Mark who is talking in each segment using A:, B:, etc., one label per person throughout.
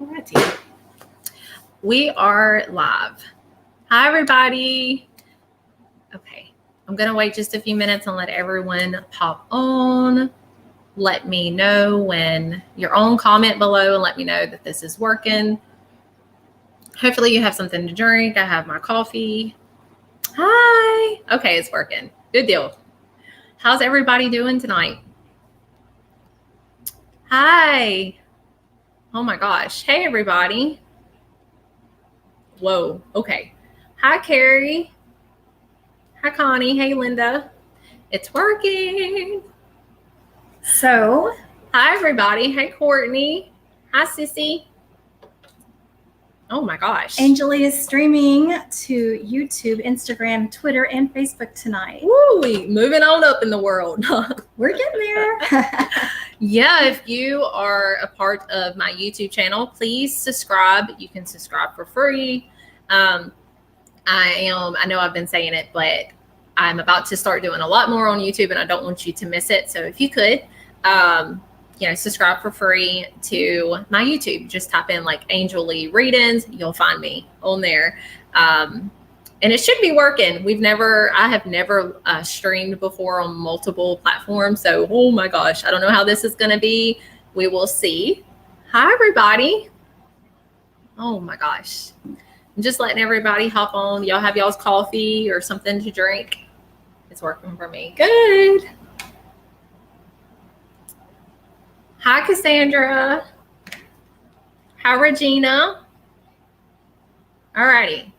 A: Alrighty. We are live. Hi, everybody. Okay, I'm going to wait just a few minutes and let everyone pop on. Let me know when you're on, comment below and let me know that this is working. Hopefully you have something to drink. I have my coffee. Hi. Okay, it's working. Good deal. How's everybody doing tonight? Hi. Oh my gosh. Hey, everybody. Whoa. Okay. Hi, Carrie. Hi, Connie. Hey, Linda. It's working. So, hi, everybody. Hey, Courtney. Hi, Sissy. Oh my gosh.
B: Angel Leigh is streaming to YouTube, Instagram, Twitter, and Facebook tonight.
A: Woo, moving on up in the world.
B: We're getting there.
A: Yeah, if you are a part of my YouTube channel, please subscribe. You can subscribe for free. I know I've been saying it, but I'm about to start doing a lot more on YouTube and I don't want you to miss it. So if you could, subscribe for free to my YouTube. Just type in like Angel Leigh read-ins. You'll find me on there. And it should be working. I have never streamed before on multiple platforms. So, oh my gosh, I don't know how this is going to be. We will see. Hi, everybody. Oh my gosh. I'm just letting everybody hop on. Y'all have y'all's coffee or something to drink. It's working for me. Good. Hi, Cassandra. Hi, Regina. All righty.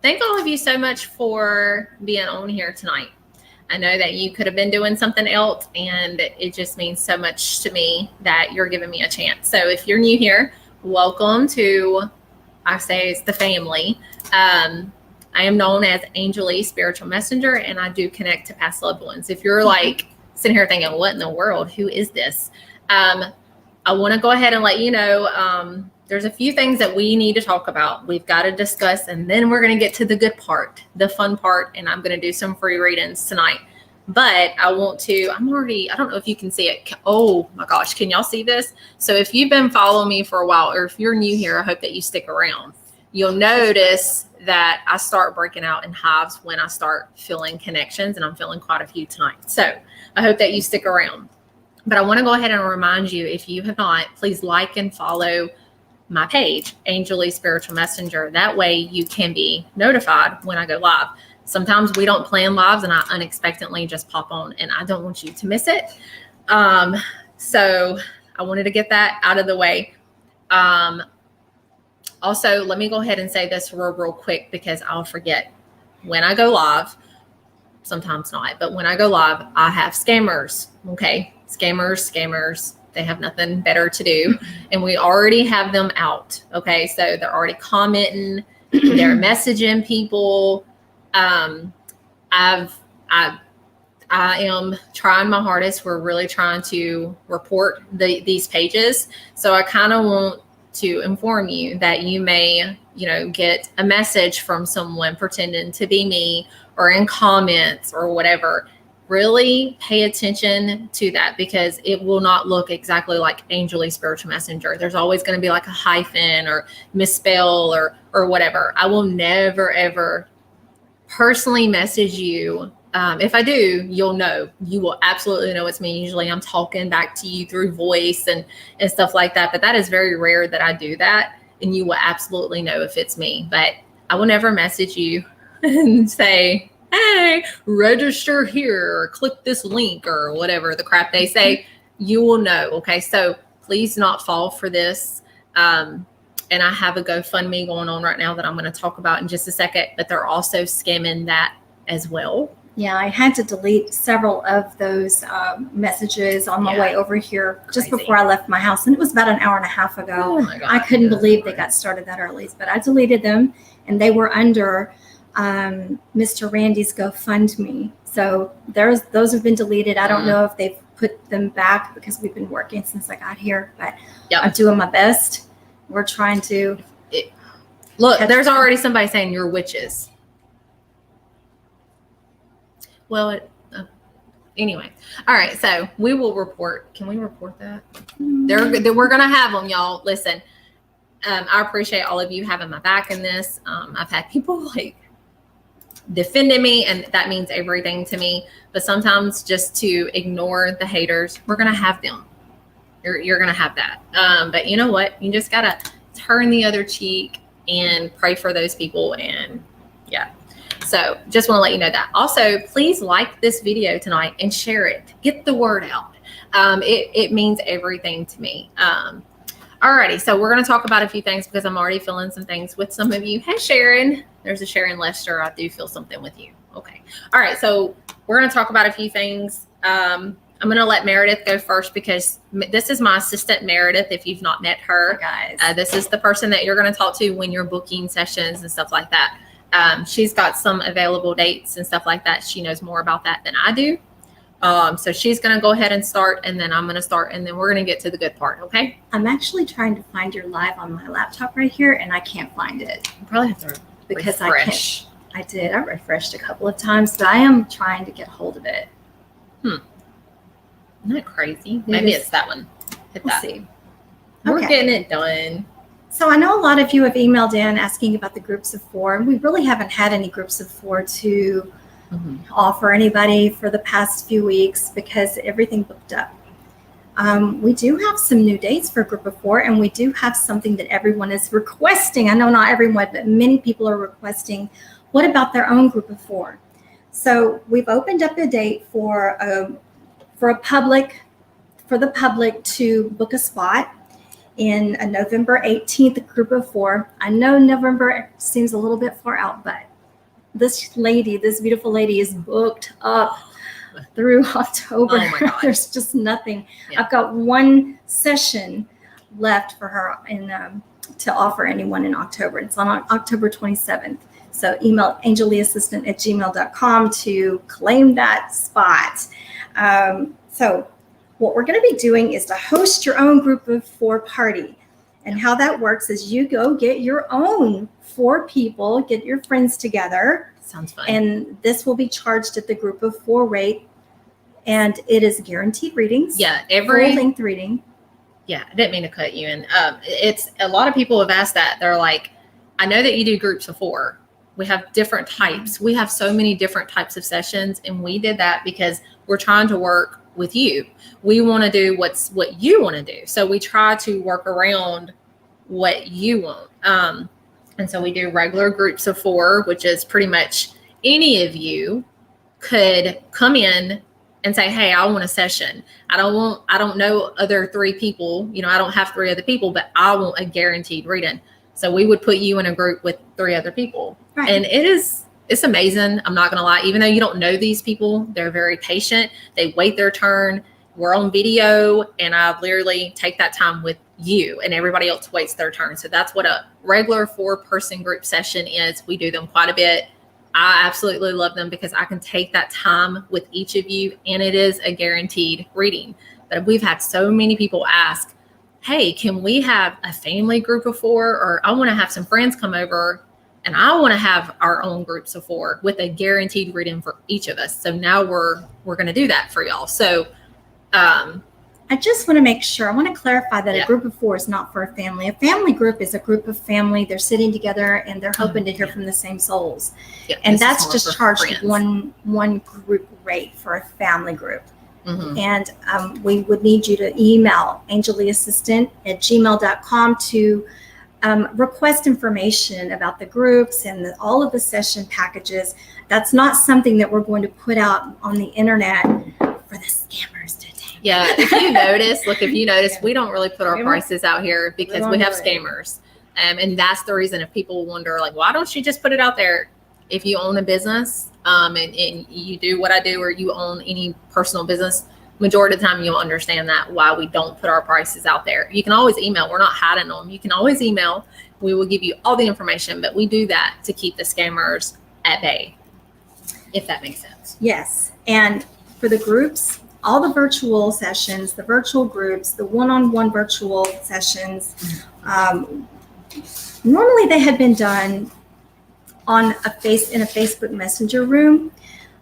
A: Thank all of you so much for being on here tonight. I know that you could have been doing something else, and it just means so much to me that you're giving me a chance. So if you're new here, welcome to, I say it's the family. I am known as Angel Leigh Spiritual Messenger, and I do connect to past loved ones. If you're like sitting here thinking, what in the world? Who is this? I want to go ahead and let you know there's a few things that we need to talk about. We've got to discuss, and then we're going to get to the good part, the fun part, and I'm going to do some free readings tonight. But I don't know if you can see it. Oh my gosh, can y'all see this? So if you've been following me for a while, or if you're new here, I hope that you stick around. You'll notice that I start breaking out in hives when I start feeling connections, and I'm feeling quite a few tonight. So I hope that you stick around. But I want to go ahead and remind you, if you have not, please like and follow my page, Angel Leigh Spiritual Messenger. That way you can be notified when I go live. Sometimes we don't plan lives and I unexpectedly just pop on, and I don't want you to miss it. So I wanted to get that out of the way. Also, let me go ahead and say this real quick because I'll forget. When I go live, sometimes not, but when I go live, I have scammers. Okay. Scammers. They have nothing better to do. And we already have them out. Okay. So they're already commenting. They're messaging people. I am trying my hardest. We're really trying to report these pages. So I kind of want to inform you that you may, get a message from someone pretending to be me or in comments or whatever. Really pay attention to that because it will not look exactly like Angel Leigh Spiritual Messenger. There's always going to be like a hyphen or misspell or whatever. I will never, ever personally message you. If I do, you'll know. You will absolutely know it's me. Usually I'm talking back to you through voice and stuff like that. But that is very rare that I do that. And you will absolutely know if it's me. But I will never message you and say, hey, register here or click this link or whatever the crap they say. You will know. Okay. So please not fall for this. And I have a GoFundMe going on right now that I'm going to talk about in just a second, but they're also scamming that as well.
B: Yeah, I had to delete several of those messages on my way over here just before I left my house. And it was about an hour and a half ago.
A: Oh my God.
B: I couldn't believe they got started that early, but I deleted them and they were under Mr. Randy's GoFundMe. So those have been deleted. I don't know if they've put them back because we've been working since I got here, but I'm doing my best. We're trying to.
A: Look, there's already somebody saying you're witches. Well, Anyway, all right. So we will report. Can we report that? We're gonna have them, y'all. Listen, I appreciate all of you having my back in this. I've had people like defending me, and that means everything to me. But sometimes just to ignore the haters, we're gonna have them. You're gonna have that. But you know what? You just gotta turn the other cheek and pray for those people. And yeah. So just want to let you know that. Also, please like this video tonight and share it. Get the word out. It means everything to me. Alrighty, so we're going to talk about a few things because I'm already feeling some things with some of you. Hey, Sharon. There's a Sharon Lester. I do feel something with you. Okay. All right, so we're going to talk about a few things. I'm going to let Meredith go first because this is my assistant, Meredith, if you've not met her.
B: Hi, guys.
A: This is the person that you're going to talk to when you're booking sessions and stuff like that. She's got some available dates and stuff like that. She knows more about that than I do. So she's going to go ahead and start, and then I'm going to start, and then we're going to get to the good part. Okay.
B: I'm actually trying to find your live on my laptop right here, and I can't find it.
A: You probably have to
B: because
A: refresh.
B: I did. I refreshed a couple of times, but I am trying to get hold of it.
A: Isn't that crazy? Maybe it's that one. Hit
B: We'll
A: that.
B: see.
A: We're
B: Okay.
A: getting it done.
B: So I know a lot of you have emailed in asking about the groups of 4, and we really haven't had any groups of 4 to offer anybody for the past few weeks because everything booked up. We do have some new dates for a group of 4, and we do have something that everyone is requesting. I know not everyone, but many people are requesting, what about their own group of 4? So we've opened up a date for the public to book a spot in a November 18th group of 4. I know November seems a little bit far out, but this beautiful lady is booked up through October.
A: Oh my God.
B: There's just nothing.
A: Yeah.
B: I've got one session left for her to offer anyone in October. It's on October 27th. So email angelleighassistant@gmail.com to claim that spot. So what we're going to be doing is to host your own group of 4 party. And how that works is you go get your own 4 people, get your friends together.
A: Sounds fun.
B: And this will be charged at the group of 4 rate. And it is guaranteed readings.
A: Yeah,
B: Full length reading.
A: Yeah, I didn't mean to cut you in. It's a lot of people have asked that. They're like, I know that you do groups of 4. We have different types. We have so many different types of sessions, and we did that because we're trying to work with you. We want to do what you want to do. So we try to work around what you want. And so we do regular groups of 4, which is pretty much any of you could come in and say, hey, I want a session. I don't know other 3 people. You know, I don't have 3 other people, but I want a guaranteed reading. So we would put you in a group with 3 other people.
B: Right.
A: And it's amazing. I'm not going to lie. Even though you don't know these people, they're very patient. They wait their turn. We're on video, and I literally take that time with you, and everybody else waits their turn. So that's what a regular 4-person group session is. We do them quite a bit. I absolutely love them because I can take that time with each of you, and it is a guaranteed reading. But we've had so many people ask, hey, can we have a family group of 4? Or I want to have some friends come over, and I want to have our own groups of 4 with a guaranteed reading for each of us. So now we're going to do that for y'all. So
B: I just want to make sure, I want to clarify that
A: Yeah.
B: a group of 4 is not for a family. A family group is a group of family. They're sitting together and they're hoping to hear from the same souls.
A: yeah,
B: And
A: this is
B: that's
A: more
B: just
A: for
B: charged
A: friends.
B: one group rate for a family group.
A: Mhm.
B: And we would need you to email angelleighassistant@gmail.com to request information about the groups and all of the session packages. That's not something that we're going to put out on the internet for the scammers to take.
A: Yeah, if you notice, we don't really put our prices out here because we have
B: don't do it.
A: scammers. And that's the reason if people wonder, like, why don't you just put it out there? If you own a business and you do what I do, or you own any personal business, majority of the time you'll understand that why we don't put our prices out there. You can always email. We're not hiding them. You can always email. We will give you all the information, but we do that to keep the scammers at bay, if that makes sense.
B: Yes. And for the groups, all the virtual sessions, the virtual groups, the one-on-one virtual sessions, normally they had been done in a Facebook Messenger room.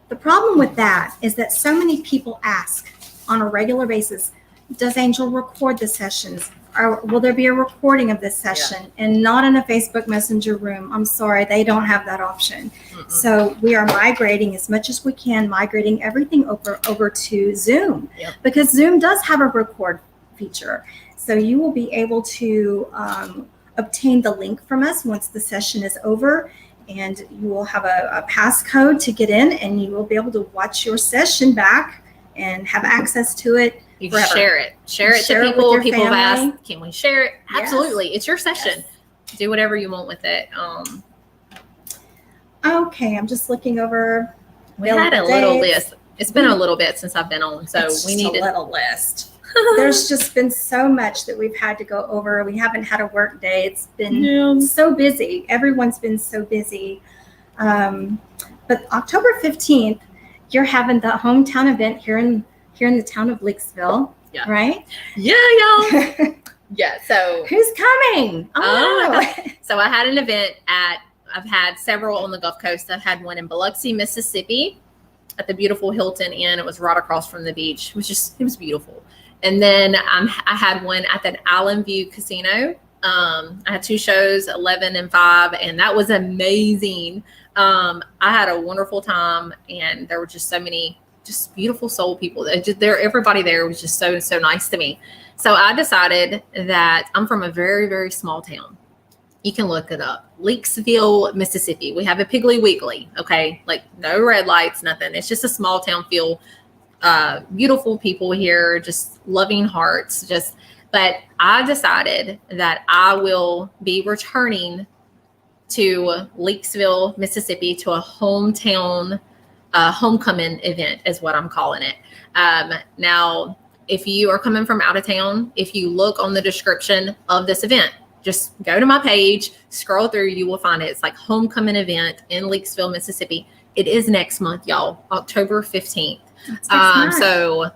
B: The problem with that is that so many people ask on a regular basis, does Angel record the sessions? Or will there be a recording of this session? And not in a Facebook Messenger room. I'm sorry, they don't have that option.
A: Mm-mm.
B: So we are migrating as much as we can, migrating everything over to Zoom.
A: Yep.
B: Because Zoom does have a record feature. So you will be able to obtain the link from us once the session is over, and you will have a passcode to get in, and you will be able to watch your session back and have access to it.
A: You can
B: forever.
A: share it
B: Share
A: to
B: it with
A: people.
B: your
A: People have
B: family.
A: asked, can we share it?
B: Yes.
A: Absolutely. It's your session.
B: Yes.
A: Do whatever you want with it.
B: Okay, I'm just looking over.
A: We had a little
B: dates.
A: list. It's been a little bit since I've been on, so
B: It's
A: we
B: just
A: need
B: a little list. There's just been so much that we've had to go over. We haven't had a work day. It's been so busy. Everyone's been so busy. But October 15th, you're having the hometown event here in the town of Leakesville, right?
A: Yeah, y'all. Yeah. So
B: who's coming?
A: So I had an event I've had several on the Gulf Coast. I've had one in Biloxi, Mississippi, at the beautiful Hilton Inn. It was right across from the beach. It was beautiful. And then I had one at the Island View Casino. I had 2 shows, 11 and 5, and that was amazing. I had a wonderful time, and there were just so many just beautiful soul people. Everybody there was just so nice to me. So I decided that I'm from a very, very small town. You can look it up. Leakesville, Mississippi. We have a Piggly Wiggly, okay? Like no red lights, nothing. It's just a small town feel. Beautiful people here, just loving hearts. But I decided that I will be returning to Leakesville, Mississippi, to a hometown homecoming event is what I'm calling it. Now, if you are coming from out of town, if you look on the description of this event, just go to my page, scroll through, you will find it. It's like homecoming event in Leakesville, Mississippi. It is next month, y'all, October 15th. So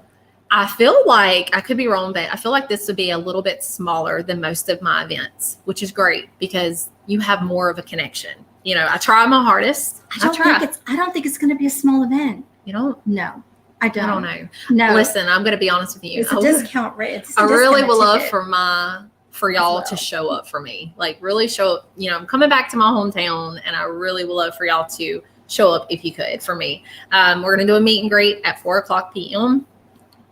A: I feel like, I could be wrong, but I feel like this would be a little bit smaller than most of my events, which is great because you have more of a connection. You know, I try my hardest.
B: I don't think it's going to be a small event.
A: You don't?
B: No, I don't.
A: I don't know.
B: No.
A: Listen, I'm going to be honest with you.
B: It's a discount rate.
A: I really would love for y'all to show up for me. Like really show up. You know, I'm coming back to my hometown, and I really would love for y'all to show up if you could for me. We're going to do a meet and greet at 4:00 p.m.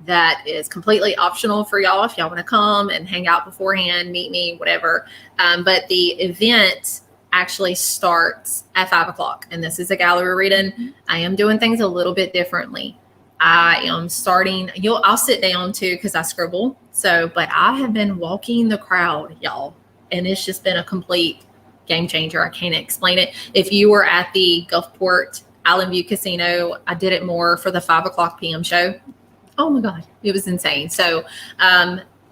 A: That is completely optional for y'all if y'all want to come and hang out beforehand, meet me, whatever. But the event actually starts at 5:00, and this is a gallery reading. Mm-hmm. I am doing things a little bit differently. I am starting. I'll sit down too because I scribble. But I have been walking the crowd, y'all, and it's just been a complete game changer. I can't explain it. If you were at the Gulfport Island View Casino, I did it more for the 5:00 p.m. show. Oh my God, it was insane. So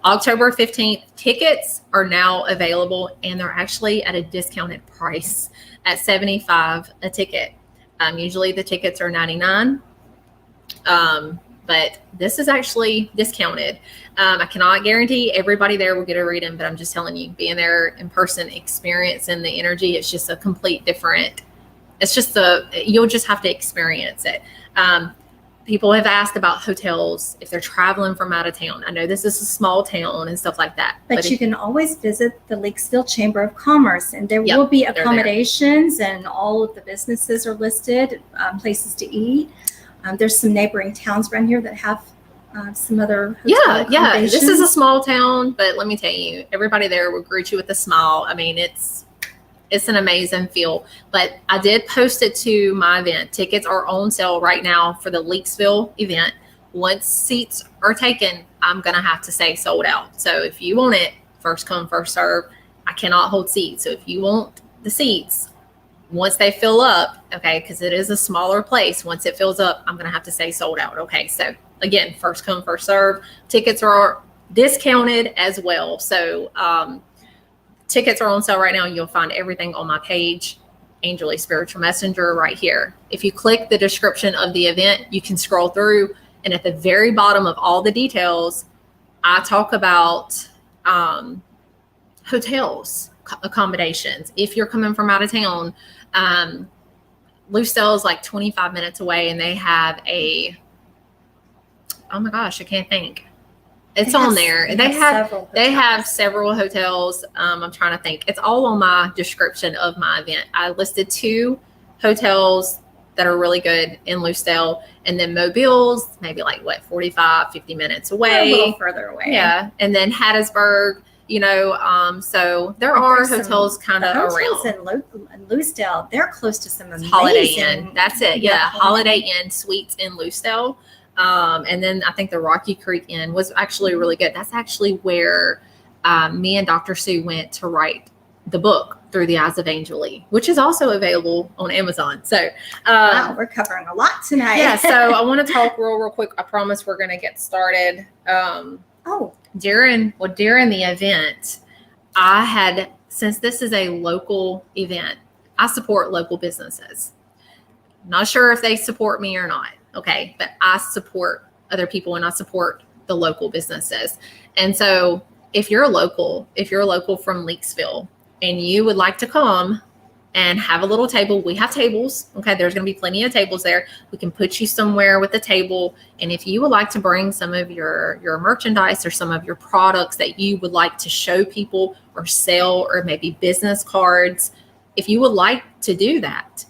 A: October 15th, tickets are now available, and they're actually at a discounted price at $75 a ticket. Usually the tickets are $99, but this is actually discounted. I cannot guarantee everybody there will get a reading, but I'm just telling you, being there in person, experiencing the energy, it's just a complete different. You'll just have to experience it. People have asked about hotels if they're traveling from out of town. I know this is a small town and stuff like that.
B: But you can always visit the Leakesville Chamber of Commerce, and there will be accommodations, and all of the businesses are listed, places to eat. There's some neighboring towns around here that have some other hotel accommodations.
A: This is a small town, but let me tell you, everybody there will greet you with a smile. I mean, it's an amazing feel. But I did post it to my event. Tickets are on sale right now for the Leakesville event. Once seats are taken, I'm going to have to say sold out. So if you want it, first come, first serve. I cannot hold seats. So if you want the seats, once they fill up, okay, because it is a smaller place, once it fills up, I'm going to have to say sold out. Okay, so again, first come, first serve. Tickets are discounted as well. So tickets are on sale right now. You'll find everything on my page, Angel Leigh Spiritual Messenger, right here. If you click the description of the event, you can scroll through, and at the very bottom of all the details, I talk about hotels, accommodations. If you're coming from out of town, Lucille is like 25 minutes away, and they have oh my gosh, I can't think. It's on there. They have several hotels. I'm trying to think. It's all on my description of my event. I listed 2 hotels that are really good in Lucille, and then Mobile's maybe like 45, 50 minutes away.
B: A little further away.
A: Yeah. And then Hattiesburg, so there are hotels kind of around.
B: In Lucille, they're close to some amazing
A: Holiday Inn. That's it. Yeah. Holiday Inn Suites in Lucille. And then I think the Rocky Creek Inn was actually really good. That's actually where me and Dr. Sue went to write the book Through the Eyes of Angel Leigh, which is also available on Amazon. So
B: wow, we're covering a lot tonight.
A: Yeah, so I want to talk real quick. I promise we're going to get started. During the event, since this is a local event, I support local businesses. Not sure if they support me or not. Okay. But I support other people, and I support the local businesses. And so if you're local from Leakesville and you would like to come and have a little table, we have tables. Okay. There's going to be plenty of tables there. We can put you somewhere with a table. And if you would like to bring some of your merchandise or some of your products that you would like to show people or sell, or maybe business cards, if you would like to do that,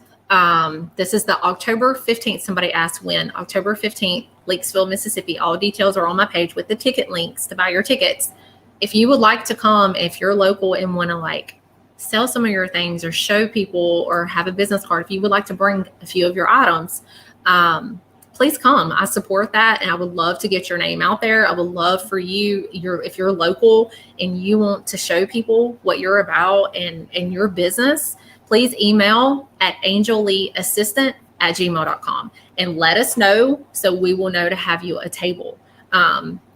A: this is the October 15th. Somebody asked when. October 15th, Leakesville, Mississippi. All details are on my page with the ticket links to buy your tickets. If you would like to come, if you're local and want to sell some of your things or show people or have a business card, if you would like to bring a few of your items, please come. I support that, and I would love to get your name out there. I would love for you, if you're local and you want to show people what you're about and your business, please email at angelleighassistant@gmail.com and let us know, so we will know to have you a table.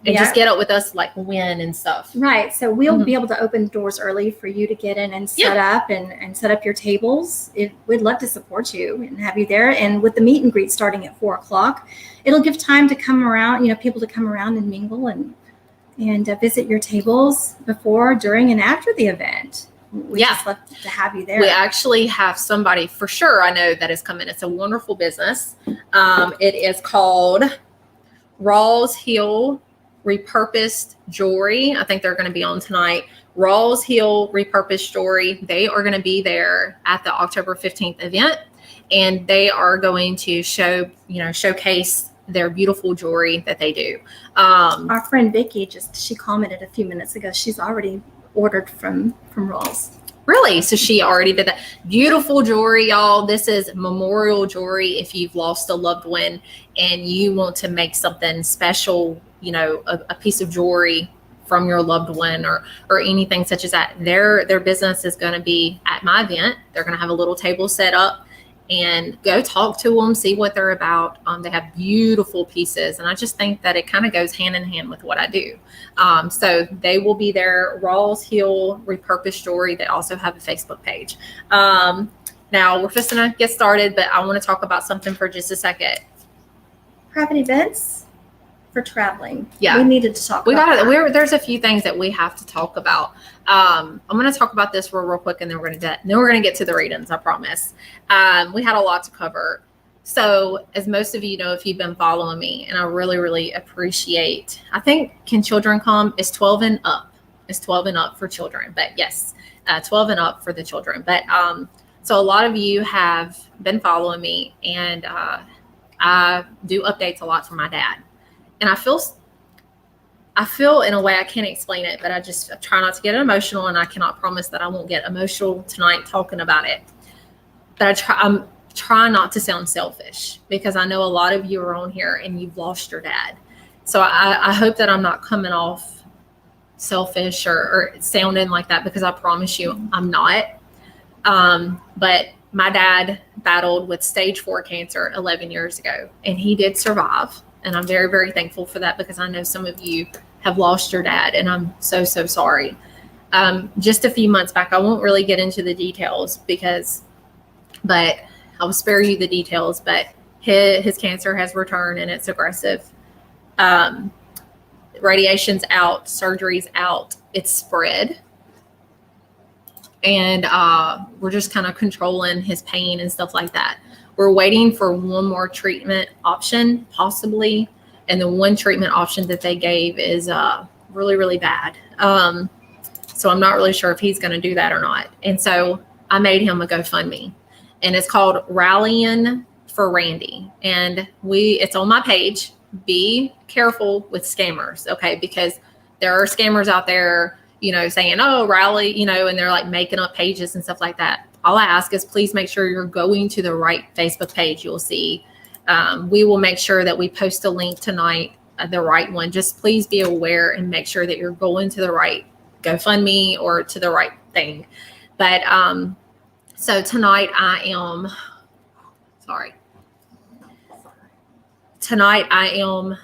A: Just get up with us when and stuff.
B: Right. So we'll be able to open doors early for you to get in and set up and set up your tables. We'd love to support you and have you there. And with the meet and greet starting at 4:00, it'll give time to come around, people to come around and mingle and visit your tables before, during, and after the event. We just love to have you there.
A: We actually have somebody for sure I know that is coming. It's a wonderful business. It is called Rawls Hill Repurposed Jewelry. I think they're going to be on tonight. Rawls Hill Repurposed Jewelry. They are going to be there at the October 15th event, and they are going to showcase their beautiful jewelry that they do.
B: Our friend Vicky she commented a few minutes ago. She's already ordered from Rawls.
A: Really? So she already did that. Beautiful jewelry, y'all. This is memorial jewelry. If you've lost a loved one and you want to make something special, a piece of jewelry from your loved one or anything such as that, their business is going to be at my event. They're going to have a little table set up, and go talk to them, see what they're about. They have beautiful pieces, and I just think that it kind of goes hand in hand with what I do. So they will be there. Rawls Hill Repurposed Jewelry. They also have a Facebook page. Now we're just going to get started, but I want to talk about something for just a second.
B: Private events for traveling.
A: Yeah,
B: we needed to talk about that.
A: There's a few things that we have to talk about. I'm going to talk about this real quick, and then we're going to get to the readings, I promise. We had a lot to cover. So as most of you know, if you've been following me, and I really, really appreciate, I think Can Children Come is 12 and up. It's 12 and up for children, but yes, 12 and up for the children. But so a lot of you have been following me, and I do updates a lot for my dad. And I feel in a way, I can't explain it, but I try not to get emotional, and I cannot promise that I won't get emotional tonight talking about it. But I'm trying not to sound selfish, because I know a lot of you are on here and you've lost your dad. So I hope that I'm not coming off selfish or sounding like that, because I promise you I'm not. But my dad battled with stage 4 cancer 11 years ago, and he did survive. And I'm very, very thankful for that, because I know some of you have lost your dad, and I'm so, so sorry. Just a few months back, I won't really get into the details but I will spare you the details, but his cancer has returned, and it's aggressive. Radiation's out, surgery's out, it's spread. And we're just kind of controlling his pain and stuff like that. We're waiting for one more treatment option, possibly. And the one treatment option that they gave is really, really bad. So I'm not really sure if he's going to do that or not. And so I made him a GoFundMe, and it's called Rallying for Randy. And it's on my page. Be careful with scammers, okay? Because there are scammers out there, saying, oh, rally, and they're like making up pages and stuff like that. All I ask is please make sure you're going to the right Facebook page. You'll see. We will make sure that we post a link tonight, the right one. Just please be aware and make sure that you're going to the right GoFundMe or to the right thing. But so tonight I am sorry. Tonight I am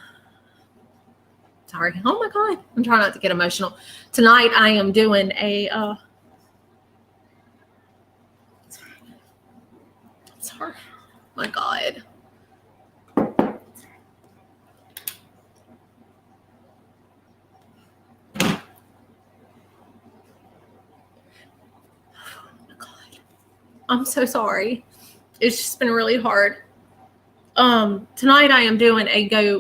A: sorry. Oh my God. I'm trying not to get emotional. Tonight I am doing a sorry. Oh my God. I'm so sorry. It's just been really hard. Tonight I am doing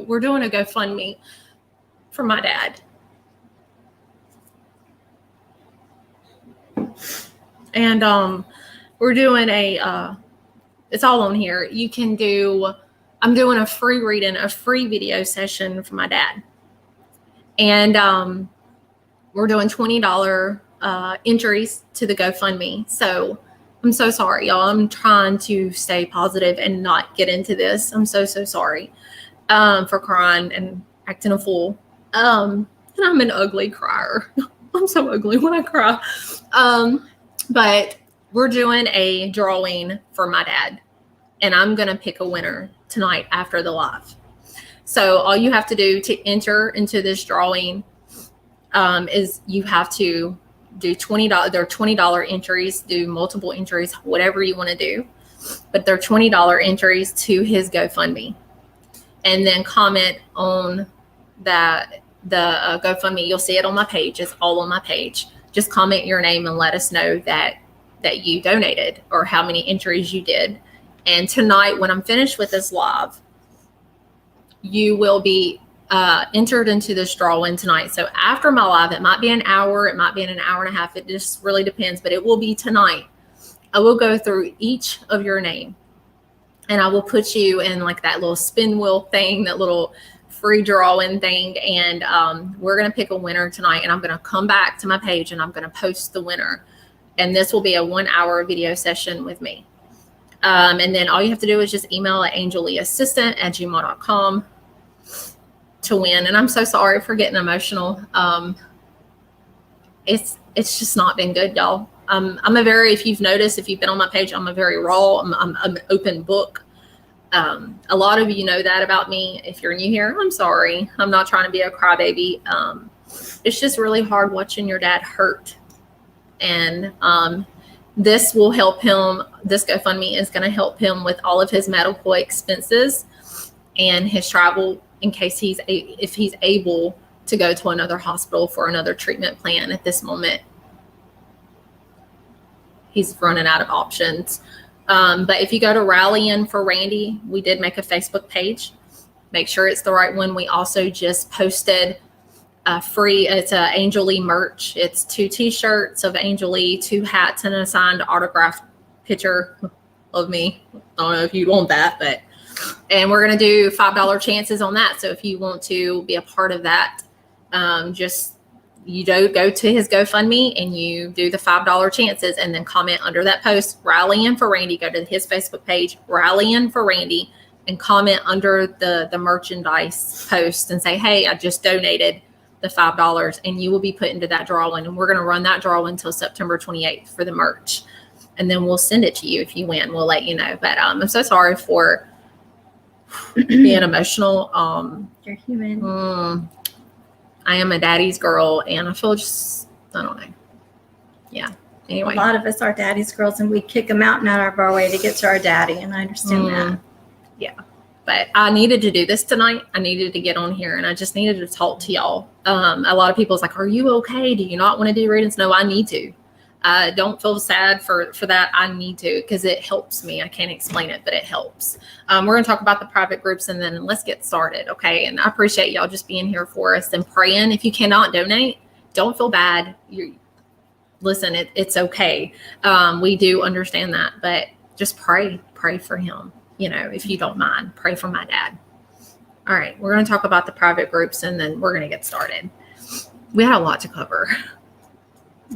A: we're doing a GoFundMe for my dad. And we're doing it's all on here. I'm doing a free reading, a free video session for my dad. And we're doing $20 entries to the GoFundMe. So I'm so sorry, y'all. I'm trying to stay positive and not get into this. I'm so sorry for crying and acting a fool. And I'm an ugly crier. I'm so ugly when I cry. But we're doing a drawing for my dad, and I'm going to pick a winner tonight after the live. So all you have to do to enter into this drawing is you have to do $20. They're $20 entries, do multiple entries, whatever you want to do. But they're $20 entries to his GoFundMe. And then comment on the GoFundMe. You'll see it on my page. It's all on my page. Just comment your name and let us know that you donated or how many entries you did. And tonight, when I'm finished with this live, you will be entered into this drawing tonight. So after my live, it might be an hour, it might be an hour and a half. It just really depends, but it will be tonight. I will go through each of your name, and I will put you in like that little spin wheel thing, that little free drawing thing. And we're going to pick a winner tonight, and I'm going to come back to my page and I'm going to post the winner. And this will be a 1-hour video session with me. And then all you have to do is just email at angelleighassistant@gmail.com to win. And I'm so sorry for getting emotional. It's just not been good, y'all. If you've noticed, if you've been on my page, I'm a very raw, I'm an open book. A lot of you know that about me. If you're new here, I'm sorry. I'm not trying to be a crybaby. It's just really hard watching your dad hurt. And this will help him. This GoFundMe is going to help him with all of his medical expenses and his travel in case if he's able to go to another hospital for another treatment plan at this moment. He's running out of options. But if you go to Rallying for Randy, we did make a Facebook page. Make sure it's the right one. We also just posted it's a Angel Leigh merch. It's 2 t-shirts of Angel Leigh, 2 hats, and a signed autographed picture of me. I don't know if you want that, and we're going to do $5 chances on that. So if you want to be a part of that, you go to his GoFundMe and you do the $5 chances, and then comment under that post, Rallying for Randy. Go to his Facebook page, Rallying for Randy, and comment under the merchandise post and say, hey, I just donated the $5, and you will be put into that drawing. And we're going to run that drawing until September 28th for the merch. And then we'll send it to you. If you win, we'll let you know. But I'm so sorry for being emotional.
B: You're human.
A: I am a daddy's girl, and I feel I don't know. Yeah. Anyway.
B: A lot of us are daddy's girls, and we kick a mountain out of our way to get to our daddy. And I understand that.
A: Yeah. But I needed to do this tonight. I needed to get on here, and I just needed to talk to y'all. A lot of people's like, are you okay? Do you not want to do readings? No, I need to. Don't feel sad for that. I need to, because it helps me. I can't explain it, but it helps. We're going to talk about the private groups, and then let's get started. Okay. And I appreciate y'all just being here for us and praying. If you cannot donate, don't feel bad. Listen, it's okay. We do understand that, but just pray for him. If you don't mind, pray for my dad. All right. We're going to talk about the private groups, and then we're going to get started. We had a lot to cover.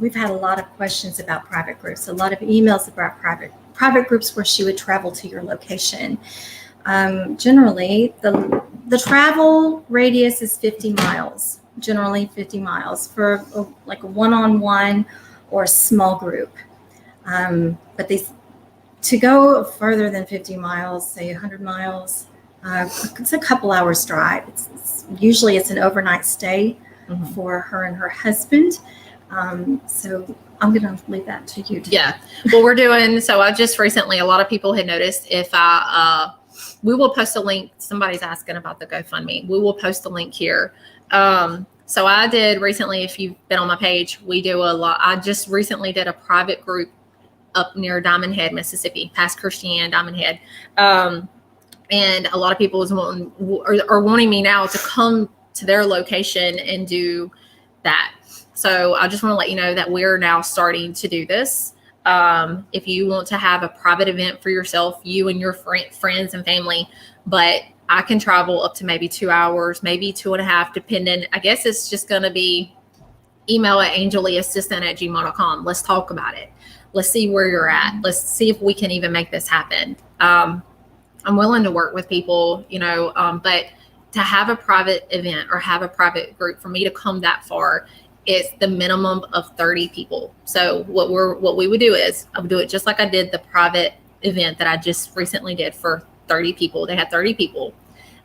B: We've had a lot of questions about private groups, a lot of emails about private groups where she would travel to your location. Generally, the travel radius is 50 miles, generally 50 miles for like a one-on-one or a small group. But to go further than 50 miles, say 100 miles, it's a couple hours drive. Usually it's an overnight stay for her and her husband. So I'm going to leave that to you.
A: Yeah. Well, so I just recently, a lot of people had noticed we will post a link. Somebody's asking about the GoFundMe. We will post a link here. So I did recently, if you've been on my page, we do a lot. I just recently did a private group up near Diamond Head, Mississippi, past Christiane, Diamond Head. And a lot of people are wanting me now to come to their location and do that. So I just want to let you know that we're now starting to do this. If you want to have a private event for yourself, you and your friends and family, but I can travel up to maybe 2 hours, maybe 2.5, depending. I guess it's just going to be email at angelleighassistant@gmail.com. Let's talk about it. Let's see where you're at. Let's see if we can even make this happen. I'm willing to work with people, but to have a private event or have a private group, for me to come that far, it's the minimum of 30 people. So what we would do is I would do it just like I did the private event that I just recently did for 30 people. They had 30 people.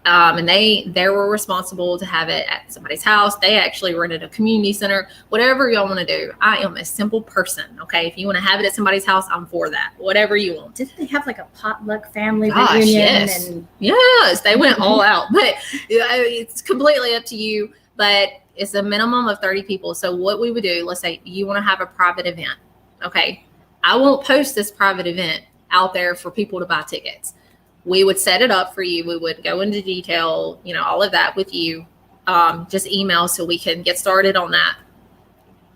A: And they were responsible to have it at somebody's house. They actually rented a community center, whatever y'all want to do. I am a simple person. Okay. If you want to have it at somebody's house, I'm for that. Whatever you want.
B: Didn't they have like a potluck family reunion?
A: Yes. Yes. They went all out, but it's completely up to you. But it's a minimum of 30 people. So what we would do, let's say you want to have a private event. Okay. I won't post this private event out there for people to buy tickets. We would set it up for you. We would go into detail, all of that with you. Just email so we can get started on that,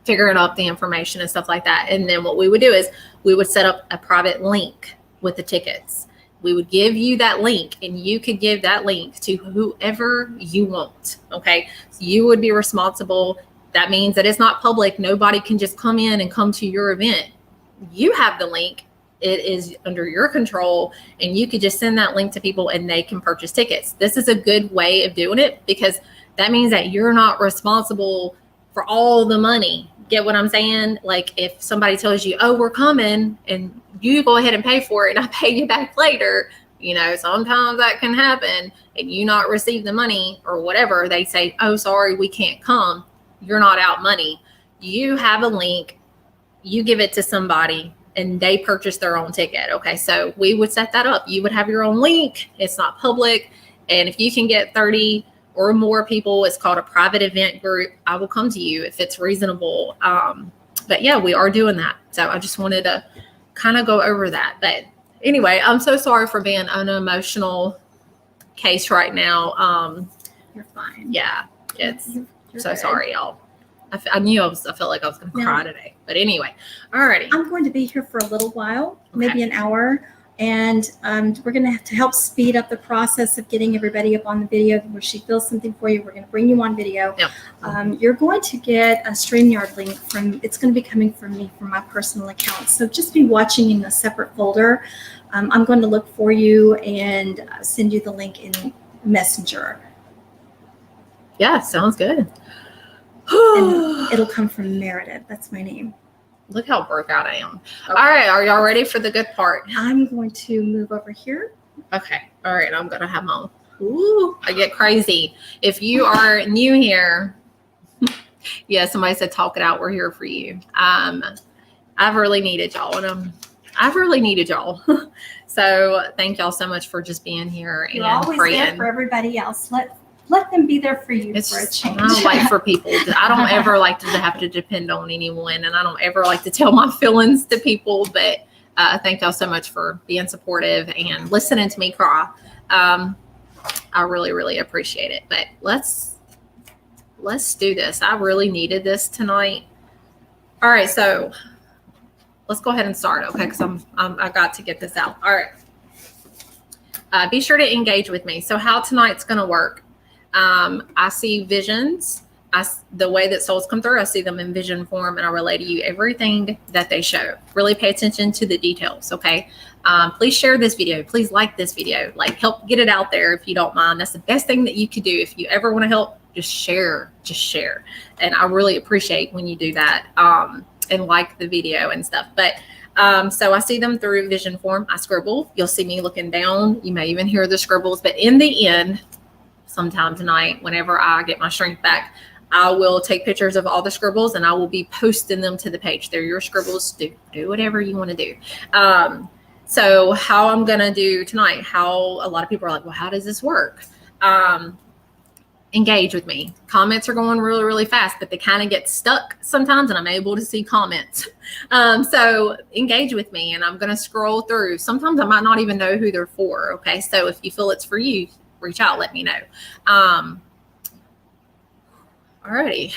A: figuring out the information and stuff like that. And then what we would do is we would set up a private link with the tickets. We would give you that link, and you could give that link to whoever you want. Okay. So you would be responsible. That means that it's not public. Nobody can just come in and come to your event. You have the link. It is under your control, and you could just send that link to people and they can purchase tickets. This is a good way of doing it, because that means that you're not responsible for all the money. Get what I'm saying? Like if somebody tells you, oh, we're coming, and you go ahead and pay for it and I pay you back later, sometimes that can happen, and you not receive the money or whatever. They say, oh, sorry, we can't come. You're not out money. You have a link, you give it to somebody, and they purchase their own ticket. Okay. So we would set that up. You would have your own link. It's not public. And if you can get 30 or more people, it's called a private event group. I will come to you if it's reasonable. But yeah, we are doing that. So I just wanted to kind of go over that. But anyway, I'm so sorry for being an emotional case right now.
B: You're fine.
A: Yeah. You're so
B: good.
A: Sorry, y'all. I felt like I was going to cry today. But anyway, alrighty.
B: I'm going to be here for a little while, maybe an hour. And we're going to help speed up the process of getting everybody up on the video where she feels something for you. We're going to bring you on video. Yep. You're going to get a StreamYard link it's going to be coming from me from my personal account. So just be watching in a separate folder. I'm going to look for you and send you the link in Messenger.
A: Yeah, sounds good.
B: And it'll come from Meredith. That's my name.
A: Look how broke out I am. Okay. All right. Are y'all ready for the good part?
B: I'm going to move over here.
A: Okay. All right. I'm going to have my own. I get crazy. If you are new here, yeah, somebody said, talk it out. We're here for you. I've really needed y'all. And I've really needed y'all. So thank y'all so much for just being here and
B: You're always
A: praying.
B: there for everybody else. let them be there for you
A: It's
B: for a
A: just,
B: change.
A: I don't like for people. I don't ever like to have to depend on anyone, and I don't ever like to tell my feelings to people. But thank y'all so much for being supportive and listening to me cry. I really, really appreciate it. But let's do this. I really needed this tonight. All right, so let's go ahead and start, okay? Because I got to get this out. All right. Be sure to engage with me. So how tonight's going to work? I see visions. The way that souls come through, I see them in vision form, and I relay to you everything that they show. Really pay attention to the details, okay? Please share this video. Please like this video. Like, help get it out there if you don't mind. That's the best thing that you could do. If you ever want to help, just share. Just share. And I really appreciate when you do that and like the video and stuff. But so I see them through vision form. I scribble. You'll see me looking down. You may even hear the scribbles. But in the end, sometime tonight, whenever I get my strength back, I will take pictures of all the scribbles and I will be posting them to the page. They're your scribbles. Do whatever you want to do. So how I'm going to do tonight, how a lot of people are like, well, how does this work? Engage with me. Comments are going really, really fast, but they kind of get stuck sometimes and I'm able to see comments. So engage with me and I'm going to scroll through. Sometimes I might not even know who they're for. Okay. So if you feel it's for you, reach out, let me know. Alrighty.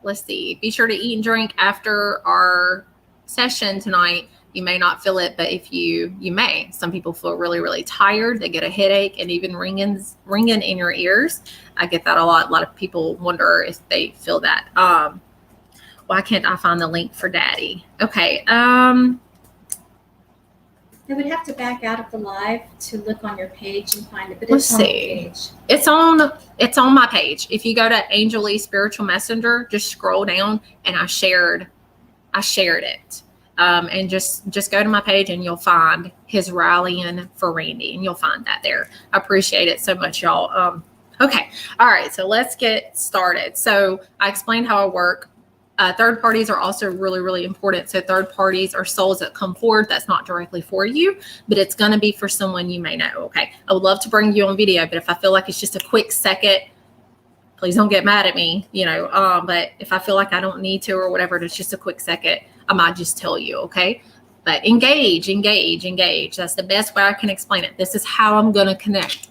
A: Let's see. Be sure to eat and drink after our session tonight. You may not feel it, but if you may. Some people feel really, really tired. They get a headache and even ringing in your ears. I get that a lot. A lot of people wonder if they feel that. Why can't I find the link for Daddy? Okay.
B: They would have to back out of the live to look on your page and find it, but
A: Let's
B: it's on the
A: see.
B: page.
A: It's on my page. If you go to Angel Leigh Spiritual Messenger, just scroll down and I shared it. And just go to my page and you'll find his rallying for Randy and you'll find that there. I appreciate it so much, y'all. Okay. All right. So let's get started. So I explained how I work. Third parties are also really, really important. So third parties are souls that come forward. That's not directly for you, but it's going to be for someone you may know. Okay. I would love to bring you on video, but if I feel like it's just a quick second, please don't get mad at me, but if I feel like I don't need to or whatever, it's just a quick second, I might just tell you. Okay. But engage. That's the best way I can explain it. This is how I'm going to connect.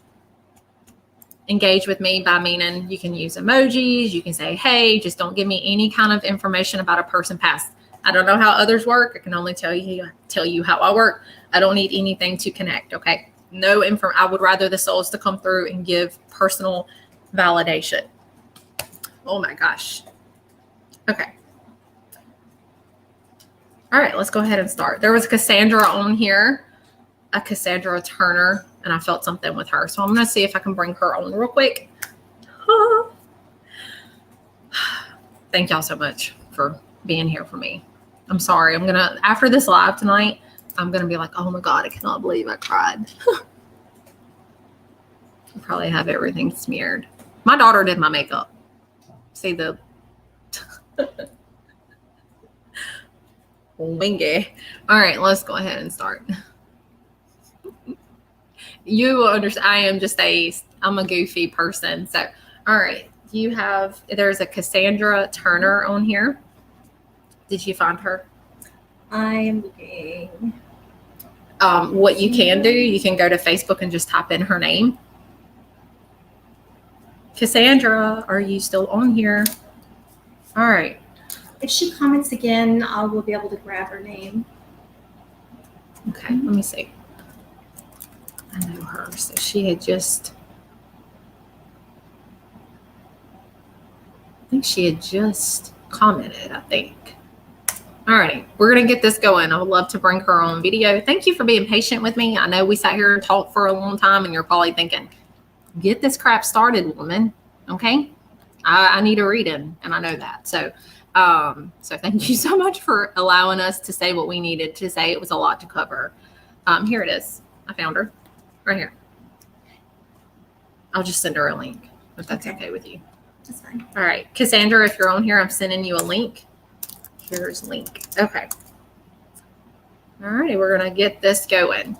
A: Engage with me by meaning you can use emojis. You can say, hey, just don't give me any kind of information about a person past. I don't know how others work. I can only tell you how I work. I don't need anything to connect. Okay. No info. I would rather the souls to come through and give personal validation. Oh my gosh. Okay. All right, let's go ahead and start. There was Cassandra on here, a Cassandra Turner, and I felt something with her. So I'm going to see if I can bring her on real quick. Thank y'all so much for being here for me. I'm sorry. After this live tonight, I'm going to be like, oh my God, I cannot believe I cried. I probably have everything smeared. My daughter did my makeup. See the wingy. All right, let's go ahead and start. You will understand. I'm a goofy person. So, all right. There's a Cassandra Turner on here. Did you find her?
B: I'm looking.
A: What you can do, you can go to Facebook and just type in her name. Cassandra, are you still on here? All right.
B: If she comments again, I will be able to grab her name.
A: Okay, let me see. I know her. So she had just, commented, I think. All right, we're going to get this going. I would love to bring her on video. Thank you for being patient with me. I know we sat here and talked for a long time and you're probably thinking, get this crap started, woman. Okay. I need a reading and I know that. So thank you so much for allowing us to say what we needed to say. It was a lot to cover. Here it is. I found her right here. I'll just send her a link if that's okay with you.
B: That's fine.
A: All right. Cassandra, if you're on here, I'm sending you a link. Here's a link. Okay. All righty. We're going to get this going.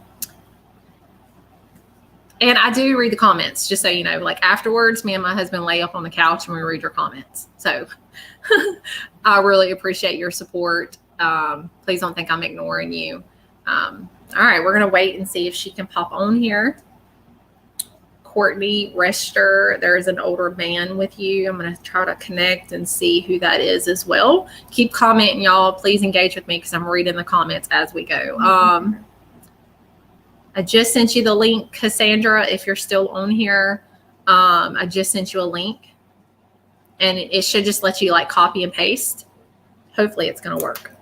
A: And I do read the comments, just so you know. Like afterwards, me and my husband lay up on the couch and we read your comments. So I really appreciate your support. Please don't think I'm ignoring you. All right, we're going to wait and see if she can pop on here. Courtney Rester, there's an older man with you. I'm going to try to connect and see who that is as well. Keep commenting, y'all. Please engage with me because I'm reading the comments as we go. I just sent you the link, Cassandra, if you're still on here. I just sent you a link. And it should just let you like copy and paste. Hopefully it's going to work.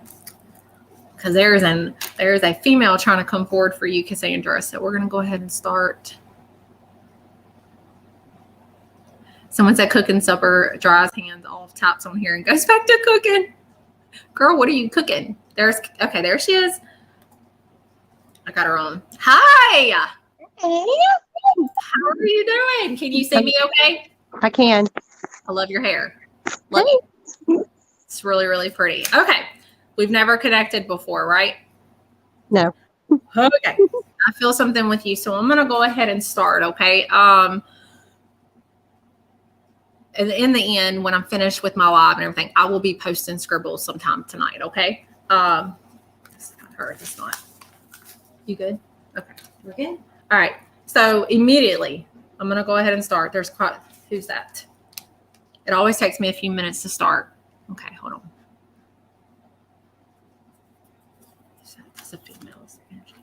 A: Because there's a female trying to come forward for you, Cassandra. So we're going to go ahead and start. Someone said cooking supper, dries hands off, taps on here and goes back to cooking. Girl, what are you cooking? Okay, there she is. I got her on. Hi. How are you doing? Can you see me okay?
C: I can.
A: I love your hair. Love it. It's really, really pretty. Okay. We've never connected before, right?
C: No.
A: Okay. I feel something with you. So I'm going to go ahead and start, okay? In the end, when I'm finished with my live and everything, I will be posting scribbles sometime tonight, okay? It's not her. It's not. You good? Okay. We're good? All right. So immediately, I'm going to go ahead and start. Who's that? It always takes me a few minutes to start. Okay, hold on. That's a female energy.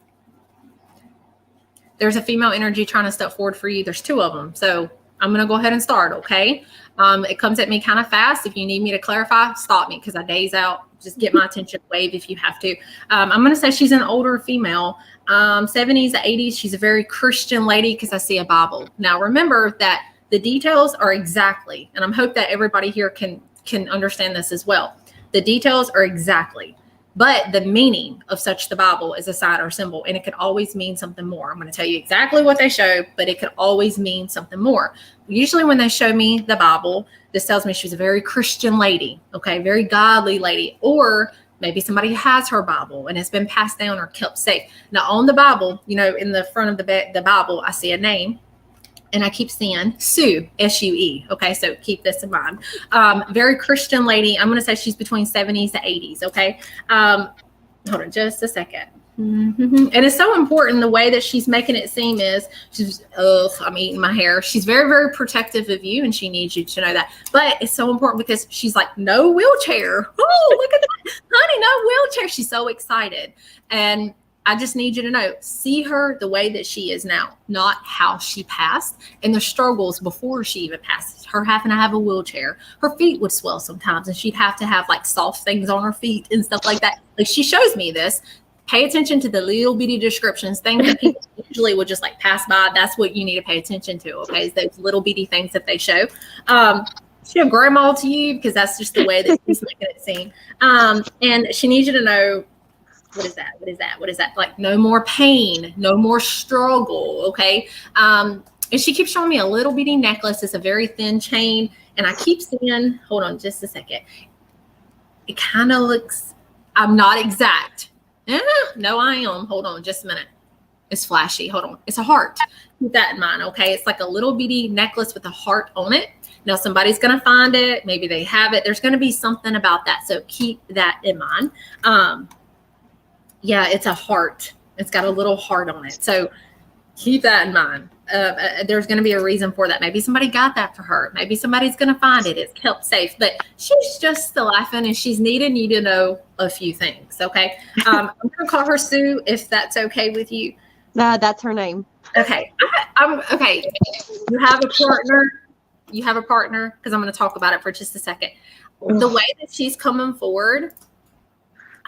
A: There's a female energy trying to step forward for you. There's two of them. So I'm going to go ahead and start, okay? It comes at me kind of fast. If you need me to clarify, stop me because I daze out. Just get my attention, wave if you have to. I'm going to say she's an older female, 70s, 80s. She's a very Christian lady because I see a Bible. Now, remember that the details are exactly, and I hope that everybody here can understand this as well. The details are exactly, but the meaning of such the Bible is a sign or symbol, and it could always mean something more. I'm going to tell you exactly what they show, but it could always mean something more. Usually when they show me the Bible, this tells me she's a very Christian lady, okay, very godly lady, or maybe somebody has her Bible and it's been passed down or kept safe. Now on the Bible, in the front of the Bible, I see a name. And I keep seeing Sue, S-U-E. Okay, so keep this in mind. Very Christian lady. I'm going to say she's between 70s to 80s. Okay. Hold on just a second. And it's so important the way that she's making it seem is I'm eating my hair. She's very, very protective of you and she needs you to know that. But it's so important because she's like, no wheelchair. Oh, look at that. Honey, no wheelchair. She's so excited. And I just need you to know, see her the way that she is now, not how she passed and the struggles before she even passed. Her having to have a wheelchair. Her feet would swell sometimes and she'd have to have like soft things on her feet and stuff like that. Like she shows me this. Pay attention to the little bitty descriptions, things that people usually would just like pass by. That's what you need to pay attention to, okay? Is those little bitty things that they show. She'll grandma to you because that's just the way that she's making it seem. And she needs you to know, what is that? What is that? What is that? Like no more pain, no more struggle. Okay. And she keeps showing me a little bitty necklace. It's a very thin chain. And I keep seeing, hold on just a second. It kind of looks, I'm not exact. No, I am. Hold on just a minute. It's flashy. Hold on. It's a heart. Keep that in mind. Okay. It's like a little bitty necklace with a heart on it. Now somebody's going to find it. Maybe they have it. There's going to be something about that. So keep that in mind. Yeah, it's a heart. It's got a little heart on it. So keep that in mind. There's going to be a reason for that. Maybe somebody got that for her. Maybe somebody's going to find it. It's kept safe. But she's just still laughing and she's needing you to know a few things. Okay. I'm going to call her Sue if that's okay with you.
C: That's her name.
A: Okay. Okay. You have a partner because I'm going to talk about it for just a second. The way that she's coming forward,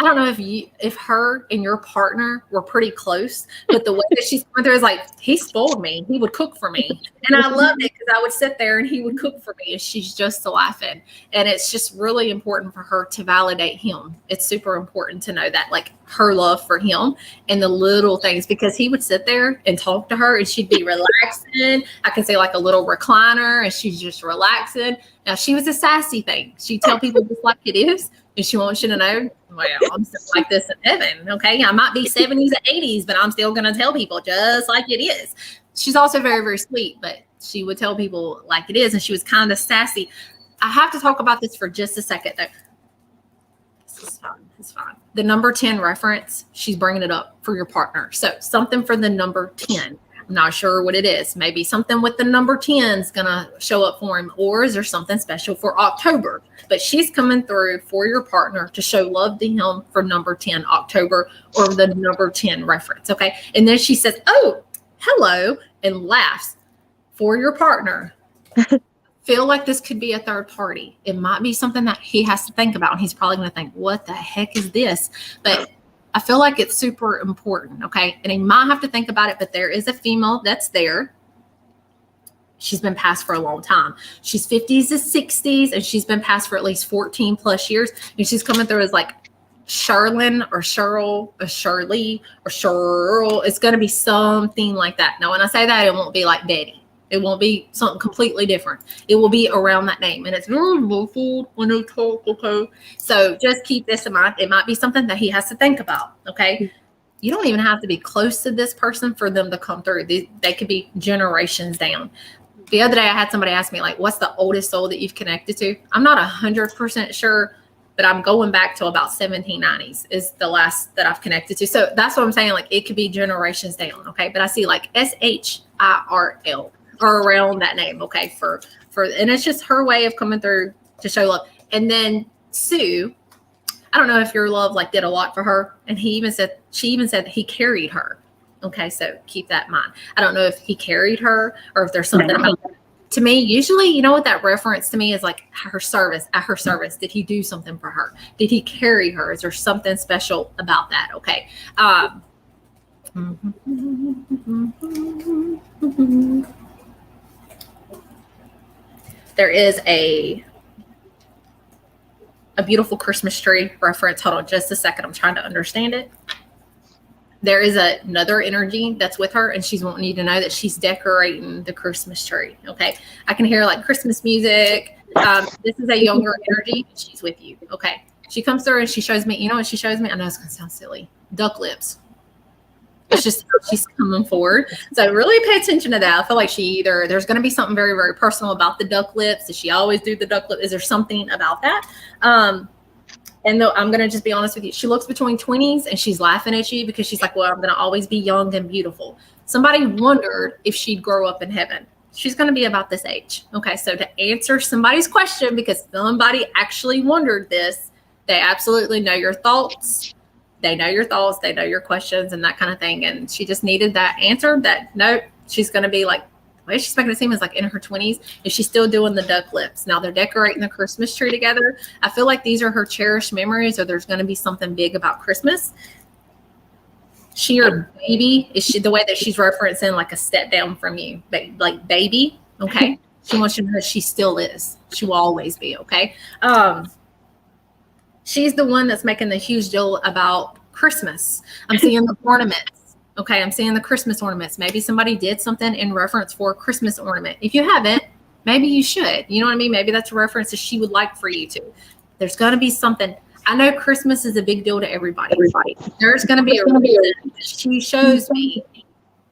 A: I don't know if her and your partner were pretty close, but the way that she's going through is like, he spoiled me. He would cook for me. And I loved it because I would sit there and he would cook for me and she's just laughing. And it's just really important for her to validate him. It's super important to know that, like her love for him and the little things, because he would sit there and talk to her and she'd be relaxing. I can say like a little recliner and she's just relaxing. Now she was a sassy thing. She'd tell people just like it is. And she wants you to know, well, I'm still like this in heaven. Okay. I might be 70s or 80s, but I'm still going to tell people just like it is. she's also very, very sweet, but she would tell people like it is. And she was kind of sassy. I have to talk about this for just a second though. This is fine. It's fine. The number 10 reference, she's bringing it up for your partner. So something for the number 10. I'm not sure what it is. Maybe something with the number 10 is going to show up for him, or is there something special for October? But she's coming through for your partner to show love to him for number 10 October, or the number 10 reference. Okay. And then she says, oh, hello, and laughs for your partner. Feel like this could be a third party. It might be something that he has to think about. And he's probably going to think, what the heck is this? But I feel like it's super important. Okay. And he might have to think about it, but there is a female that's there. She's been passed for a long time. She's 50s to 60s, and she's been passed for at least 14 plus years. And she's coming through as like Charlene or Cheryl or Shirley or Cheryl. It's going to be something like that. Now, when I say that, it won't be like Betty. It won't be something completely different. It will be around that name. And it's very muffled when I talk, okay? So just keep this in mind. It might be something that he has to think about, okay? You don't even have to be close to this person for them to come through. They could be generations down. The other day, I had somebody ask me, like, what's the oldest soul that you've connected to? I'm not 100% sure, but I'm going back to about 1790s is the last that I've connected to. So that's what I'm saying. Like, it could be generations down, okay? But I see like SHIRL. Or around that name, okay, and it's just her way of coming through to show love. And then Sue, I don't know if your love like did a lot for her, and she even said that he carried her. Okay, so keep that in mind. I don't know if he carried her or if there's something about that. To me, usually, you know what that reference to me is like her service. At her service, did he do something for her? Did he carry her? Is there something special about that? Okay. There is a beautiful Christmas tree reference. Hold on just a second. I'm trying to understand it. There is another energy that's with her, and she's wanting you to know that she's decorating the Christmas tree. Okay. I can hear like Christmas music. This is a younger energy. She's with you. Okay. She comes through and she shows me, you know what she shows me? I know it's going to sound silly. Duck lips. It's just she's coming forward. So really pay attention to that. I feel like there's going to be something very, very personal about the duck lips. Does she always do the duck lip? Is there something about that? And though I'm going to just be honest with you, she looks between 20s and she's laughing at you because she's like, well, I'm going to always be young and beautiful. Somebody wondered if she'd grow up in heaven. She's going to be about this age. Okay. So to answer somebody's question, because somebody actually wondered this, they absolutely know your thoughts. They know your thoughts, they know your questions and that kind of thing. And she just needed that answer that, nope, she's going to be like, the way she's making it seem is like in her 20s. Is she still doing the duck lips? Now they're decorating the Christmas tree together. I feel like these are her cherished memories, or there's going to be something big about Christmas. She your baby, is she the way that she's referencing like a step down from you, like baby, okay? She wants you to know she still is. She will always be, okay? She's the one that's making the huge deal about Christmas. I'm seeing the ornaments. Okay, I'm seeing the Christmas ornaments. Maybe somebody did something in reference for a Christmas ornament. If you haven't, maybe you should. You know what I mean? Maybe that's a reference that she would like for you to. There's going to be something. I know Christmas is a big deal to everybody. There's going to be a reason. She shows me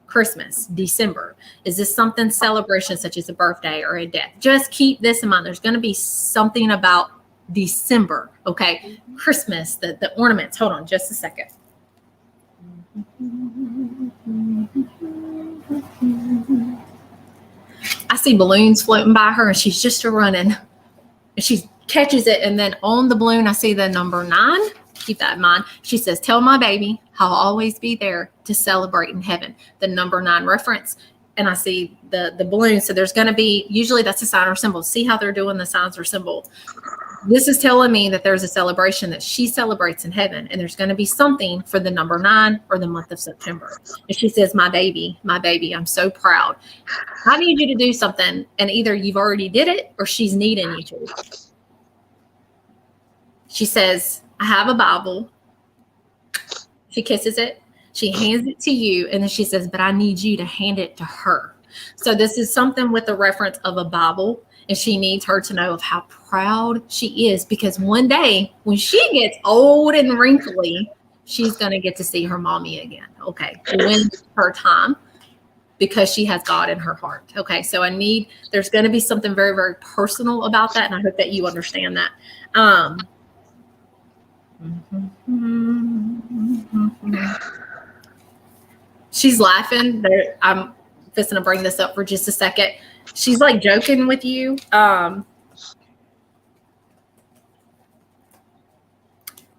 A: Christmas, December. Is this something celebration such as a birthday or a death? Just keep this in mind. There's going to be something about December, okay? Christmas, the ornaments. Hold on just a second. I see balloons floating by her, and she's just running. And she catches it, and then on the balloon, I see the number 9. Keep that in mind. She says, tell my baby I'll always be there to celebrate in heaven. The number 9 reference. And I see the balloon. So there's going to be, usually that's a sign or symbol. See how they're doing the signs or symbol. This is telling me that there's a celebration that she celebrates in heaven, and there's going to be something for the number 9 or the month of September. And she says, my baby, I'm so proud. I need you to do something, and either you've already did it or she's needing you to. She says, I have a Bible. She kisses it. She hands it to you, and then she says, but I need you to hand it to her. So this is something with the reference of a Bible. And she needs her to know of how proud she is, because one day when she gets old and wrinkly, she's going to get to see her mommy again. Okay. When's her time? because she has God in her heart. Okay. So there's going to be something very, very personal about that. And I hope that you understand that. She's laughing. I'm just going to bring this up for just a second. She's like joking with you.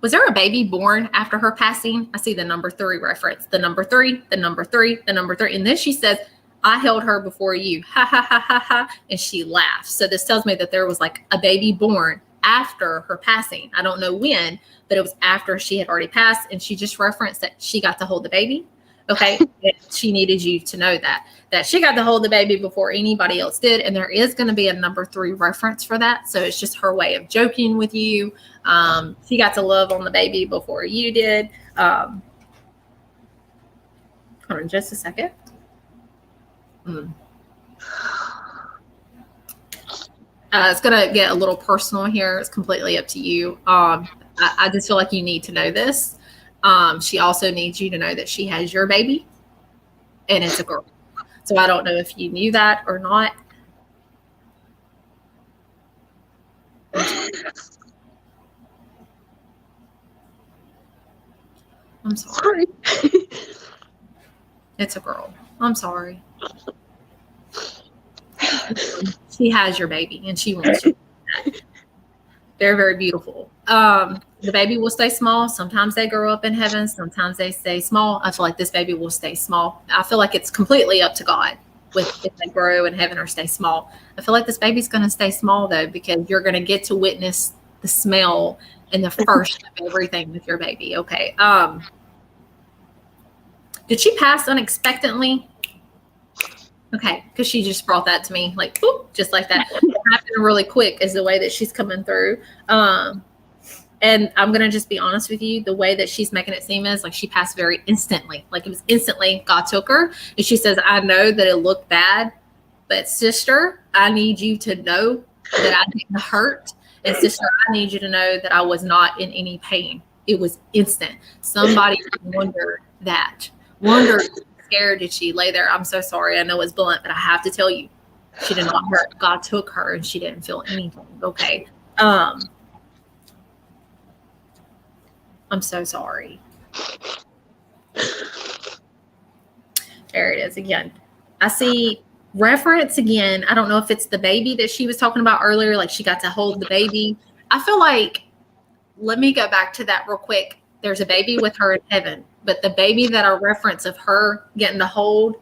A: Was there a baby born after her passing? I see the number 3 reference. The number 3, the number 3, the number 3. And then she says, I held her before you. Ha, ha, ha, ha, ha. And she laughs. So this tells me that there was like a baby born after her passing. I don't know when, but it was after she had already passed. And she just referenced that she got to hold the baby. Okay. She needed you to know that she got to hold the baby before anybody else did. And there is going to be a number 3 reference for that. So it's just her way of joking with you. She got to love on the baby before you did. Hold on just a second. It's going to get a little personal here. It's completely up to you. I just feel like you need to know this. She also needs you to know that she has your baby and it's a girl. So I don't know if you knew that or not. I'm sorry. It's a girl. I'm sorry. She has your baby and she wants you. Very, very beautiful. The baby will stay small. Sometimes they grow up in heaven. Sometimes they stay small. I feel like this baby will stay small. I feel like it's completely up to God if they grow in heaven or stay small. I feel like this baby's going to stay small though, because you're going to get to witness the smell and the first of everything with your baby. Okay. Did she pass unexpectedly? Okay, because she just brought that to me, like, whoop, just like that. It happened really quick is the way that she's coming through. And I'm going to just be honest with you. The way that she's making it seem is like she passed very instantly. Like it was instantly God took her. And she says, I know that it looked bad, but sister, I need you to know that I didn't hurt. And sister, I need you to know that I was not in any pain. It was instant. Somebody wondered that. Scared, did she lay there? I'm so sorry. I know it's blunt, but I have to tell you, she did not hurt. God took her and she didn't feel anything. Okay. I'm so sorry. There it is again. I see reference again. I don't know if it's the baby that she was talking about earlier, like she got to hold the baby. I feel like, let me go back to that real quick. There's a baby with her in heaven, but the baby that I reference of her getting to hold,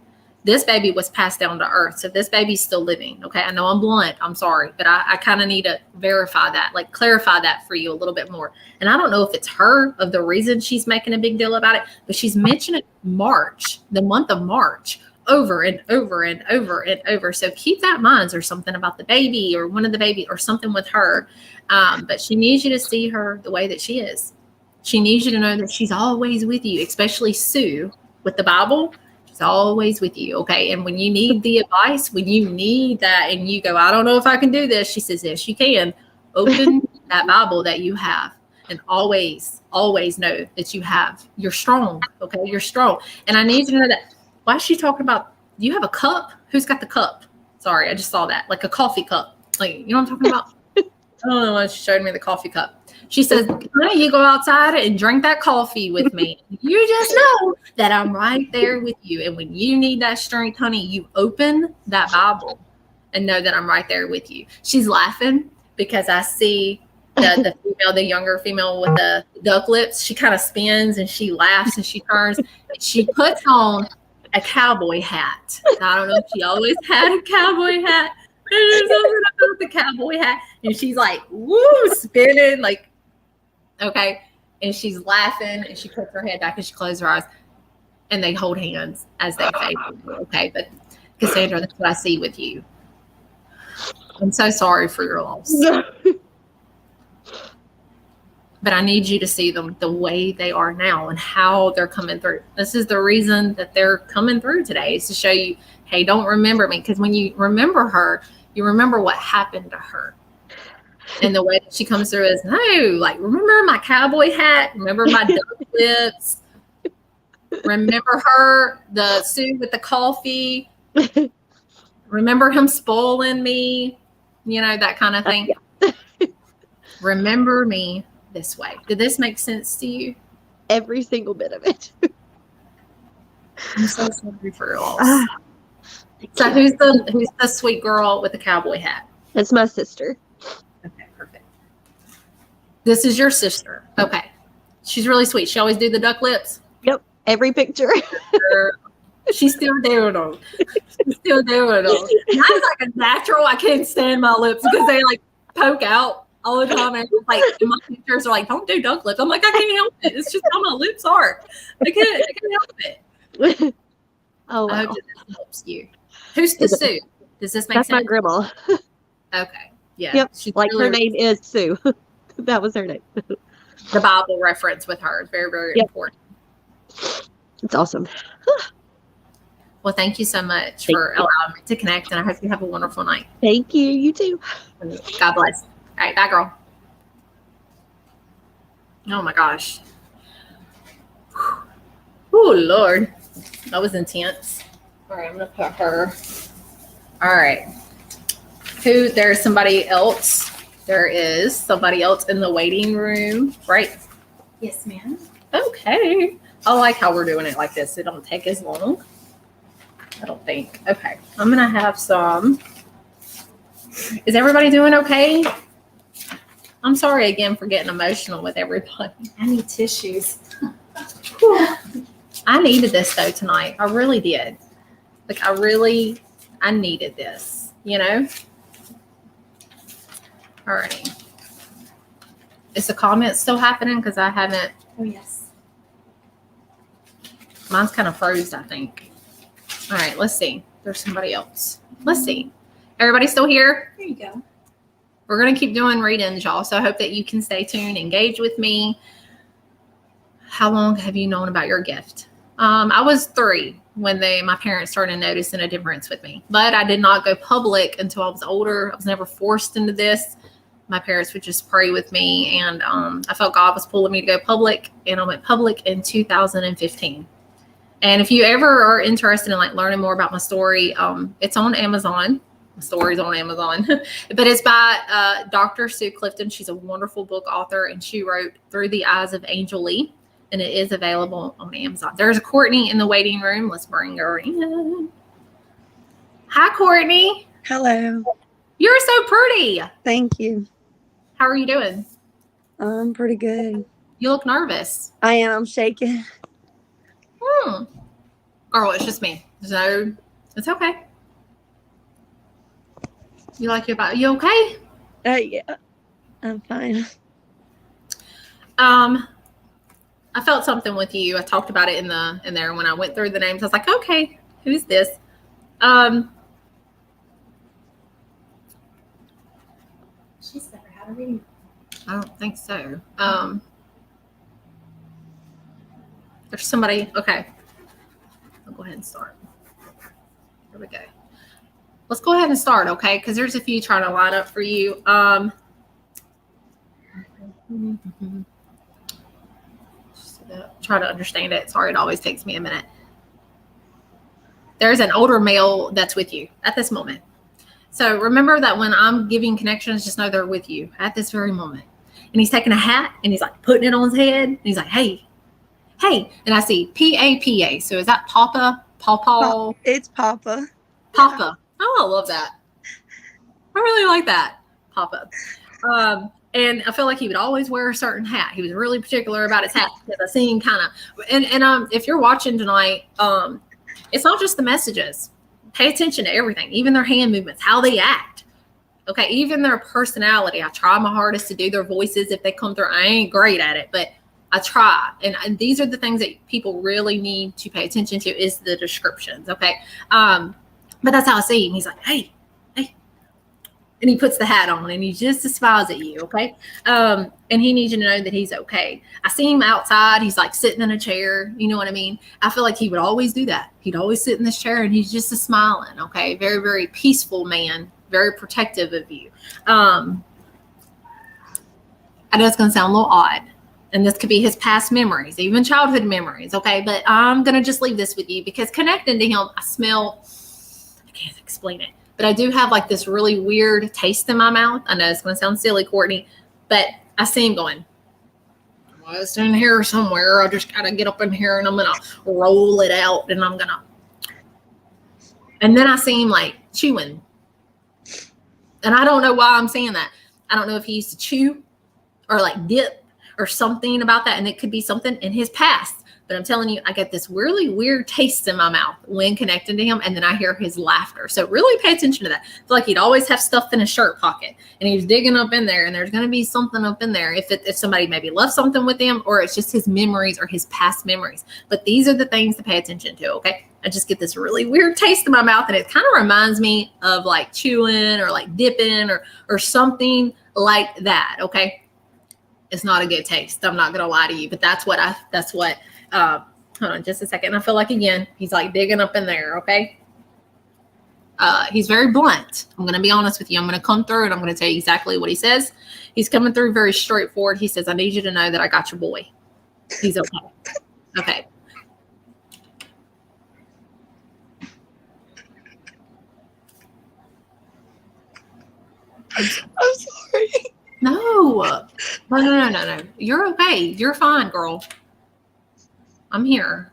A: this baby was passed down to earth. So this baby's still living. Okay. I know I'm blunt. I'm sorry, but I kind of need to verify that, like clarify that for you a little bit more. And I don't know if it's her of the reason she's making a big deal about it, but she's mentioning March, the month of March, over and over and over and over. So keep that in mind. There's something about the baby or one of the baby or something with her. But she needs you to see her the way that she is. She needs you to know that she's always with you, especially Sue with the Bible. She's always with you. Okay. And when you need the advice, when you need that and you go, I don't know if I can do this. She says, yes, you can. Open that Bible that you have and always know that you're strong. Okay. You're strong. And I need you to know that. Why is she talking about, do you have a cup? Who's got the cup? Sorry. I just saw that. Like a coffee cup. Like, you know what I'm talking about? I don't know why she showed me the coffee cup. She says, honey, you go outside and drink that coffee with me. You just know that I'm right there with you. And when you need that strength, honey, you open that Bible and know that I'm right there with you. She's laughing because I see the female, the younger female with the duck lips. She kind of spins and she laughs and she turns. And she puts on a cowboy hat. I don't know if she always had a cowboy hat. There's something about the cowboy hat. And she's like, woo, spinning, like, okay. And she's laughing and she puts her head back and she closes her eyes and they hold hands as they fade. Okay. But Cassandra, that's what I see with you. I'm so sorry for your loss. But I need you to see them the way they are now and how they're coming through. This is the reason that they're coming through today, is to show you, hey, don't remember me. Because when you remember her, you remember what happened to her. And the way that she comes through is, no, like, remember my cowboy hat? Remember my duck lips? Remember her, the Sue with the coffee. Remember him spoiling me, that kind of thing.
C: Yeah.
A: Remember me this way. Did this make sense to you?
C: Every single bit of it.
A: I'm so sorry for your loss. So who's the sweet girl with the cowboy hat?
C: That's my sister.
A: Okay, perfect. This is your sister. Okay. She's really sweet. She always do the duck lips.
C: Yep. Every picture.
A: She's still doing them. She's still doing them. Mine's like a natural. I can't stand my lips because they like poke out all the time. And like in my pictures are like, don't do duck lips. I'm like, I can't help it. It's just how my lips are. I can't help it.
C: Oh, wow.
A: I hope that helps you. Who's the Sue? Does this make
C: That's
A: sense?
C: my grandma.
A: Okay. Yeah.
C: Yep.
A: She's
C: Like
A: really,
C: her name is Sue. That was her name.
A: the Bible reference with her is very, very important.
C: It's awesome.
A: Well, thank you so much for allowing me to connect, and I hope you have a wonderful night.
C: Thank you. You too.
A: God bless. All right, bye, girl. Oh my gosh. Oh Lord, that was intense. All right, I'm gonna put her. All right. There's somebody else. There is somebody else in the waiting room, right?
B: Yes, ma'am.
A: Okay. I like how we're doing it like this. It don't take as long. I don't think. Okay. I'm going to have some. Is everybody doing okay? I'm sorry again for getting emotional with everybody.
B: I need tissues.
A: I needed this though tonight. I really did. Like I needed this, All right. Is the comment still happening? Because I haven't.
B: Oh, yes.
A: Mine's kind of froze, I think. All right, let's see. There's somebody else. Let's see. Everybody still here?
B: There you go.
A: We're going to keep doing read-ins, y'all. So I hope that you can stay tuned, engage with me. How long have you known about your gift? I was 3 when my parents started noticing a difference with me. But I did not go public until I was older. I was never forced into this. My parents would just pray with me. And I felt God was pulling me to go public. And I went public in 2015. And if you ever are interested in like learning more about my story, it's on Amazon. My story's on Amazon, but it's by Dr. Sue Clifton. She's a wonderful book author, and she wrote Through the Eyes of Angel Leigh, and it is available on Amazon. There's a Courtney in the waiting room. Let's bring her in. Hi, Courtney.
D: Hello.
A: You're so pretty.
D: Thank you.
A: How are you doing?
D: I'm pretty good.
A: You look nervous.
D: I am. I'm shaking.
A: Girl, it's just me. So it's okay. You okay?
D: Yeah. I'm fine.
A: I felt something with you. I talked about it in there when I went through the names. I was like, okay, who's this?
B: She's never had a reading.
A: I don't think so. There's somebody. Okay. I'll go ahead and start. Here we go. Let's go ahead and start, okay? Because there's a few trying to line up for you. Try to understand it. Sorry, it always takes me a minute. There's an older male that's with you at this moment. So remember that when I'm giving connections, just know they're with you at this very moment. And he's taking a hat and he's like putting it on his head. And he's like, hey. And I see P-A-P-A. So is that Papa? Pawpaw?
D: It's Papa.
A: Papa. Oh, I love that. I really like that. Papa. And I feel like he would always wear a certain hat. He was really particular about his hat because I see him kind of. And if you're watching tonight, it's not just the messages. Pay attention to everything, even their hand movements, how they act. Okay, even their personality. I try my hardest to do their voices if they come through. I ain't great at it, but I try. And these are the things that people really need to pay attention to is the descriptions. Okay. But that's how I see him. He's like, hey. And he puts the hat on and he just smiles at you. Okay. And he needs you to know that he's okay. I see him outside. He's like sitting in a chair. You know what I mean? I feel like he would always do that. He'd always sit in this chair and he's just smiling. Okay. Very, very peaceful man. Very protective of you. I know it's going to sound a little odd. And this could be his past memories, even childhood memories. Okay. But I'm going to just leave this with you because connecting to him, I can't explain it, but I do have like this really weird taste in my mouth. I know it's going to sound silly, Courtney, but I see him going, well, it's in here somewhere. I just got to get up in here and I'm going to roll it out and and then I see him like chewing. And I don't know why I'm saying that. I don't know if he used to chew or like dip or something about that. And it could be something in his past. But I'm telling you, I get this really weird taste in my mouth when connecting to him. And then I hear his laughter. So really pay attention to that. I feel like he'd always have stuff in his shirt pocket. And he's digging up in there. And there's going to be something up in there. If somebody maybe left something with him, or it's just his memories or his past memories. But these are the things to pay attention to, okay? I just get this really weird taste in my mouth. And it kind of reminds me of like chewing or like dipping or something like that, okay? It's not a good taste. I'm not going to lie to you. But that's what hold on just a second. I feel like, again, he's like digging up in there. Okay. He's very blunt. I'm going to be honest with you. I'm going to come through and I'm going to tell you exactly what he says. He's coming through very straightforward. He says, I need you to know that I got your boy. He's okay. Okay.
D: I'm sorry.
A: No. No. You're okay. You're fine, girl. I'm here.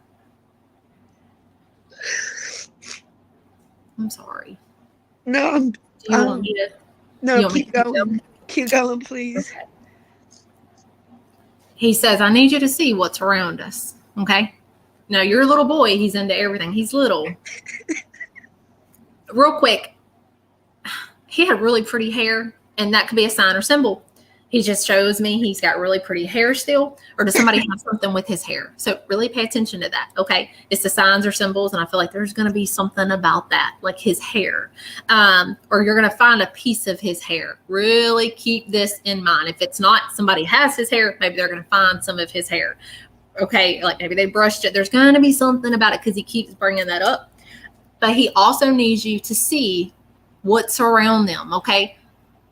A: I'm sorry.
D: No,
A: Do you want me to?
D: no,
A: you want me
D: keep
A: to
D: going. Keep going, please.
A: Okay. He says, I need you to see what's around us. Okay. Now, you're a little boy. He's into everything. He's little. Real quick. He had really pretty hair, and that could be a sign or symbol. He just shows me he's got really pretty hair still, or does somebody have something with his hair? So really pay attention to that, okay? It's the signs or symbols, and I feel like there's going to be something about that, like his hair, or you're going to find a piece of his hair. Really keep this in mind. If it's not somebody has his hair, maybe they're going to find some of his hair, okay? Like maybe they brushed it. There's going to be something about it because he keeps bringing that up. But he also needs you to see what's around them, okay?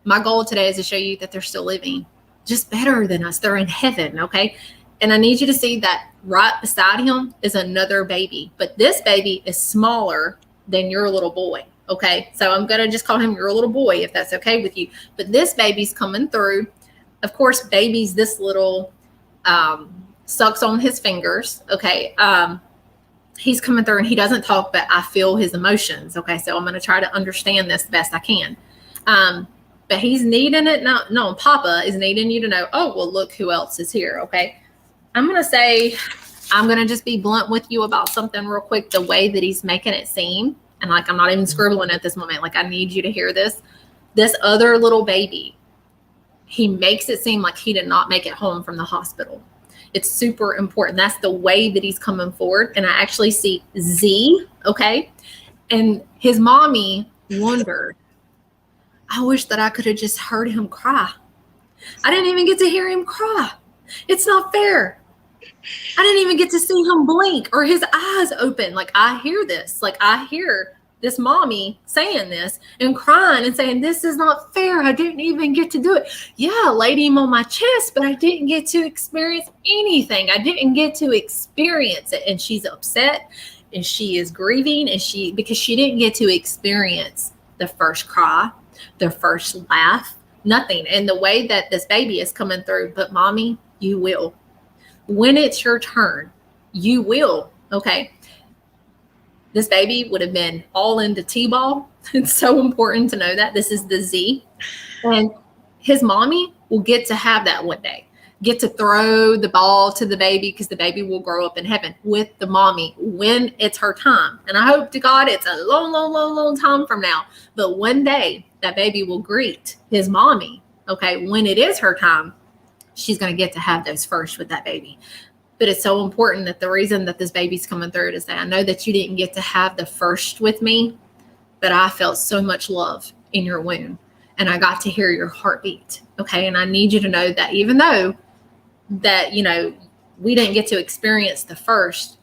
A: My goal today is to show you that they're still living, just better than us. They're in heaven, okay? And I need you to see that right beside him is another baby. But this baby is smaller than your little boy, okay? So I'm going to just call him your little boy if that's okay with you. But this baby's coming through. Of course, baby's this little, sucks on his fingers, okay? He's coming through and he doesn't talk, but I feel his emotions, okay? So I'm going to try to understand this the best I can. But he's needing it. No, Papa is needing you to know, oh, well, look who else is here. Okay. I'm going to just be blunt with you about something real quick. The way that he's making it seem. And like, I'm not even scribbling at this moment. Like, I need you to hear this. This other little baby, he makes it seem like he did not make it home from the hospital. It's super important. That's the way that he's coming forward. And I actually see Z. Okay. And his mommy wondered, I wish that I could have just heard him cry. I didn't even get to hear him cry. It's not fair. I didn't even get to see him blink or his eyes open. Like, I hear this. Like, I hear this mommy saying this and crying and saying, this is not fair. I didn't even get to do it. Yeah, I laid him on my chest, but I didn't get to experience anything. I didn't get to experience it. And she's upset and she is grieving because she didn't get to experience the first cry, the first laugh, nothing. And the way that this baby is coming through, but mommy, you will. When it's your turn, you will. Okay. This baby would have been all into T-ball. It's so important to know that. This is the Z. And his mommy will get to have that one day. Get to throw the ball to the baby because the baby will grow up in heaven with the mommy when it's her time. And I hope to God it's a long time from now. But one day that baby will greet his mommy. Okay. When it is her time, she's going to get to have those first with that baby. But it's so important that the reason that this baby's coming through is that I know that you didn't get to have the first with me, but I felt so much love in your womb and I got to hear your heartbeat. Okay. And I need you to know that even though that, you know, we didn't get to experience the first,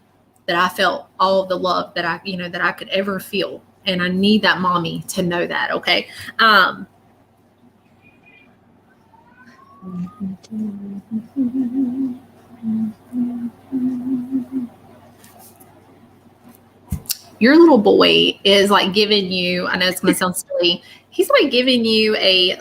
A: that I felt all of the love that I could ever feel. And I need that mommy to know that. Okay. your little boy is like giving you, I know it's going to sound silly, he's like giving you a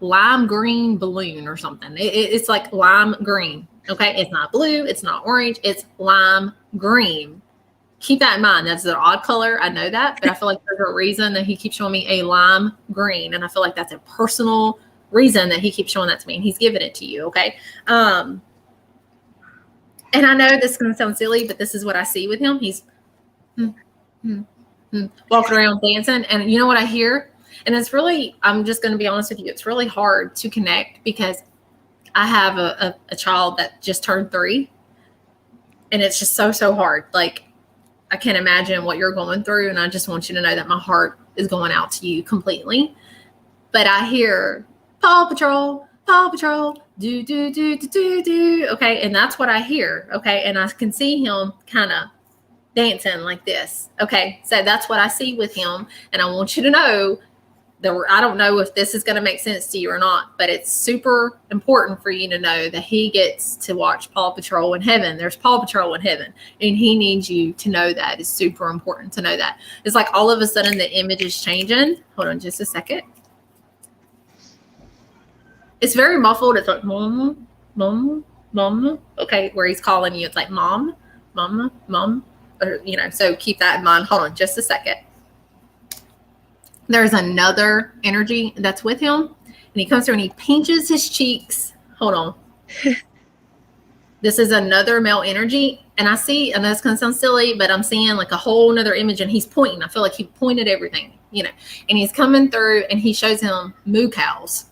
A: lime green balloon or something. It's like lime green. Okay. It's not blue. It's not orange. It's lime green. Keep that in mind. That's an odd color. I know that, but I feel like there's a reason that he keeps showing me a lime green. And I feel like that's a personal reason that he keeps showing that to me, and he's giving it to you. Okay. And I know this is going to sound silly, but this is what I see with him. He's walking around dancing. And you know what I hear? And it's really, I'm just going to be honest with you, it's really hard to connect because I have a child that just turned 3. And it's just so hard. Like, I can't imagine what you're going through. And I just want you to know that my heart is going out to you completely. But I hear Paw Patrol, do, do, do, do, do, do. Okay. And that's what I hear. Okay. And I can see him kind of dancing like this. Okay. So that's what I see with him. And I want you to know that I don't know if this is going to make sense to you or not, but it's super important for you to know that he gets to watch Paw Patrol in heaven. There's Paw Patrol in heaven, and he needs you to know that. It's super important to know that. It's like all of a sudden the image is changing. Hold on just a second. It's very muffled. It's like, mama, mama, mama. Okay, where he's calling you. It's like, mom, mama, mom. Or, you know, so keep that in mind. Hold on just a second. There's another energy that's with him, and he comes through and he pinches his cheeks. Hold on. This is another male energy. And I see, I know it's going to sound silly, but I'm seeing like a whole nother image, and he's pointing. I feel like he pointed everything, you know, and he's coming through and he shows him moo cows.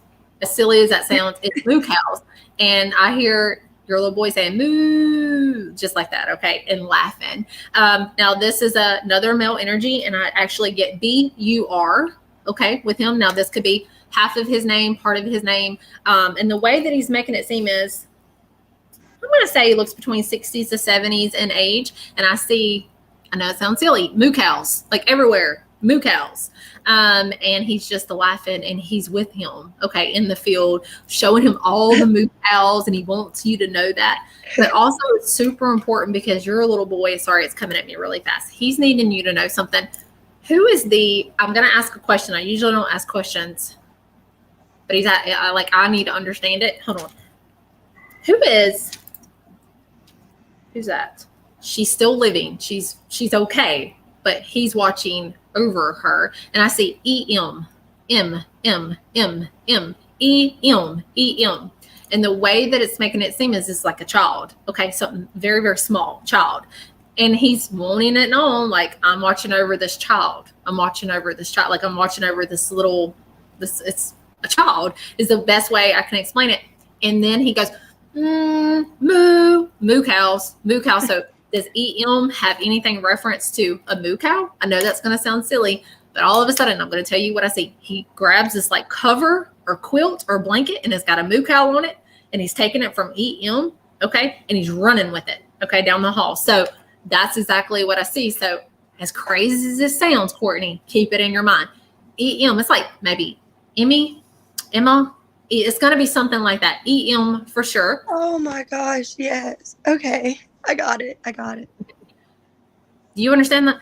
A: As silly as that sounds, it's moo cows. And I hear your little boy saying moo, just like that. Okay. And laughing. Now this is another male energy, and I actually get BUR. Okay. With him. Now this could be half of his name, part of his name. And the way that he's making it seem is, I'm going to say he looks between 60s to 70s in age. And I see, I know it sounds silly, moo cows, like everywhere, moo cows. And he's just laughing, and he's with him, okay, in the field, showing him all the moo cows, and he wants you to know that. But also it's super important because you're a little boy. Sorry, it's coming at me really fast. He's needing you to know something. Who is I'm going to ask a question. I usually don't ask questions, but I need to understand it. Hold on. Who's that? She's still living. She's okay, but he's watching over her. And I see EM. And the way that it's making it seem is it's like a child. Okay. Something very, very small child. And he's wanting it known, like, I'm watching over this child. I'm watching over this child. Like, I'm watching over this it's a child is the best way I can explain it. And then he goes, moo cows. So does EM have anything reference to a moo cow? I know that's going to sound silly, but all of a sudden I'm going to tell you what I see. He grabs this like cover or quilt or blanket, and it's got a moo cow on it, and he's taking it from EM. Okay. And he's running with it. Okay. Down the hall. So that's exactly what I see. So as crazy as this sounds, Courtney, keep it in your mind. EM, it's like maybe Emma. It's going to be something like that. EM for sure.
D: Oh my gosh. Yes. Okay. I got it.
A: Do you understand that?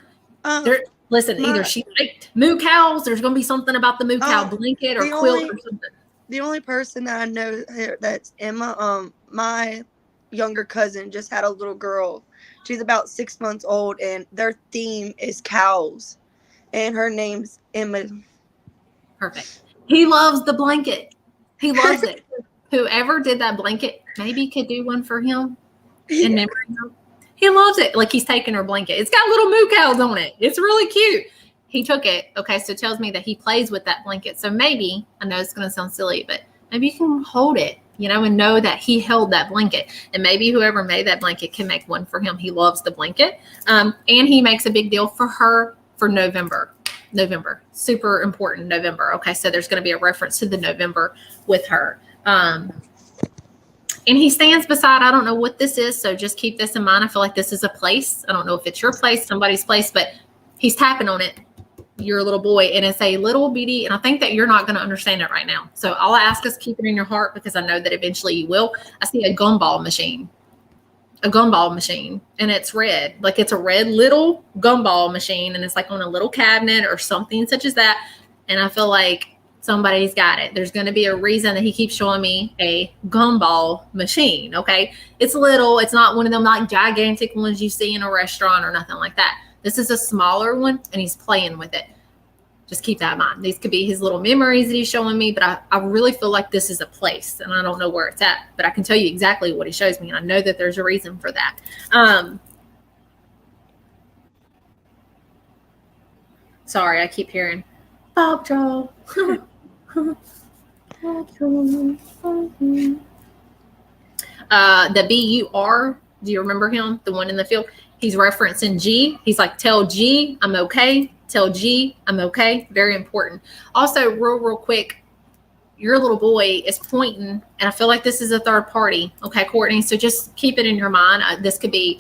A: Listen, either she liked moo cows. There's going to be something about the moo cow blanket or quilt or something.
D: The only person that I know that's Emma, my younger cousin just had a little girl. She's about 6 months old, and their theme is cows, and her name's Emma. Perfect.
A: He loves the blanket. He loves it. Whoever did that blanket maybe could do one for him. In memory of him. He loves it. Like, he's taking her blanket. It's got little moo cows on it. It's really cute. He took it. Okay. So it tells me that he plays with that blanket. So maybe, I know it's going to sound silly, but maybe you can hold it, you know, and know that he held that blanket. And maybe whoever made that blanket can make one for him. He loves the blanket. And he makes a big deal for her for November. Super important November. Okay. So there's going to be a reference to the November with her. And he stands beside, I don't know what this is. So just keep this in mind. I feel like this is a place. I don't know if it's your place, somebody's place, but he's tapping on it. You're a little boy, and it's a little bitty. And I think that you're not going to understand it right now. So all I ask is keep it in your heart, because I know that eventually you will. I see a gumball machine. a gumball machine, and it's red. Like it's a red little gumball machine, and it's like on a little cabinet or something such as that. And I feel like somebody's got it. There's going to be a reason that he keeps showing me a gumball machine. Okay. It's little. It's not one of them like gigantic ones you see in a restaurant or nothing like that. This is a smaller one, and he's playing with it. Just keep that in mind. These could be his little memories that he's showing me, but I really feel like this is a place, and I don't know where it's at, but I can tell you exactly what he shows me, and I know that there's a reason for that. Sorry, I keep hearing Paw Patrol. The BUR, do you remember him? The one in the field? He's referencing G. He's like, tell G I'm okay. Tell G I'm okay. Very important. Also, real quick, your little boy is pointing, and I feel like this is a third party. Okay, Courtney. So just keep it in your mind. This could be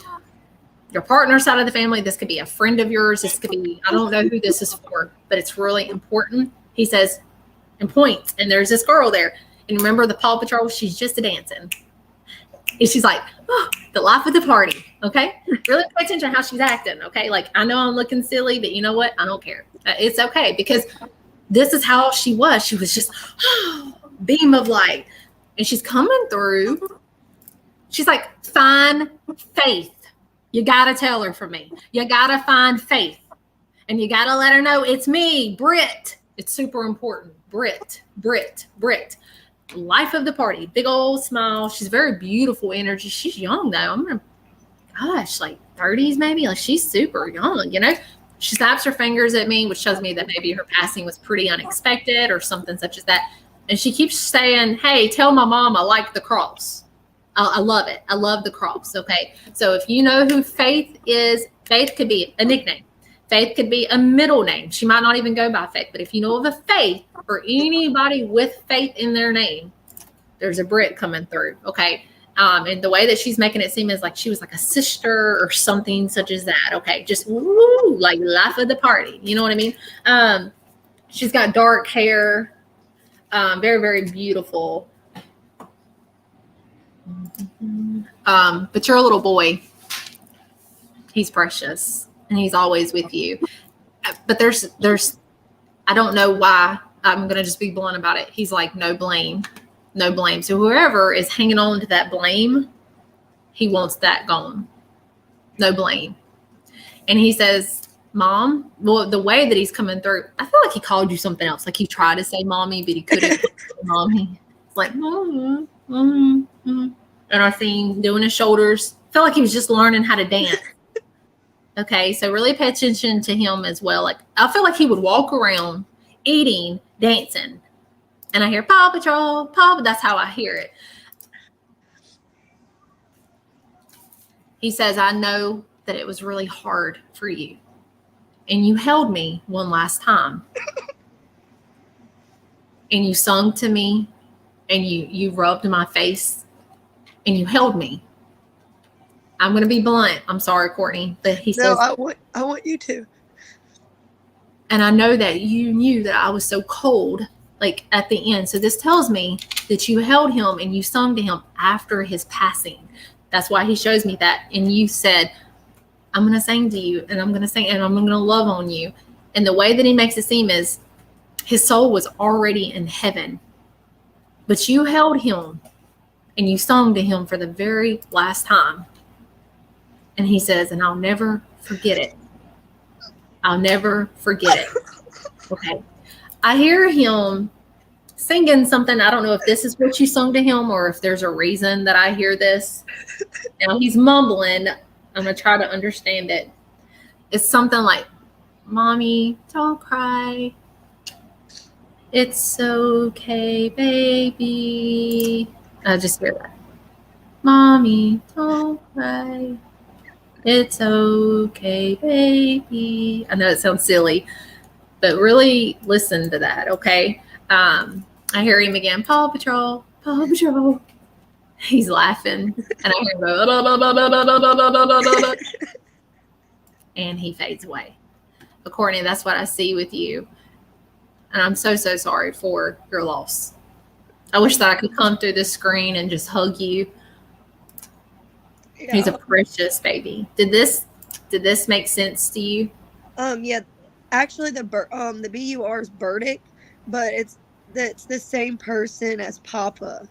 A: your partner's side of the family. This could be a friend of yours. This could be, I don't know who this is for, but it's really important. He says, and points, and there's this girl there. And remember the Paw Patrol? She's just a dancing. And she's like, oh, the life of the party. Okay. Really pay attention to how she's acting. Okay. Like, I know I'm looking silly, but you know what? I don't care. It's okay, because this is how she was. She was just beam of light, and she's coming through. She's like, find faith. You got to tell her from me. You got to find faith, and you got to let her know it's me, Britt. It's super important. Britt. Life of the party. Big old smile. She's very beautiful energy. She's young though. Like 30s maybe. Like she's super young, you know. She snaps her fingers at me, which shows me that maybe her passing was pretty unexpected or something such as that. And she keeps saying, hey, tell my mom I like the cross. I love it. I love the cross. Okay. So if you know who Faith is, Faith could be a nickname. Faith could be a middle name. She might not even go by Faith, but if you know of a Faith or anybody with Faith in their name, there's a Brit coming through. Okay. And the way that she's making it seem is like she was like a sister or something such as that. Okay. Just woo, like life of the party. You know what I mean? She's got dark hair. Very, very beautiful. But your little boy, he's precious. And he's always with you. But there's, I don't know why. I'm going to just be blunt about it. He's like, no blame. So whoever is hanging on to that blame, he wants that gone. No blame. And he says, Mom, well, the way that he's coming through, I feel like he called you something else. Like he tried to say mommy, but he couldn't. Mommy. It's like, and I see him doing his shoulders. I feel like he was just learning how to dance. Okay, so really pay attention to him as well. Like I feel like he would walk around eating, dancing, and I hear Paw Patrol, Paw. That's how I hear it. He says, I know that it was really hard for you, and you held me one last time, and you sung to me, and you rubbed my face, and you held me. I'm going to be blunt. I'm sorry, Courtney, but he says,
D: I want you to.
A: And I know that you knew that I was so cold, like at the end. So this tells me that you held him and you sung to him after his passing. That's why he shows me that. And you said, I'm going to sing to you, and I'm going to sing, and I'm going to love on you. And the way that he makes it seem is his soul was already in heaven, but you held him and you sung to him for the very last time. And he says, and I'll never forget it. I'll never forget it. Okay. I hear him singing something. I don't know if this is what you sung to him or if there's a reason that I hear this. Now he's mumbling. I'm going to try to understand it. It's something like, Mommy, don't cry. It's okay, baby. I just hear that. Mommy, don't cry. It's okay, baby. I know it sounds silly, but really listen to that, okay? I hear him again, Paw Patrol, Paw Patrol. He's laughing, and I hear him go, and he fades away. But Courtney, that's what I see with you, and I'm so sorry for your loss. I wish that I could come through this screen and just hug you. He's a
D: Yeah.
A: precious baby. Did this make sense to you?
D: Yeah. Actually, the BUR is Burdick, but it's the same person as Papa.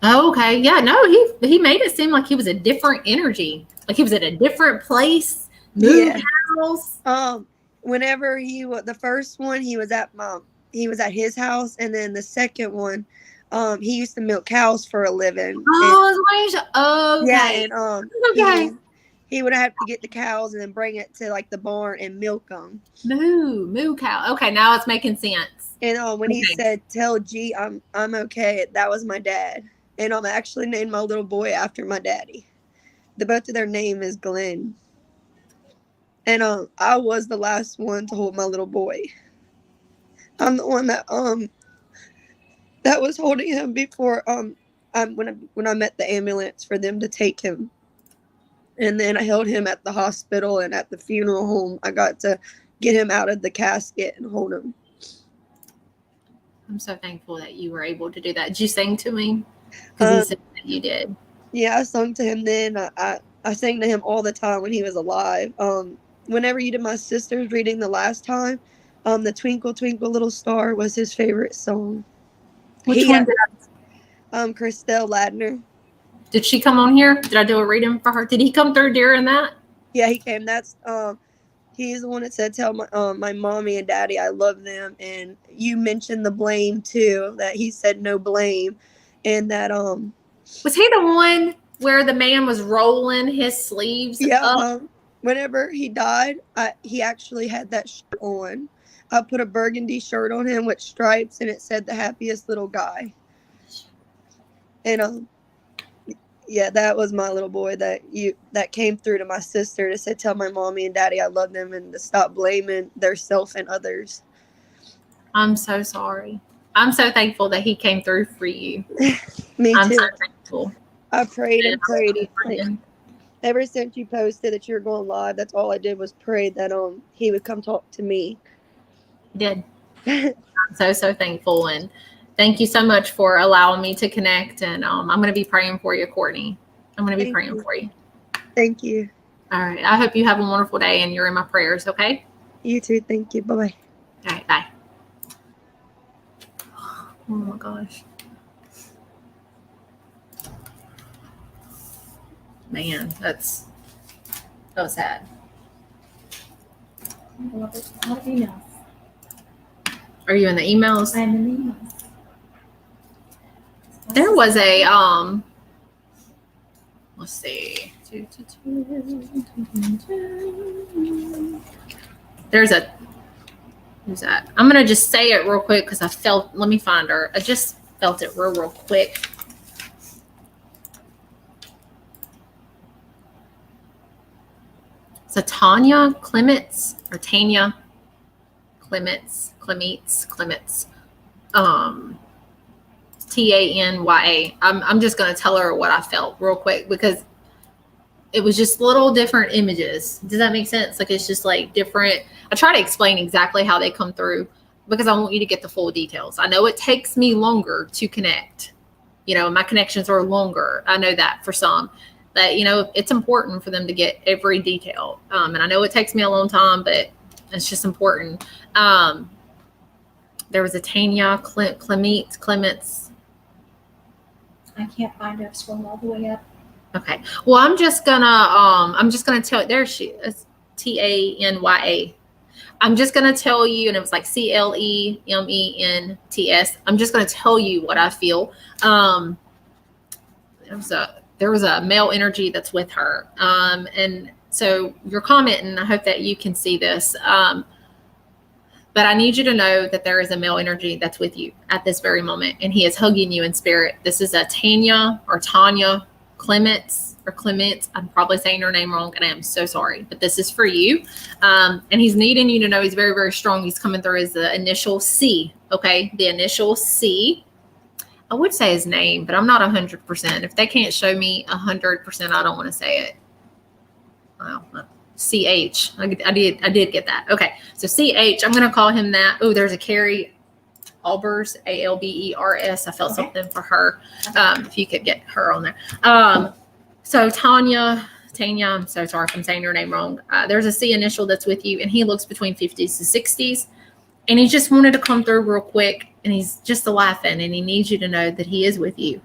A: Oh, okay. Yeah, no, he made it seem like he was a different energy. Like he was at a different place. Moved
D: Yeah.
A: house.
D: Whenever the first one, he was at his house, and then the second one, he used to milk cows for a living.
A: Oh,
D: Yeah,
A: okay.
D: and
A: Okay.
D: he would have to get the cows and then bring it to like the barn and milk them.
A: Moo cow. Okay, now it's making sense.
D: And when he
A: Okay.
D: said, "Tell G I'm okay," that was my dad. And I'm actually named my little boy after my daddy. Both of their name is Glenn. And I was the last one to hold my little boy. I'm the one that was holding him before when I met the ambulance for them to take him. And then I held him at the hospital, and at the funeral home I got to get him out of the casket and hold him.
A: I'm so thankful that you were able to do that. Did you sing to me? Because he said that you did.
D: Yeah, I sung to him then. I sang to him all the time when he was alive. Whenever you did my sister's reading the last time, the Twinkle Twinkle Little Star was his favorite song.
A: Which one did
D: Christelle Ladner.
A: Did she come on here? Did I do a reading for her? Did he come through during that?
D: Yeah, he came. That's he's the one that said, "Tell my mommy and daddy I love them." And you mentioned the blame too. That he said no blame, and that
A: Was he the one where the man was rolling his sleeves up?
D: Whenever he died, he actually had that shirt on. I put a burgundy shirt on him with stripes, and it said "the happiest little guy." And yeah, that was my little boy that came through to my sister to say, "Tell my mommy and daddy I love them," and to stop blaming theirself and others.
A: I'm so sorry. I'm so thankful that he came through for you.
D: Me too.
A: I'm so thankful.
D: I prayed and prayed. Like, ever since you posted that you were going live, that's all I did was pray that he would come talk to me.
A: He did. I'm so thankful, and thank you so much for allowing me to connect. And I'm going to be praying for you, Courtney. I'm going to be praying for you.
D: Thank you.
A: All right. I hope you have a wonderful day, and you're in my prayers. Okay.
D: You too. Thank you. Bye bye.
A: All right. Bye. Oh my gosh. Man, that was sad. Are you in the emails?
B: I'm in the emails.
A: There was a let's see. Who's that? I'm gonna just say it real quick because let me find her. I just felt it real quick. It's a Tanya Clements or Tanya Clements. Tanya. I'm just gonna tell her what I felt real quick because it was just little different images. Does that make sense? Like it's just like different. I try to explain exactly how they come through because I want you to get the full details. I know it takes me longer to connect. You know, my connections are longer. I know that for some. But, you know, it's important for them to get every detail. And I know it takes me a long time, but it's just important. There was a Tanya Clements.
B: I can't find her. Scroll all the way up.
A: Okay. Well, I'm just gonna tell. There she is. Tanya. I'm just gonna tell you, and it was like Clements. I'm just gonna tell you what I feel. There was a male energy that's with her. And so you're commenting. I hope that you can see this. But I need you to know that there is a male energy that's with you at this very moment, and he is hugging you in spirit. This is a Tanya Clements. I'm probably saying her name wrong, and I am so sorry, but this is for you. And he's needing you to know he's very, very strong. He's coming through as the initial C, okay? The initial C. I would say his name, but I'm not 100%. If they can't show me 100%, I don't want to say it. Wow. CH. I did get that. Okay. So CH, I'm going to call him that. Oh, there's a Carrie Albers, Albers. I felt something for her. If you could get her on there. So Tanya, I'm so sorry if I'm saying your name wrong. There's a C initial that's with you, and he looks between 50s to 60s. And he just wanted to come through real quick, and he's just laughing, and he needs you to know that he is with you.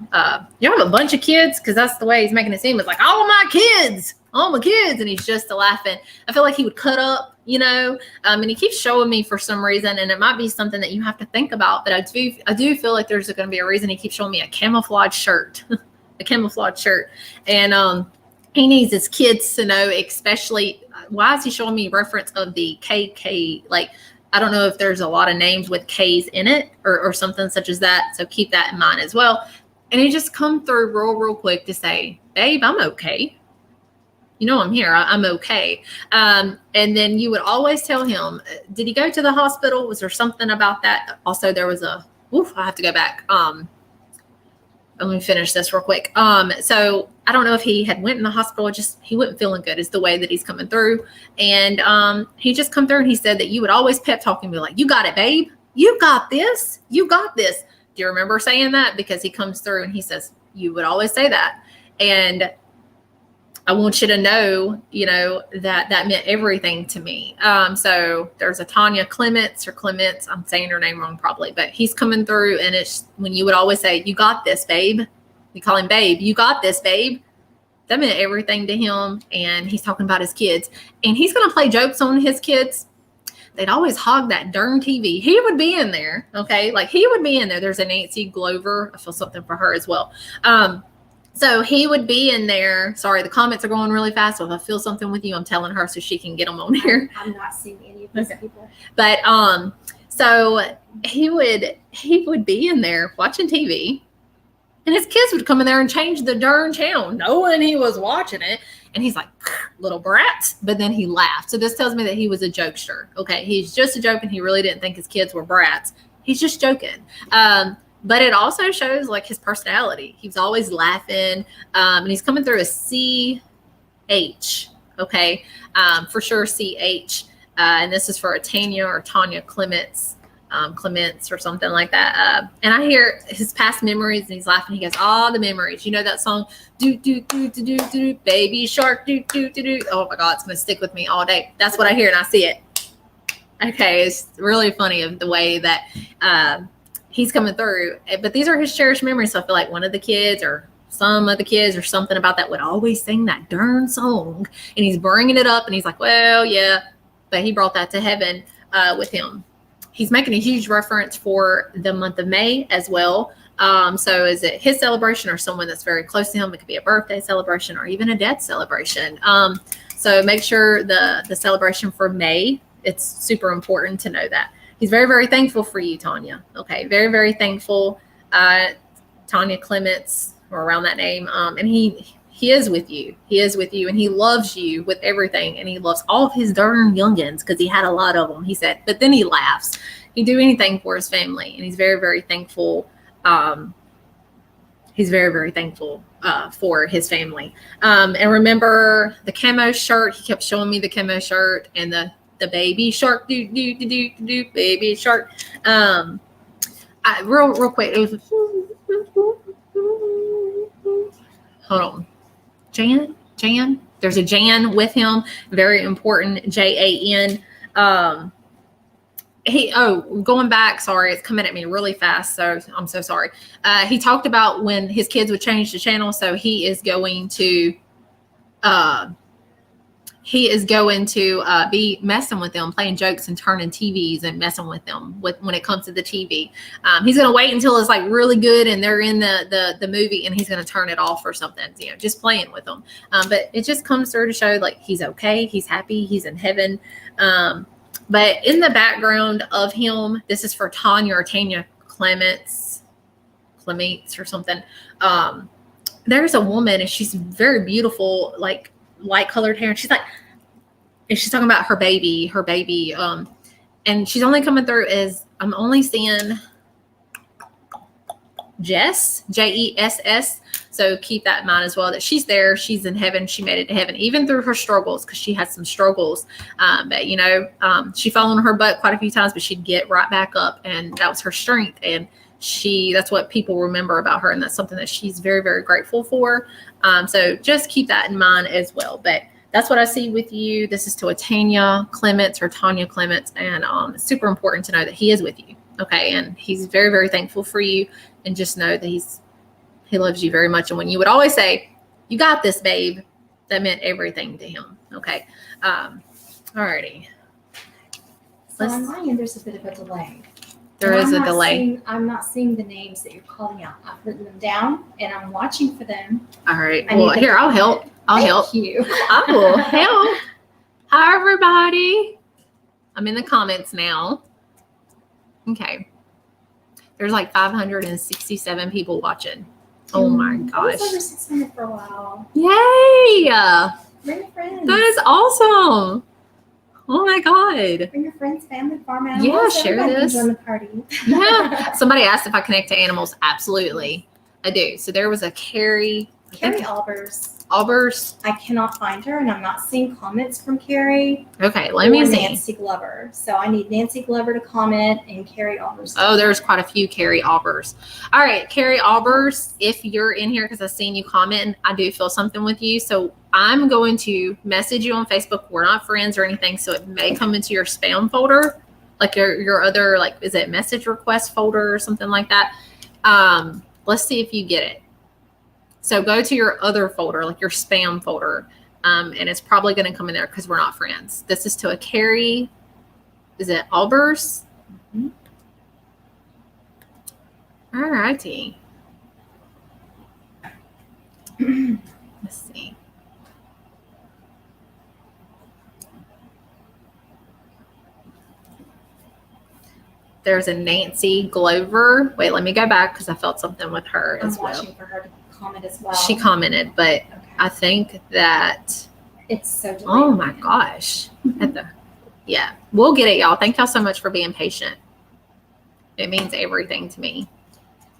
A: You have a bunch of kids, because that's the way he's making it seem. It's like, all my kids, and he's just laughing. I feel like he would cut up, and he keeps showing me for some reason, and it might be something that you have to think about, but I do feel like there's going to be a reason he keeps showing me a camouflage shirt, and he needs his kids to know, especially, why is he showing me reference of the KK, like, I don't know if there's a lot of names with K's in it or something such as that. So keep that in mind as well. And he just come through real quick to say, babe, I'm okay. I'm here. I'm okay. And then you would always tell him, did he go to the hospital? Was there something about that? Also, there was I have to go back. Let me finish this real quick. So I don't know if he had went in the hospital, just he wasn't feeling good is the way that he's coming through. And he just come through and he said that you would always pep talk and be like, you got it, babe. You got this. You got this. Do you remember saying that? Because he comes through and he says, you would always say that. And I want you to know, that meant everything to me. So there's a Tanya Clements. I'm saying her name wrong probably, but he's coming through, and it's when you would always say, you got this, babe. You call him babe. You got this, babe. That meant everything to him. And he's talking about his kids, and he's going to play jokes on his kids. They'd always hog that darn TV. He would be in there. Okay. Like he would be in there. There's a Nancy Glover. I feel something for her as well. So he would be in there. Sorry, the comments are going really fast. So if I feel something with you, I'm telling her so she can get them on here.
B: I'm not seeing any of these people.
A: But so he would be in there watching TV, and his kids would come in there and change the darn channel, knowing he was watching it. And he's like, little brats. But then he laughed. So this tells me that he was a jokester. Okay, he's just a joke, and he really didn't think his kids were brats. He's just joking. But it also shows like his personality. He was always laughing, and he's coming through a CH. Okay, for sure CH. And this is for a Tanya or Tanya Clements or something like that. And I hear his past memories, and he's laughing. He goes, "All the memories." You know that song, "Do do do do do do, baby shark, do do do do." Oh my God, it's gonna stick with me all day. That's what I hear, and I see it. Okay, it's really funny of the way that. He's coming through, but these are his cherished memories. So I feel like one of the kids or some of the kids or something about that would always sing that darn song, and he's bringing it up, and he's like, well, yeah, but he brought that to heaven with him. He's making a huge reference for the month of May as well. So is it his celebration or someone that's very close to him? It could be a birthday celebration or even a death celebration. So make sure the celebration for May, it's super important to know that. He's very, very thankful for you, Tanya. Okay, very, very thankful. Tanya Clements, or around that name. And he is with you. He is with you, and he loves you with everything. And he loves all of his darn youngins because he had a lot of them, he said. But then he laughs. He'd do anything for his family, and he's very, very thankful. He's very, very thankful for his family. And remember the camo shirt. He kept showing me the camo shirt and the baby shark, do baby shark. Real quick, it was hold on. Jan. There's a Jan with him. Very important. JAN. Going back, sorry, it's coming at me really fast, so I'm so sorry. He talked about when his kids would change the channel, so he is going to be messing with them, playing jokes and turning TVs and messing with them when it comes to the TV. He's going to wait until it's like really good and they're in the movie, and he's going to turn it off or something, just playing with them. But it just comes through to show like he's okay, he's happy, he's in heaven. But in the background of him, this is for Tanya or Tanya Clements or something. There's a woman, and she's very beautiful, like light colored hair, and she's talking about her baby, and she's only coming through as I'm only seeing Jess, Jess. So keep that in mind as well, that she's there, she's in heaven, she made it to heaven, even through her struggles, because she had some struggles. But she fell on her butt quite a few times, but she'd get right back up, and that was her strength. And that's what people remember about her, and that's something that she's very, very grateful for. So just keep that in mind as well. But that's what I see with you. This is to a Tanya Clements or Tanya Clements, and it's super important to know that he is with you. Okay, and he's very, very thankful for you, and just know that he loves you very much. And when you would always say, "You got this, babe," that meant everything to him. Okay, alrighty.
B: So on my end, there's a bit of a delay.
A: There is a delay.
B: I'm not seeing the names that you're calling out. I've written them down and I'm watching for them.
A: All right. Well, here, I'll help.
B: Thank you.
A: I will help. Hi, everybody. I'm in the comments now. Okay. There's like 567 people watching. Oh my
B: I
A: gosh.
B: was over 600 for a while.
A: Yay.
B: Bring your friends.
A: That is awesome. Oh my God.
B: Bring your friends, family, farm
A: Yeah,
B: animals.
A: share
B: Everybody can
A: this.
B: join the party.
A: Yeah. Somebody asked if I connect to animals. Absolutely. I do. So there was a Carrie
B: Albers.
A: Albers.
B: I cannot find her, and I'm not seeing comments from Carrie.
A: Okay, let me
B: or
A: see.
B: Nancy Glover. So I need Nancy Glover to comment and Carrie Albers.
A: Oh, there's quite a few Carrie Albers. All right, Carrie Albers, if you're in here, because I've seen you comment, I do feel something with you. So I'm going to message you on Facebook. We're not friends or anything, so it may come into your spam folder, like your other, like, is it message request folder or something like that? Let's see if you get it. So go to your other folder, like your spam folder, and it's probably going to come in there because we're not friends. This is to a Carrie, is it Albers?
B: Mm-hmm.
A: All righty. Let's see. There's a Nancy Glover. Wait, let me go back because I felt something with her
B: I'm
A: as well.
B: watching for her to comment as well.
A: She commented, but
B: Okay.
A: I think that,
B: It's so delayed.
A: oh my gosh. Yeah, we'll get it, y'all. Thank y'all so much for being patient. It means everything to me.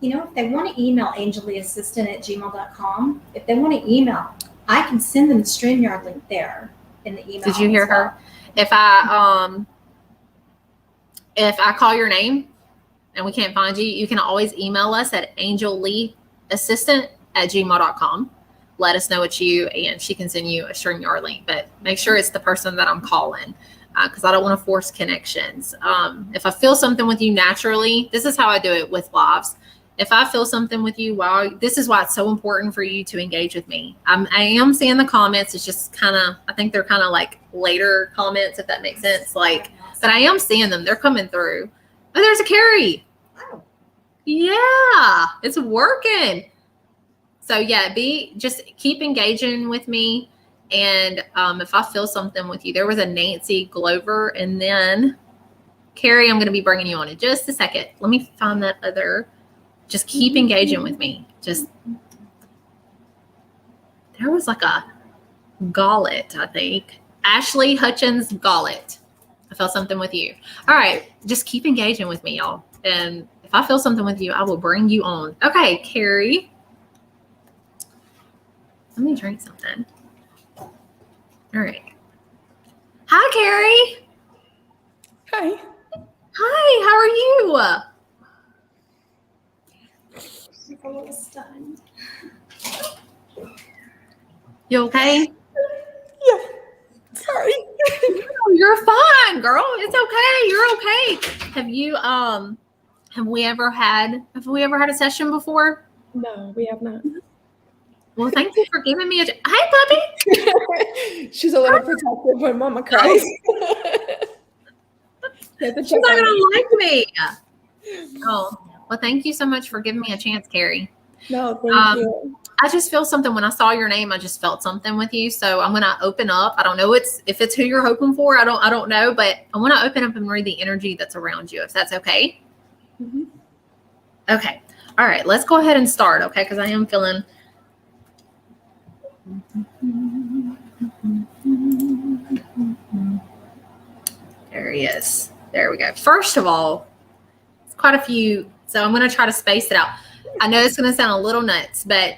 B: You know, if they want to email angelleassistant@gmail.com, if they want to email, I can send them the StreamYard link there in the email.
A: Did you hear
B: as well.
A: her? If I call your name and we can't find you, you can always email us at angelleassistant@gmail.com. Let us know it's you, and she can send you a StreamYard link. But make sure it's the person that I'm calling, because I don't want to force connections. If I feel something with you naturally, this is how I do it with lives. If I feel something with you, this is why it's so important for you to engage with me. I am seeing the comments. It's just kind of, I think they're kind of like later comments, if that makes sense. Like, but I am seeing them. They're coming through. Oh, there's a Carrie.
B: Wow.
A: Yeah, it's working. So yeah, just keep engaging with me. And if I feel something with you, there was a Nancy Glover, and then Carrie, I'm going to be bringing you on in just a second. Let me find that other. Just keep engaging with me. There was like a Gullet, I think. Ashley Hutchins Gullet. I felt something with you. All right. Just keep engaging with me, y'all. And if I feel something with you, I will bring you on. Okay, Carrie. Let me drink something. All right. Hi, Carrie.
E: Hi.
A: Hi, how are you?
B: She's a little stunned.
A: You okay?
E: Yeah. Sorry.
A: No, you're fine, girl. It's okay. You're okay. Have we ever had a session before?
E: No, we have not.
A: Well, thank you for giving me hey, puppy.
E: She's a little protective when Mama cries.
A: She's not gonna like me. Oh, well, thank you so much for giving me a chance, Carrie.
E: No, thank you.
A: I just feel something when I saw your name. I just felt something with you. So I'm gonna open up. I don't know if it's who you're hoping for. I don't know, but I want to open up and read the energy that's around you, if that's okay.
E: Mm-hmm.
A: Okay. All right. Let's go ahead and start. Okay, because I am feeling. There he is. There we go. First of all, it's quite a few. So I'm going to try to space it out. I know it's going to sound a little nuts, but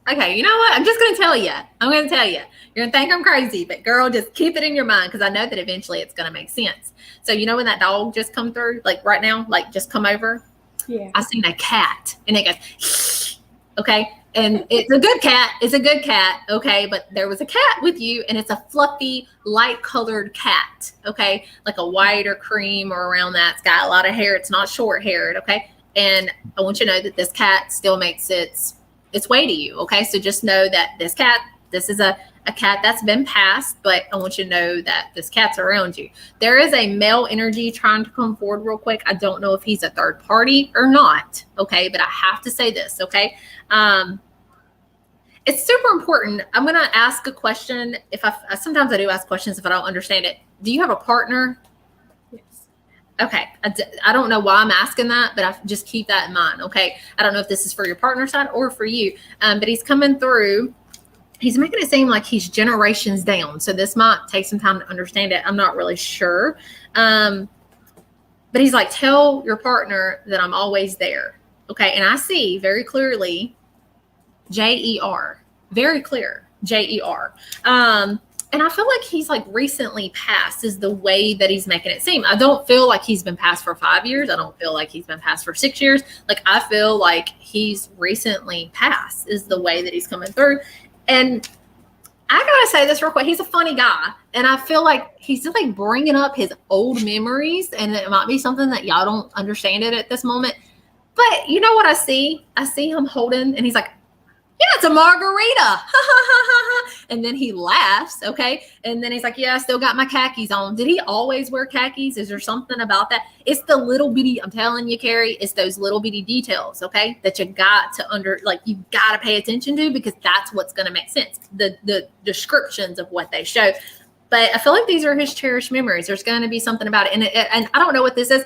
A: Okay, you know what? I'm just going to tell you. I'm going to tell you. You're going to think I'm crazy, but girl, just keep it in your mind because I know that eventually it's going to make sense. So, you know when that dog just come through, like right now, like just come over?
E: Yeah.
A: I seen a cat and it goes, okay? And it's a good cat. It's a good cat, okay? But there was a cat with you and it's a fluffy, light-colored cat, okay? Like a white or cream or around that. It's got a lot of hair. It's not short-haired, okay? And I want you to know that this cat still makes its way to you, okay? So just know that this is a cat that's been passed, but I want you to know that this cat's around you. There is a male energy trying to come forward real quick. I don't know if he's a third party or not, okay? But I have to say this, okay? It's super important. I'm going to ask a question. Sometimes I do ask questions if I don't understand it. Do you have a partner?
E: Yes.
A: Okay. I don't know why I'm asking that, but I just keep that in mind. Okay. I don't know if this is for your partner side or for you, but he's coming through. He's making it seem like he's generations down. So this might take some time to understand it. I'm not really sure. But he's like, tell your partner that I'm always there. Okay. And I see very clearly J-E-R, very clear J-E-R. And I feel like he's like recently passed is the way that he's making it seem. I don't feel like he's been passed for 5 years. I don't feel like he's been passed for 6 years. Like I feel like he's recently passed is the way that he's coming through. And I gotta say this real quick. He's a funny guy. And I feel like he's just like bringing up his old memories. And it might be something that y'all don't understand it at this moment. But you know what I see? I see him holding and he's like, yeah, it's a margarita. And then he laughs, okay? And then he's like, yeah, I still got my khakis on. Did he always wear khakis? Is there something about that? It's the little bitty, I'm telling you, Carrie, it's those little bitty details, okay? That you got to you got to pay attention to because that's what's going to make sense. The descriptions of what they show. But I feel like these are his cherished memories. There's going to be something about it. And I don't know what this is.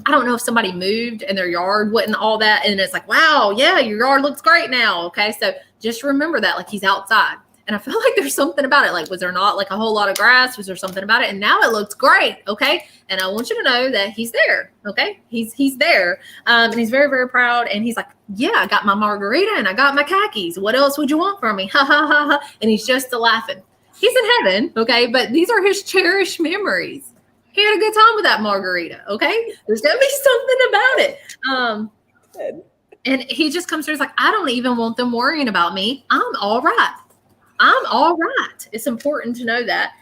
A: I don't know if somebody moved and their yard wasn't all that. And it's like, wow, yeah, your yard looks great now. Okay. So just remember that, like he's outside. And I feel like there's something about it. Like, was there not like a whole lot of grass? Was there something about it? And now it looks great. Okay. And I want you to know that he's there. Okay. He's there. And he's very, very proud. And he's like, yeah, I got my margarita and I got my khakis. What else would you want from me? Ha ha ha ha. And he's just laughing. He's in heaven. Okay. But these are his cherished memories. He had a good time with that margarita, okay? There's going to be something about it. And he just comes through. He's like, I don't even want them worrying about me. I'm all right. I'm all right. It's important to know that.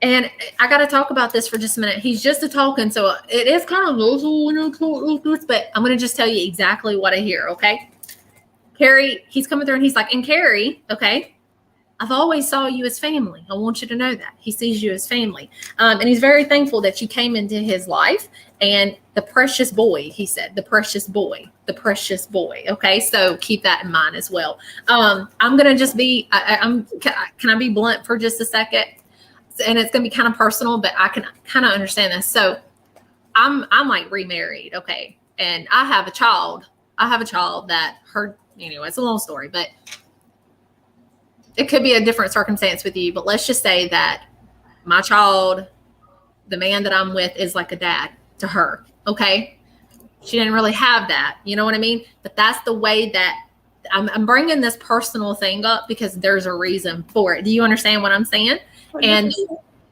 A: And I got to talk about this for just a minute. He's just a talking, so it is kind of but I'm going to just tell you exactly what I hear, okay? Carrie, he's coming through and he's like, and Carrie, okay, I've always saw you as family. I want you to know that. He sees you as family. And he's very thankful that you came into his life. And the precious boy, he said, the precious boy. Okay, so keep that in mind as well. I'm going to just be, can I be blunt for just a second? And it's going to be kind of personal, but I can kind of understand this. So I'm like remarried, okay? And I have a child. That anyway, it's a long story, but it could be a different circumstance with you, but let's just say that my child, the man that I'm with, is like a dad to her. Okay. She didn't really have that. You know what I mean? But that's the way that I'm bringing this personal thing up because there's a reason for it. Do you understand what I'm saying? 100%. And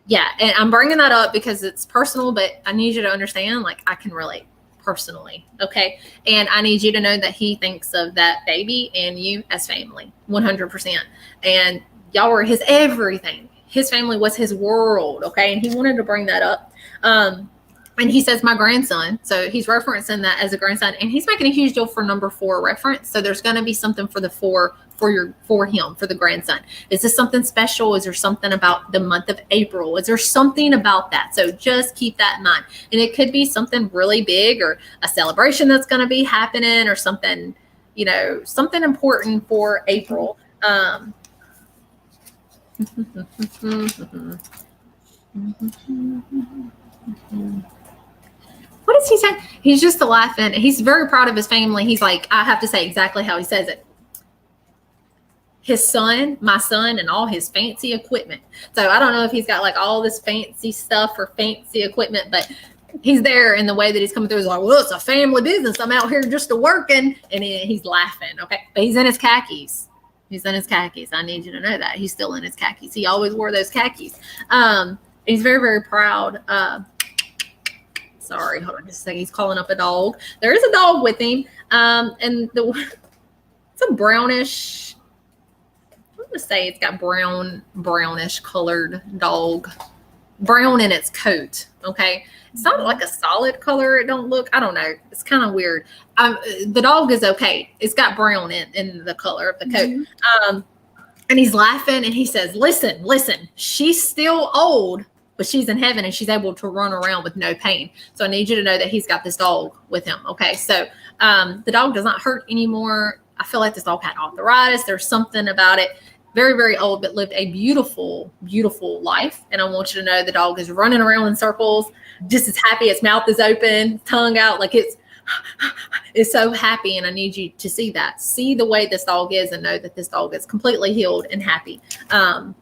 A: yeah, and I'm bringing that up because it's personal, but I need you to understand, like I can relate personally. Okay. And I need you to know that he thinks of that baby and you as family 100%. And y'all were his everything. His family was his world. Okay. And he wanted to bring that up. And he says, my grandson. So he's referencing that as a grandson and he's making a huge deal for number 4 reference. So there's going to be something for the 4 for him, for the grandson. Is this something special? Is there something about the month of April? Is there something about that? So just keep that in mind. And it could be something really big or a celebration that's going to be happening or something, something important for April. What is he saying? He's just laughing. He's very proud of his family. He's like, I have to say exactly how he says it. His son, my son, and all his fancy equipment. So I don't know if he's got like all this fancy stuff or fancy equipment, but he's there in the way that he's coming through. He's like, well, it's a family business. I'm out here just working. And he's laughing. Okay. But he's in his khakis. He's in his khakis. I need you to know that. He's still in his khakis. He always wore those khakis. He's very, very proud. Sorry, hold on just a second. He's calling up a dog. There is a dog with him. And it's a brownish, I'm going to say it's got brownish colored dog. Brown in its coat. Okay. It's not like a solid color. It don't look, I don't know. It's kind of weird. The dog is okay. It's got brown in the color of the coat. And he's laughing and he says, listen, she's still old, but she's in heaven and she's able to run around with no pain. So I need you to know that he's got this dog with him. Okay. So the dog does not hurt anymore. I feel like this dog had arthritis. There's something about it. Very, very old, but lived a beautiful, beautiful life. And I want you to know the dog is running around in circles, just as happy. Its mouth is open, tongue out, like it's so happy. And I need you to see that. See the way this dog is and know that this dog is completely healed and happy. And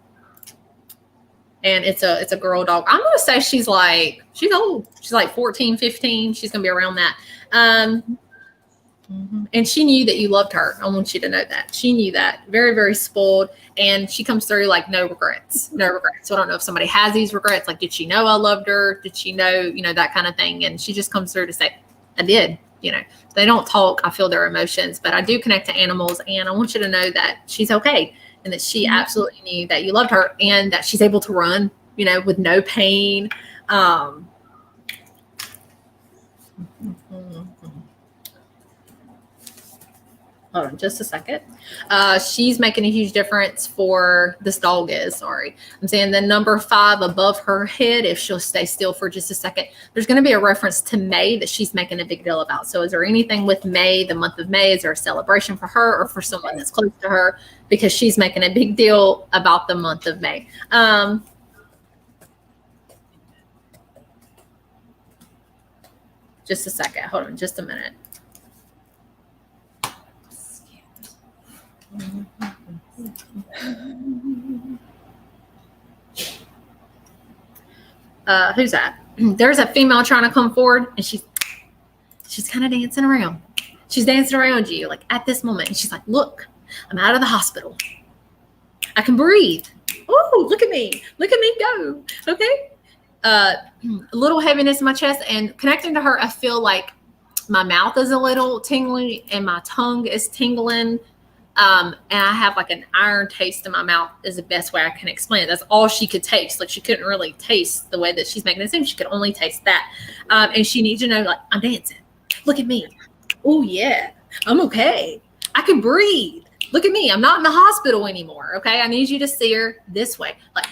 A: it's a girl dog. I'm going to say she's old. She's like 14, 15. She's going to be around that. And she knew that you loved her. I want you to know that. She knew that. Very, very spoiled. And she comes through like no regrets. No regrets. So I don't know if somebody has these regrets. Like, did she know I loved her? Did she know, that kind of thing? And she just comes through to say, I did. They don't talk. I feel their emotions. But I do connect to animals. And I want you to know that she's okay. And that she absolutely knew that you loved her. And that she's able to run, with no pain. Hold on just a second. She's making a huge difference for this dog is. Sorry. I'm saying the number 5 above her head, if she'll stay still for just a second, there's going to be a reference to May that she's making a big deal about. So is there anything with May, the month of May? Is there a celebration for her or for someone that's close to her? Because she's making a big deal about the month of May. Just a second. Hold on just a minute. Who's that? There's a female trying to come forward and she's kind of dancing around. She's dancing around you like at this moment. And she's like, look, I'm out of the hospital. I can breathe. Oh, look at me go. Okay. A little heaviness in my chest and connecting to her. I feel like my mouth is a little tingling and my tongue is tingling. And I have like an iron taste in my mouth is the best way I can explain it. That's all she could taste. Like she couldn't really taste the way that she's making it seem. She could only taste that. And she needs to know, like, I'm dancing. Look at me. Oh yeah, I'm okay. I can breathe. Look at me. I'm not in the hospital anymore. Okay. I need you to see her this way. Like,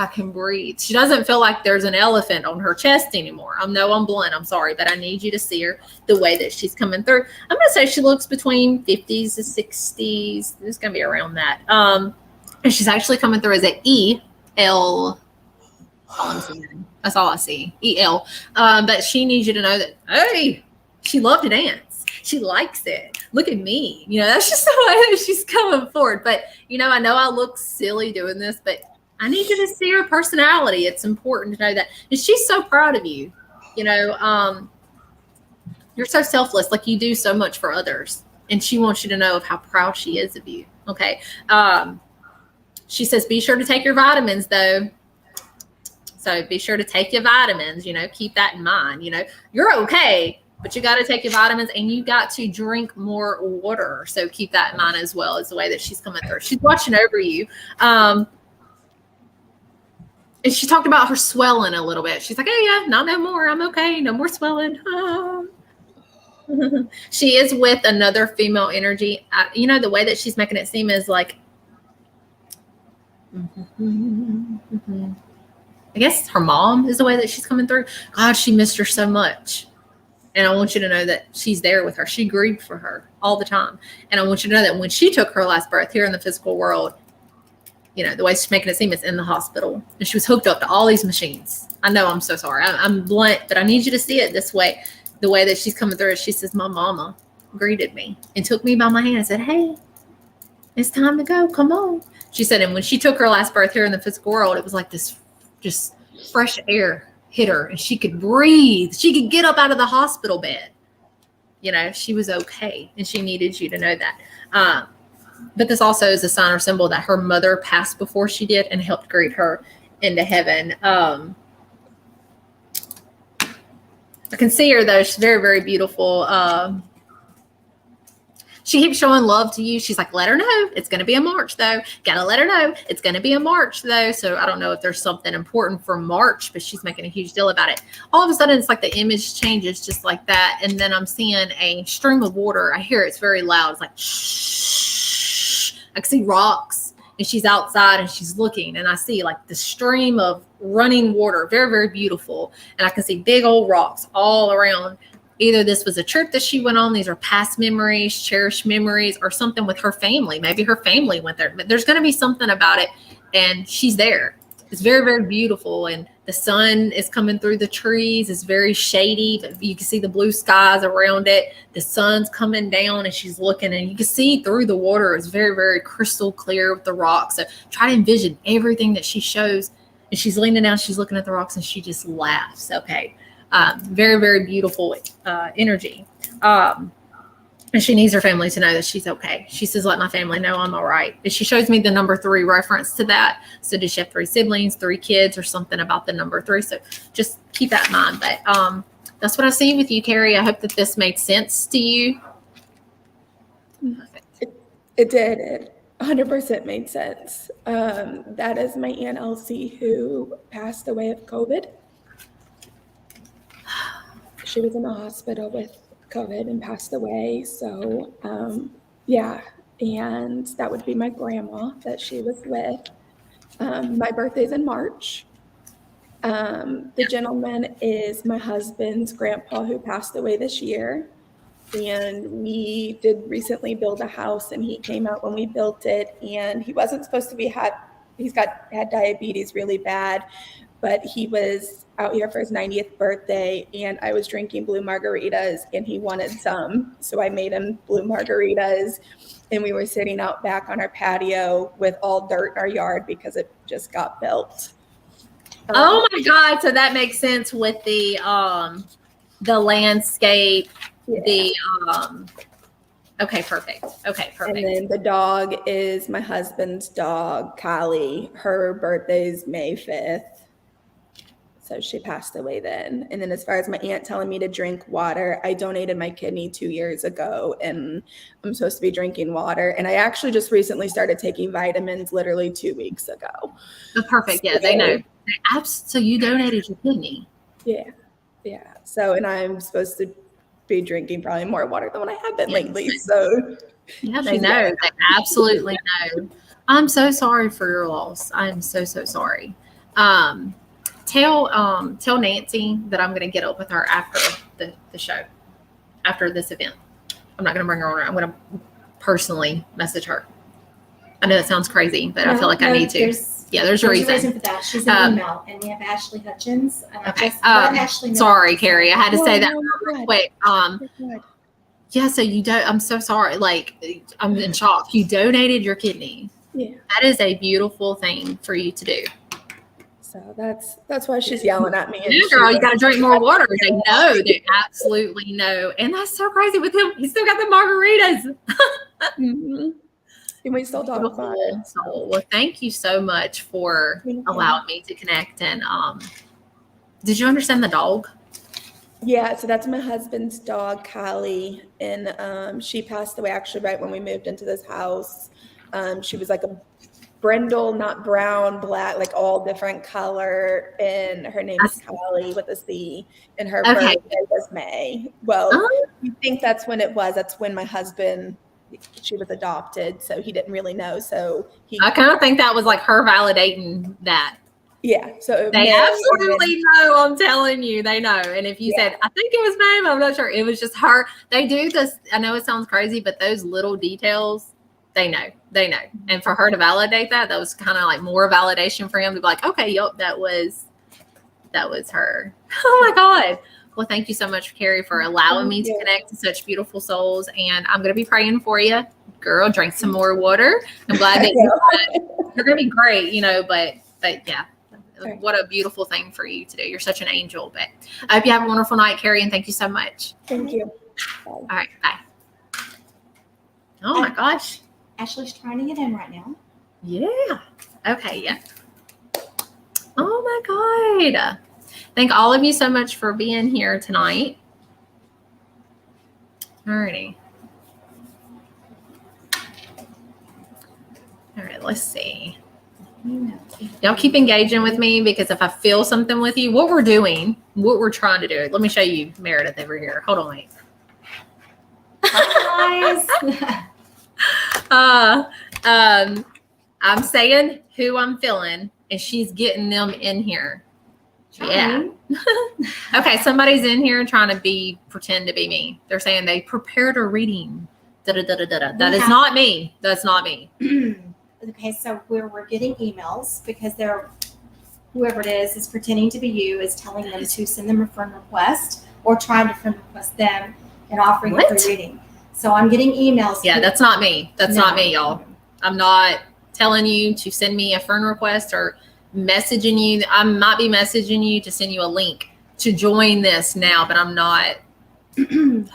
A: I can breathe. She doesn't feel like there's an elephant on her chest anymore. I'm blunt. I'm sorry, but I need you to see her the way that she's coming through. I'm going to say she looks between 50s to 60s. It's going to be around that. And she's actually coming through as an E-L. That's all I see. E-L. But she needs you to know that, hey, she loved to dance. She likes it. Look at me. That's just the way that she's coming forward. But, I know I look silly doing this, but I need you to see her personality. It's important to know that. And she's so proud of you. You're so selfless. Like you do so much for others. And she wants you to know of how proud she is of you. Okay. She says, be sure to take your vitamins though. So be sure to take your vitamins, keep that in mind. You're okay, but you got to take your vitamins and you got to drink more water. So keep that in mind as well as the way that she's coming through. She's watching over you. And she talked about her swelling a little bit. She's like, oh, yeah, no more. I'm okay. No more swelling. She is with another female energy. The way that she's making it seem is like, I guess her mom is the way that she's coming through. God, she missed her so much. And I want you to know that she's there with her. She grieved for her all the time. And I want you to know that when she took her last breath here in the physical world, the way she's making it seem is in the hospital. And she was hooked up to all these machines. I know, I'm so sorry. I'm blunt, but I need you to see it this way. The way that she's coming through, she says, my mama greeted me and took me by my hand and said, hey, it's time to go. Come on. She said, and when she took her last breath here in the physical world, it was like this just fresh air hit her and she could breathe. She could get up out of the hospital bed. You know, she was okay, and she needed you to know that. But this also is a sign or symbol that her mother passed before she did and helped greet her into heaven. I can see her though. She's very, very beautiful. She keeps showing love to you. She's like, let her know it's going to be a March though. Gotta let her know it's going to be a March though. So I don't know if there's something important for March, but she's making a huge deal about it. All of a sudden, it's like the image changes just like that. And then I'm seeing a stream of water. I hear it's very loud. It's like, shh. I can see rocks, and she's outside and she's looking, and I see like the stream of running water. Very, very beautiful. And I can see big old rocks all around. Either this was a trip that she went on, these are past memories, cherished memories, or something with her family. Maybe her family went there, but there's going to be something about it, and she's there. It's very, very beautiful, and the sun is coming through the trees. It's very shady, but you can see the blue skies around it. The sun's coming down, and she's looking, and you can see through the water. It's very, very crystal clear with the rocks. So try to envision everything that she shows, and she's leaning down, she's looking at the rocks, and she just laughs. Okay. Very, very beautiful energy. And she needs her family to know that she's okay. She says, let my family know I'm all right. And she shows me the number 3 reference to that. So does she have 3 siblings, 3 kids, or something about the number 3? So just keep that in mind. But that's what I see with you, Carrie. I hope that this made sense to you.
E: It did. It 100% made sense. That is my Aunt Elsie, who passed away of COVID. She was in the hospital with COVID and passed away. So, yeah. And that would be my grandma that she was with. My birthday's in March. The gentleman is my husband's grandpa, who passed away this year. And we did recently build a house, and he came out when we built it, and he wasn't supposed to be had diabetes really bad, but he was out here for his 90th birthday, and I was drinking blue margaritas, and he wanted some. So I made him blue margaritas, and we were sitting out back on our patio with all dirt in our yard because it just got built.
A: Oh my God. So that makes sense with the landscape,
E: Yeah.
A: Okay, perfect. Okay, perfect.
E: And then the dog is my husband's dog, Callie. Her birthday's May 5th. So she passed away then. And then as far as my aunt telling me to drink water, I donated my kidney 2 years ago, and I'm supposed to be drinking water. And I actually just recently started taking vitamins literally 2 weeks ago.
A: Oh, perfect. Yeah, they know. So you donated your kidney.
E: Yeah. Yeah. So, and I'm supposed to be drinking probably more water than what I have been lately. So
A: yeah, they know. They absolutely know. I'm so sorry for your loss. I'm so, so sorry. Tell Nancy that I'm going to get up with her after the show, after this event. I'm not going to bring her on. I'm going to personally message her. I know that sounds crazy, but I feel like I need to. There's a reason
B: for that. She's an email, and we have Ashley Hutchins.
A: Okay.
B: Just let Ashley know.
A: Sorry, Carrie. I had to say that real quick.
E: good.
A: Yeah, so you don't. I'm so sorry. Like, I'm in shock. You donated your kidney.
E: Yeah.
A: That is a beautiful thing for you to do.
E: So that's why she's yelling at me.
A: Yeah, girl, you got to drink more water. They know. They absolutely know. And that's so crazy with him. He's still got the margaritas.
E: Mm-hmm. And we still talk about it.
A: Well, thank you so much for allowing me to connect. And did you understand the dog?
E: Yeah, so that's my husband's dog, Callie, and she passed away actually right when we moved into this house. She was like a brindle, not brown, black, like all different color, and her name is Callie with a C, and her birthday was May. Well, you think that's when it was. That's when my husband, she was adopted, so he didn't really know. So
A: I kind of think that was like her validating that.
E: Yeah, so
A: they absolutely know. I'm telling you, they know. And if you said, I think it was May, I'm not sure. It was just her. They do this. I know it sounds crazy, but those little details, they know. They know. And for her to validate that was kind of like more validation for him to be like, okay, yep, that was her. Oh my God. Well, thank you so much, Carrie, for allowing me to connect to such beautiful souls. And I'm going to be praying for you. Girl, drink some more water. I'm glad that you're going to be great, but yeah.
E: Okay.
A: What a beautiful thing for you to do. You're such an angel. But I hope you have a wonderful night, Carrie, and thank you so much.
E: Thank you. Bye.
A: All right, bye. Oh my gosh.
B: Ashley's trying to get in right now.
A: Yeah. Okay, yeah. Oh my God. Thank all of you so much for being here tonight. Alrighty. All right, let's see. Y'all keep engaging with me, because if I feel something with you, what we're doing, what we're trying to do. Let me show you Meredith over here. Hold on, wait.
B: Hi,
A: guys. I'm saying who I'm feeling, and she's getting them in here. Yeah. Okay, somebody's in here trying to pretend to be me. They're saying they prepared a reading. That is not me. That's not me.
B: Okay, so we're getting emails because whoever it is pretending to be you, is telling them to send them a friend request or trying to friend request them and offering a free reading. So I'm getting emails.
A: Yeah, that's not me. That's not me, y'all. I'm not telling you to send me a friend request or messaging you. I might be messaging you to send you a link to join this now, but I'm not.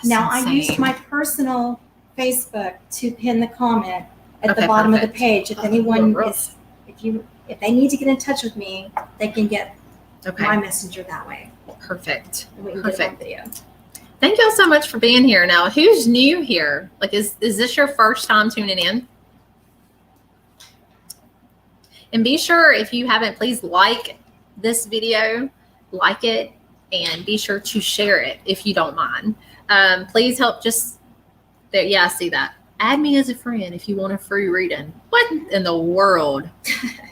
B: Now I used my personal Facebook to pin the comment at the bottom of the page. If anyone if they need to get in touch with me, they can get my messenger that way.
A: Perfect.
B: And we can get it on video.
A: Thank y'all so much for being here. Now, who's new here? Like, is this your first time tuning in? And be sure, if you haven't, please like this video, like it, and be sure to share it if you don't mind. Please help just there. Yeah, I see that. Add me as a friend if you want a free reading. What in the world?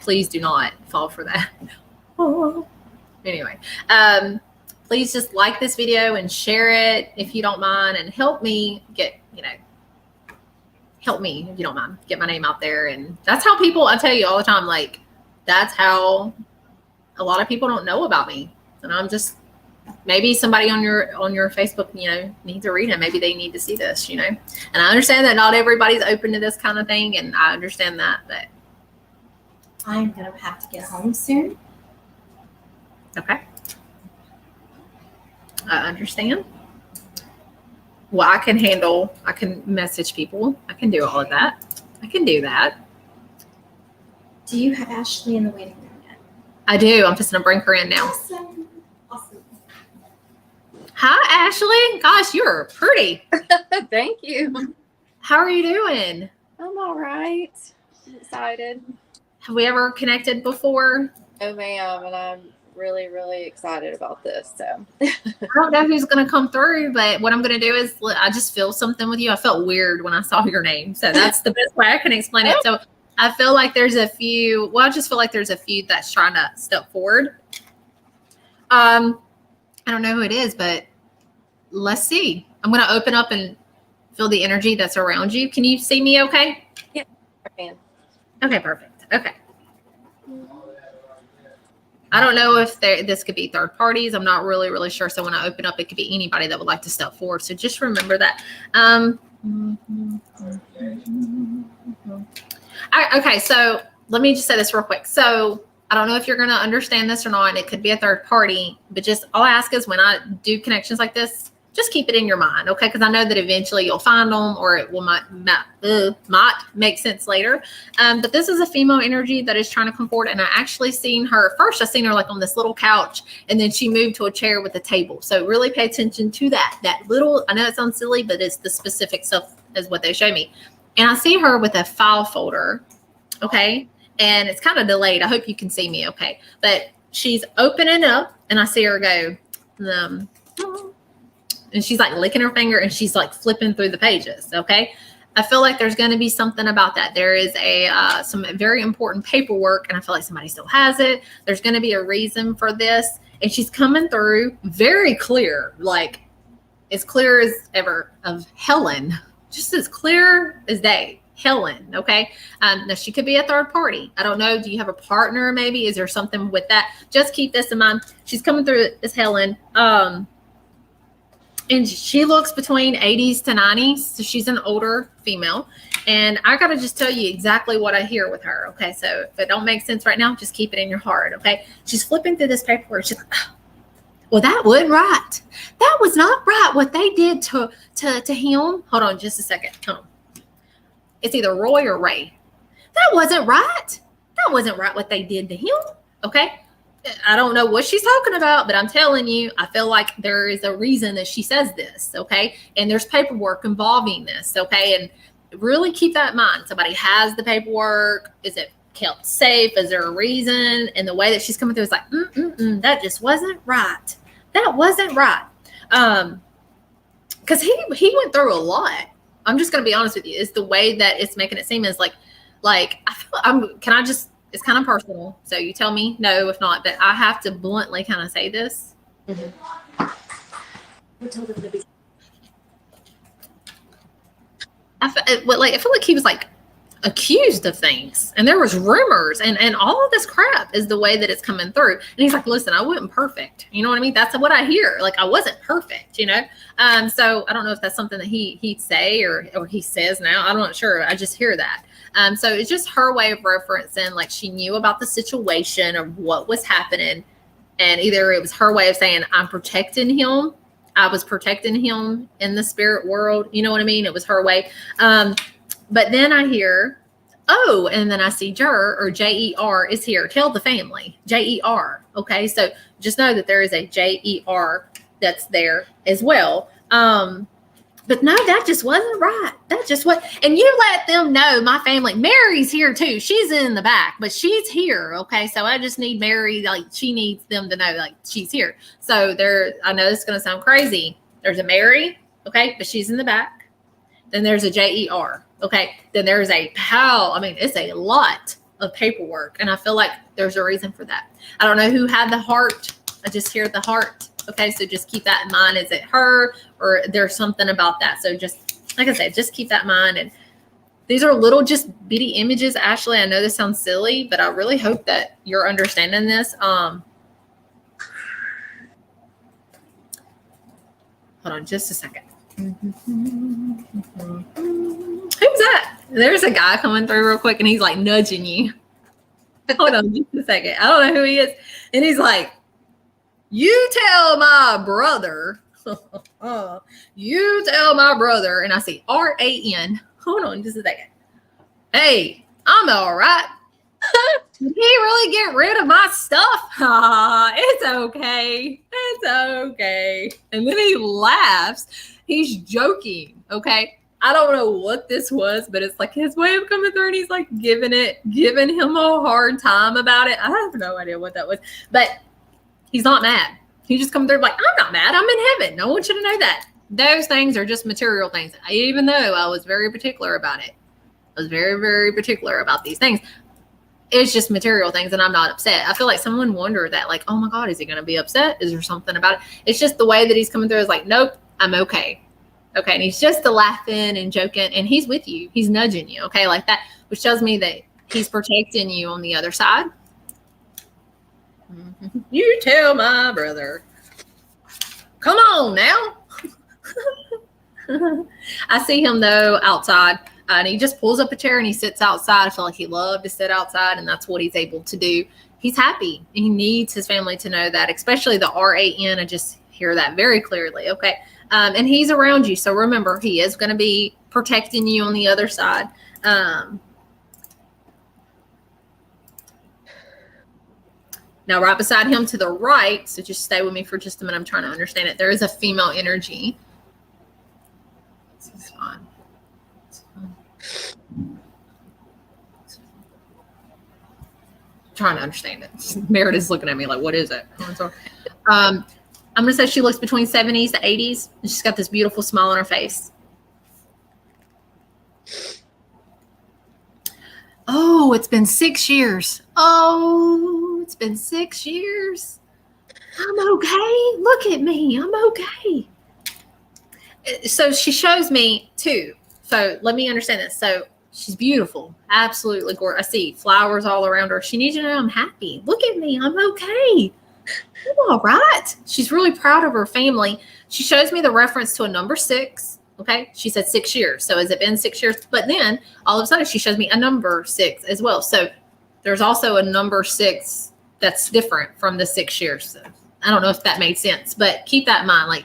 A: Please do not fall for that. Anyway, please just like this video and share it if you don't mind, and help me get, help me if you don't mind, get my name out there. And that's how people, I tell you all the time, like, that's how a lot of people don't know about me. And I'm just, maybe somebody on your Facebook, needs a reading. Maybe they need to see this, And I understand that not everybody's open to this kind of thing, and I understand that, but
B: I'm gonna have to get home soon.
A: okay. I understand. Well, I can message people. I can do all of that. I can do that.
B: Do you have Ashley in the waiting room yet?
A: I do. I'm just going to bring her in now.
B: Awesome.
A: Hi, Ashley. Gosh, you're pretty.
F: Thank you.
A: How are you doing?
F: I'm all right. I'm excited.
A: Have we ever connected before?
F: Oh, ma'am, and I'm really, really excited about this. So
A: I don't know who's going to come through, but what I'm going to do is I just feel something with you. I felt weird when I saw your name. So that's the best way I can explain it. So I feel like there's a few, I just feel like there's a few that's trying to step forward. I don't know who it is, but let's see. I'm going to open up and feel the energy that's around you. Can you see me okay?
F: yeah, I can.
A: Okay, perfect. Okay. I don't know if this could be third parties. I'm not really sure. So when I open up, it could be anybody that would like to step forward. So just remember that. Okay, so let me just say this real quick. So I don't know if you're going to understand this or not, and it could be a third party, but just all I ask is when I do connections like this, just keep it in your mind, okay? Because I know that eventually you'll find them, or it will might make sense later. But this is a female energy that is trying to come forward, and I actually seen her first. I seen her like on this little couch, and then she moved to a chair with a table. So really pay attention to that. That little, I know it sounds silly, but it's the specific stuff is what they show me. And I see her with a file folder, okay? And it's kind of delayed. I hope you can see me okay. But she's opening up, and I see her go, and she's like licking her finger, and she's like flipping through the pages, okay? I feel like there's going to be something about that. There is some very important paperwork, and I feel like somebody still has it. There's going to be a reason for this, and she's coming through very clear, like as clear as ever, of Helen, just as clear as day. Helen, okay? Now, she could be a third party. I don't know. Do you have a partner maybe? Is there something with that? Just keep this in mind. She's coming through as Helen. And she looks between 80s to 90s. So she's an older female. And I got to just tell you exactly what I hear with her. Okay. So if it don't make sense right now, just keep it in your heart. Okay. She's flipping through this paperwork. She's like, oh, well, that wasn't right. That was not right. What they did to him. Hold on just a second. Hold on. It's either Roy or Ray. That wasn't right. That wasn't right what they did to him. Okay. I don't know what she's talking about, but I'm telling you, I feel like there is a reason that she says this. Okay. And there's paperwork involving this. Okay. And really keep that in mind. Somebody has the paperwork. Is it kept safe? Is there a reason? And the way that she's coming through is like, that just wasn't right. That wasn't right. Because he went through a lot. I'm just going to be honest with you. It's the way that it's making it seem as like I feel it's kind of personal. So you tell me no, if not, but I have to bluntly kind of say this.
F: Mm-hmm.
A: I feel like he was like accused of things, and there was rumors and all of this crap is the way that it's coming through. And he's like, listen, I wasn't perfect. You know what I mean? That's what I hear. Like, I wasn't perfect, you know? So I don't know if that's something that he'd say or he says now. I'm not sure. I just hear that. So it's just her way of referencing, like she knew about the situation of what was happening. And either it was her way of saying, I'm protecting him. I was protecting him in the spirit world. You know what I mean? It was her way. But then I hear, oh, and then I see Jer is here. Tell the family, Jer. Okay. So just know that there is a Jer that's there as well. But no, that just wasn't right. That just what, and you let them know my family, Mary's here too. She's in the back, but she's here. Okay. So I just need Mary, like she needs them to know like she's here. So I know this is going to sound crazy. There's a Mary. Okay. But she's in the back. Then there's a Jer. Okay. Then there's a PAL. I mean, it's a lot of paperwork. And I feel like there's a reason for that. I don't know who had the heart. I just hear the heart. Okay, so just keep that in mind. Is it her or there's something about that? So just, like I said, just keep that in mind. And these are little just bitty images. Ashley, I know this sounds silly, but I really hope that you're understanding this. Hold on just a second. Who's that? There's a guy coming through real quick and he's like nudging you. Hold on just a second. I don't know who he is. And he's like, you tell my brother, you tell my brother, and I see RAN. Hold on just a second. Hey, I'm all right. Did he really get rid of my stuff? It's okay. It's okay. And then he laughs. He's joking. Okay. I don't know what this was, but it's like his way of coming through and he's like giving him a hard time about it. I have no idea what that was, but he's not mad. He just come through like, I'm not mad. I'm in heaven. I want you to know that. Those things are just material things. Even though I was very particular about it. I was very, very particular about these things. It's just material things and I'm not upset. I feel like someone wondered that like, oh my God, is he going to be upset? Is there something about it? It's just the way that he's coming through is like, nope, I'm okay. Okay. And he's just laughing and joking and he's with you. He's nudging you. Okay. Like that, which tells me that he's protecting you on the other side. You tell my brother. Come on now. I see him though outside and he just pulls up a chair and he sits outside. I feel like he loved to sit outside and that's what he's able to do. He's happy. He needs his family to know that, especially the RAN. I just hear that very clearly. Okay. And he's around you. So remember, he is going to be protecting you on the other side. Now, right beside him to the right, so just stay with me for just a minute. I'm trying to understand it. There is a female energy. This is fine. Trying to understand it. Meredith's looking at me like, what is it? I'm going to say she looks between 70s to 80s. And she's got this beautiful smile on her face. Oh, it's been 6 years. Oh, it's been 6 years. I'm okay. Look at me. I'm okay. So she shows me too. So let me understand this. So she's beautiful. Absolutely gorgeous. I see flowers all around her. She needs you to know I'm happy. Look at me. I'm okay. All right. She's really proud of her family. She shows me the reference to a number 6. Okay. She said 6 years. So has it been 6 years? But then all of a sudden she shows me a number 6 as well. So there's also a number 6 that's different from the 6 years. So I don't know if that made sense, but keep that in mind. Like,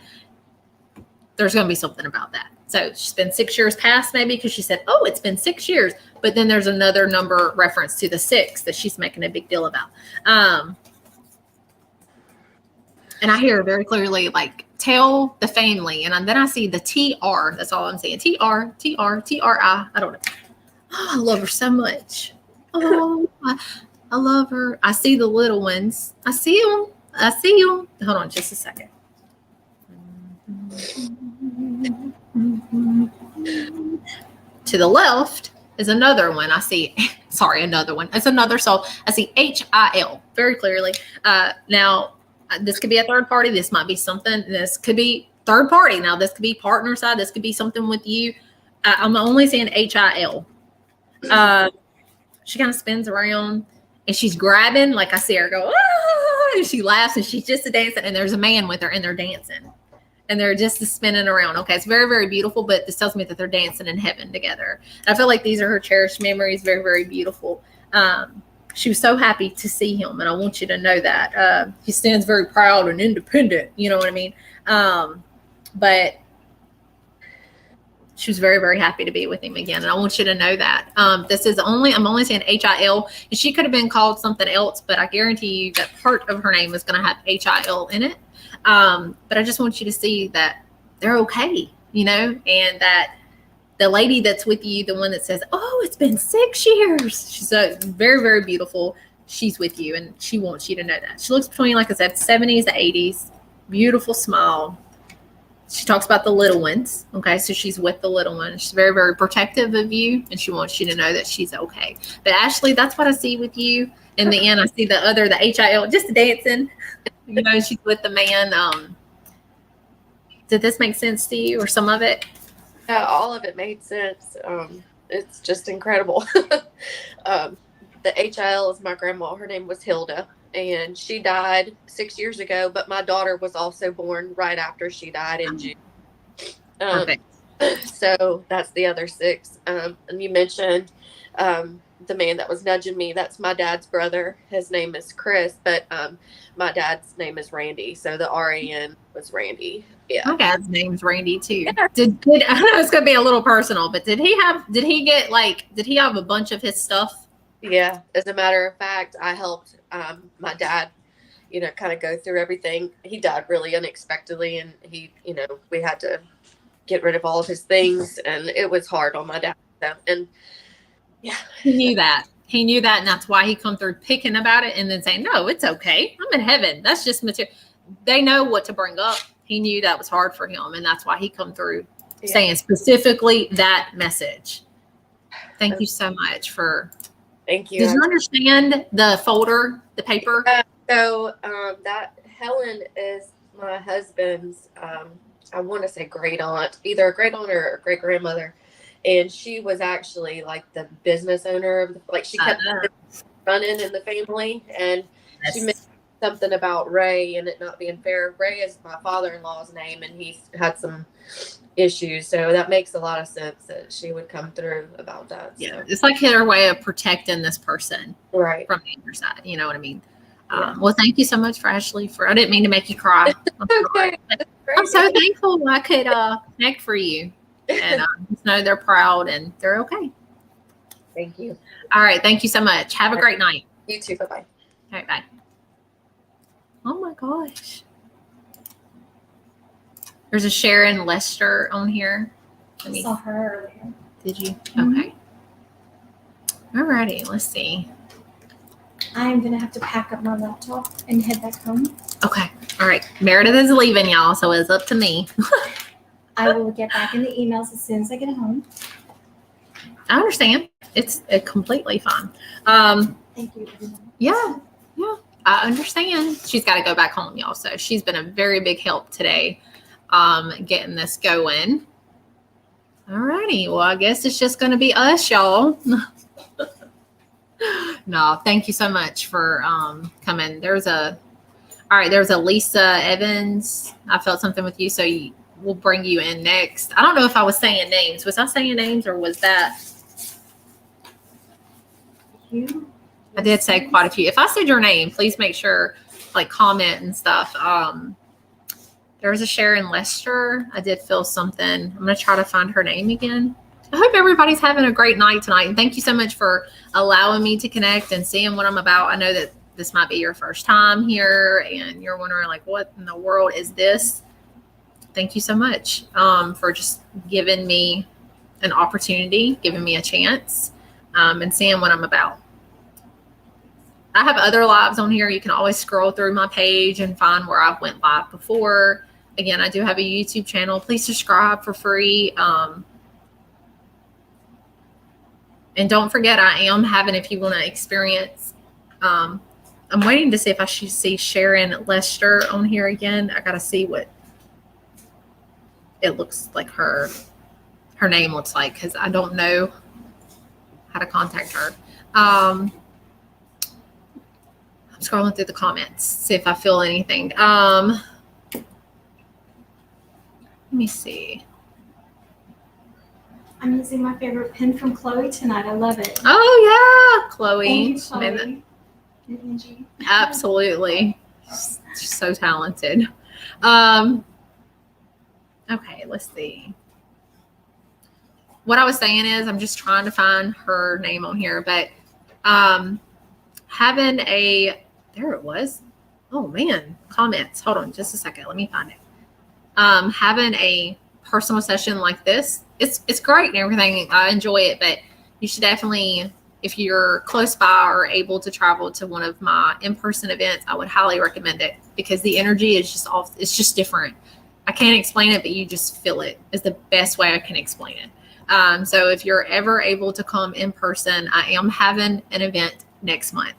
A: there's going to be something about that. So she's been 6 years past, maybe, because she said, oh, it's been 6 years. But then there's another number reference to the 6 that she's making a big deal about. And I hear very clearly, like, tell the family. And then I see the TR. That's all I'm saying. TR, TR, TRI. I don't know. Oh, I love her so much. Oh, I love her. I see the little ones. I see them. I see them. Hold on just a second. To the left is another one. I see, sorry, another one. It's another soul. I see HIL very clearly. Now, this could be a third party. This might be something. This could be third party. Now, this could be partner side. This could be something with you. I'm only saying HIL. She kind of spins around and she's grabbing. Like I see her go, ah, and she laughs and she's just dancing. And there's a man with her and they're dancing. And they're just spinning around. Okay, it's very, very beautiful, but this tells me that they're dancing in heaven together. And I feel like these are her cherished memories. Very, very beautiful. She was so happy to see him, and I want you to know that. He stands very proud and independent, you know what I mean? But she was very, very happy to be with him again, and I want you to know that. I'm only saying HIL, and she could have been called something else, but I guarantee you that part of her name is going to have HIL in it. But I just want you to see that they're okay, you know, and that the lady that's with you, the one that says, oh, it's been 6 years. She's very, very beautiful. She's with you and she wants you to know that. She looks between, like I said, 70s to 80s, beautiful smile. She talks about the little ones. Okay. So she's with the little ones. She's very, very protective of you and she wants you to know that she's okay. But Ashley, that's what I see with you. In the end, I see the HIL, just dancing. You know, she's with the man. Did this make sense to you or some of it?
F: Yeah, all of it made sense. It's just incredible. The HIL is my grandma. Her name was Hilda, and she died 6 years ago, but my daughter was also born right after she died in June.
A: Perfect.
F: So that's the other 6. And you mentioned the man that was nudging me. That's my dad's brother. His name is Chris, but my dad's name is Randy. So the RAN was Randy. Yeah.
A: My dad's name's Randy too. Yeah. Did I know it's gonna be a little personal, but did he have a bunch of his stuff?
F: Yeah. As a matter of fact, I helped my dad, you know, kind of go through everything. He died really unexpectedly, and he, you know, we had to get rid of all of his things, and it was hard on my dad. And yeah,
A: he knew that, and that's why he come through picking about it and then saying, no, it's okay, I'm in heaven. That's just material. They know what to bring up. He knew that was hard for him, and that's why he come through saying specifically that message. Thank you so much for.
F: Thank you.
A: Did you understand the folder, the paper?
F: So that Helen is my husband's, I want to say great aunt, either a great aunt or a great grandmother. And she was actually like the business owner of she kept running in the family. And she mentioned something about Ray and it not being fair. Ray is my father-in-law's name, and he's had some issues. So that makes a lot of sense that she would come through about that. So.
A: Yeah, it's like her way of protecting this person
F: right
A: from the other side. You know what I mean? Yeah. Well, thank you so much for Ashley. I didn't mean to make you cry. I'm so thankful I could connect for you. And just know they're proud and they're okay.
F: Thank you.
A: All right. Thank you so much. Have a great night.
F: You too. Bye-bye.
A: All right. Bye. Oh, my gosh. There's a Sharon Lester on here.
B: I saw her earlier.
A: Did you?
B: Mm-hmm.
A: Okay. All righty. Let's see.
B: I'm going to have to pack up my laptop and head back home.
A: Okay. All right. Meredith is leaving, y'all, so it's up to me.
B: I will get back in the emails as soon as I get home.
A: I understand. It's completely fine.
B: Thank you, everyone.
A: Yeah. I understand. She's got to go back home, y'all. So she's been a very big help today getting this going. All righty. Well, I guess it's just going to be us, y'all. No, thank you so much for coming. All right, there's a Lisa Evans. I felt something with you, so we'll bring you in next. I don't know if I was saying names. Was I saying names or was that? I did say quite a few. If I said your name, please make sure, like, comment and stuff. There was a Sharon Lester. I did feel something. I'm going to try to find her name again. I hope everybody's having a great night tonight. And thank you so much for allowing me to connect and seeing what I'm about. I know that this might be your first time here and you're wondering, like, what in the world is this? Thank you so much for just giving me an opportunity, giving me a chance, and seeing what I'm about. I have other lives on here. You can always scroll through my page and find where I've went live before. Again, I do have a YouTube channel. Please subscribe for free. And don't forget, I am having, if you want to experience, I'm waiting to see if I should see Sharon Lester on here again. I got to see what it looks like her name looks like, because I don't know how to contact her. I'm scrolling through the comments, see if I feel anything. Let me see.
B: I'm using my favorite pen from Chloe tonight. I love it.
A: Oh yeah, Chloe.
B: Thank you, Chloe. And Angie.
A: Absolutely. She's so talented. Okay, let's see. What I was saying is I'm just trying to find her name on here, but having a, there it was. Oh man, comments. Hold on just a second. Let me find it. Having a personal session like this, it's great and everything. I enjoy it, but you should definitely, if you're close by or able to travel to one of my in-person events, I would highly recommend it, because the energy is just off. It's just different. I can't explain it, but you just feel it is the best way I can explain it. So if you're ever able to come in person, I am having an event next month.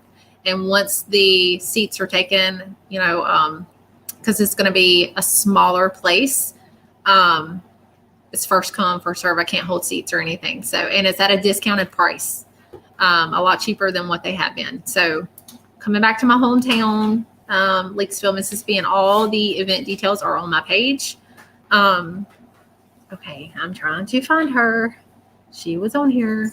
A: And once the seats are taken, you know, because it's going to be a smaller place, it's first come, first serve. I can't hold seats or anything. So, and it's at a discounted price, a lot cheaper than what they have been. So coming back to my hometown, Leakesville, Mississippi, and all the event details are on my page. Okay, I'm trying to find her. She was on here.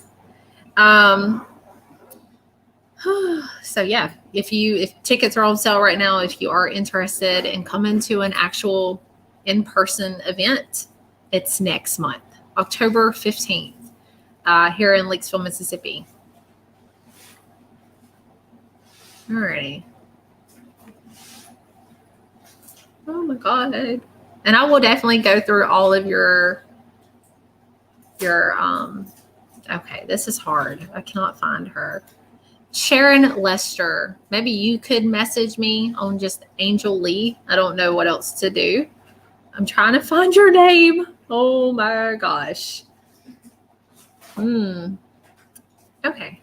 A: So yeah, if tickets are on sale right now, if you are interested in coming to an actual in-person event, it's next month, October 15th, here in Leakesville, Mississippi. Alrighty. Oh my God. And I will definitely go through all of your okay, this is hard. I cannot find her. Sharon Lester. Maybe you could message me on just Angel Leigh. I don't know what else to do. I'm trying to find your name. Oh my gosh. Okay.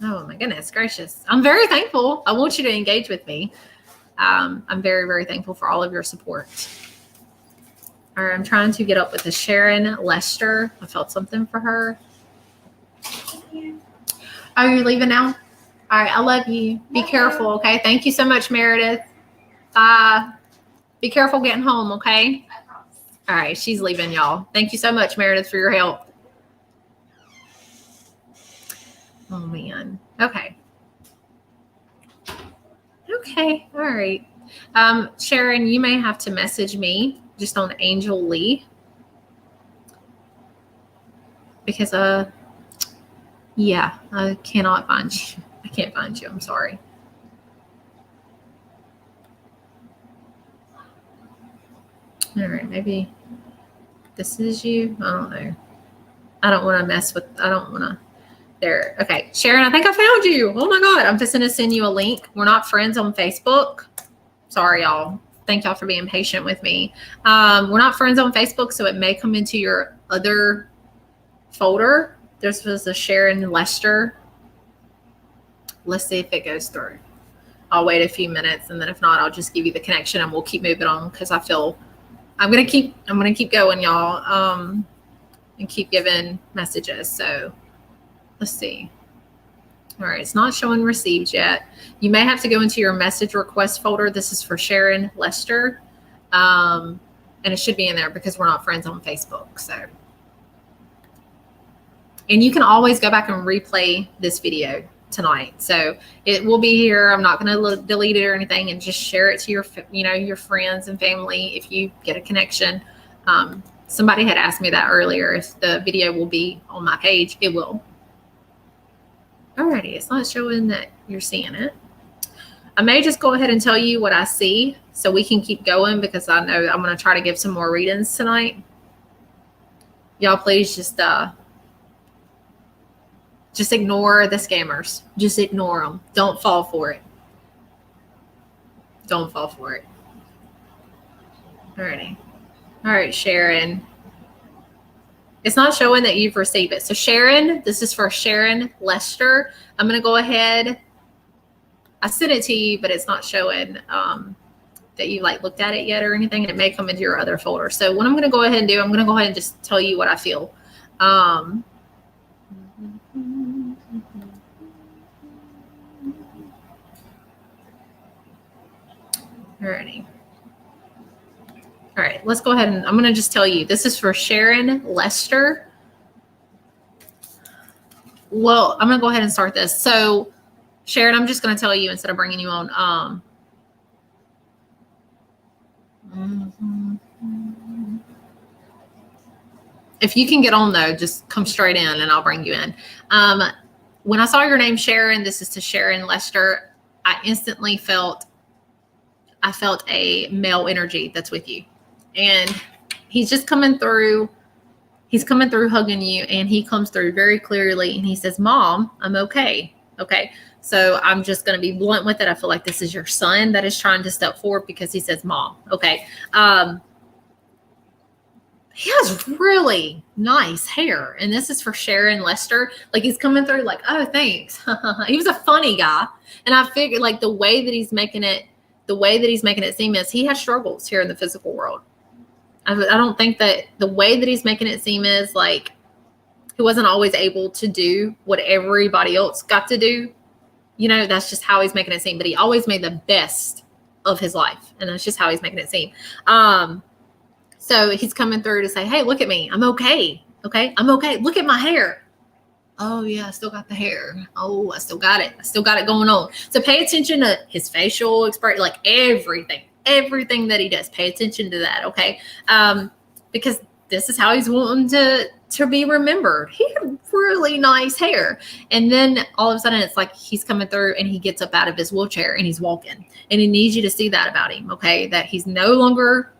A: Oh my goodness gracious. I'm very thankful. I want you to engage with me. I'm very, very thankful for all of your support. All right, I'm trying to get up with the Sharon Lester. I felt something for her. Oh, you're leaving now? All right, I love you. Be careful, okay? Thank you so much, Meredith. Be careful getting home, okay? All right, she's leaving, y'all. Thank you so much, Meredith, for your help. Oh, man. Okay. Okay, all right. Sharon, you may have to message me just on Angel Leigh, because yeah, I cannot find you. I can't find you. I'm sorry. All right, maybe this is you. I don't know. I don't want to mess with, I don't want to. There. Okay, Sharon, I think I found you. Oh my God, I'm just going to send you a link. We're not friends on Facebook. Sorry, y'all. Thank y'all for being patient with me. We're not friends on Facebook, so it may come into your other folder. This was a Sharon Lester. Let's see if it goes through. I'll wait a few minutes, and then if not, I'll just give you the connection and we'll keep moving on, because I feel I'm gonna keep going, y'all, and keep giving messages. So let's see. All right, it's not showing received yet. You may have to go into your message request folder. This is for Sharon Lester. And it should be in there because we're not friends on Facebook. So, and you can always go back and replay this video tonight. So it will be here. I'm not going to delete it or anything, and just share it to your, your friends and family if you get a connection. Somebody had asked me that earlier, if the video will be on my page. It will. Alrighty, it's not showing that you're seeing it. I may just go ahead and tell you what I see so we can keep going, because I know I'm going to try to give some more readings tonight. Y'all please just ignore the scammers. Just ignore them. Don't fall for it. Don't fall for it. Alrighty. All right, Sharon. It's not showing that you've received it. So Sharon, this is for Sharon Lester. I'm going to go ahead. I sent it to you, but it's not showing that you looked at it yet or anything. It may come into your other folder. So what I'm going to go ahead and do, I'm going to go ahead and just tell you what I feel. Alrighty. All right, let's go ahead and I'm going to just tell you. This is for Sharon Lester. Well, I'm going to go ahead and start this. So, Sharon, I'm just going to tell you instead of bringing you on. If you can get on, though, just come straight in and I'll bring you in. When I saw your name, Sharon, this is to Sharon Lester, I instantly felt a male energy that's with you. And he's just coming through. He's coming through hugging you, and he comes through very clearly. And he says, Mom, I'm okay. Okay. So I'm just going to be blunt with it. I feel like this is your son that is trying to step forward because he says, Mom. Okay. He has really nice hair. And this is for Sharon Lester. He's coming through oh, thanks. He was a funny guy. And I figured the way that he's making it seem is he has struggles here in the physical world. I don't think that the way that he's making it seem is he wasn't always able to do what everybody else got to do. That's just how he's making it seem. But he always made the best of his life. And that's just how he's making it seem. So he's coming through to say, hey, look at me. I'm okay. Okay. I'm okay. Look at my hair. Oh, yeah, I still got the hair. Oh, I still got it. I still got it going on. So pay attention to his facial expression, everything that he does. Pay attention to that, okay? Because this is how he's wanting to be remembered. He had really nice hair. And then all of a sudden it's he's coming through and he gets up out of his wheelchair and he's walking. And he needs you to see that about him, okay? That he's no longer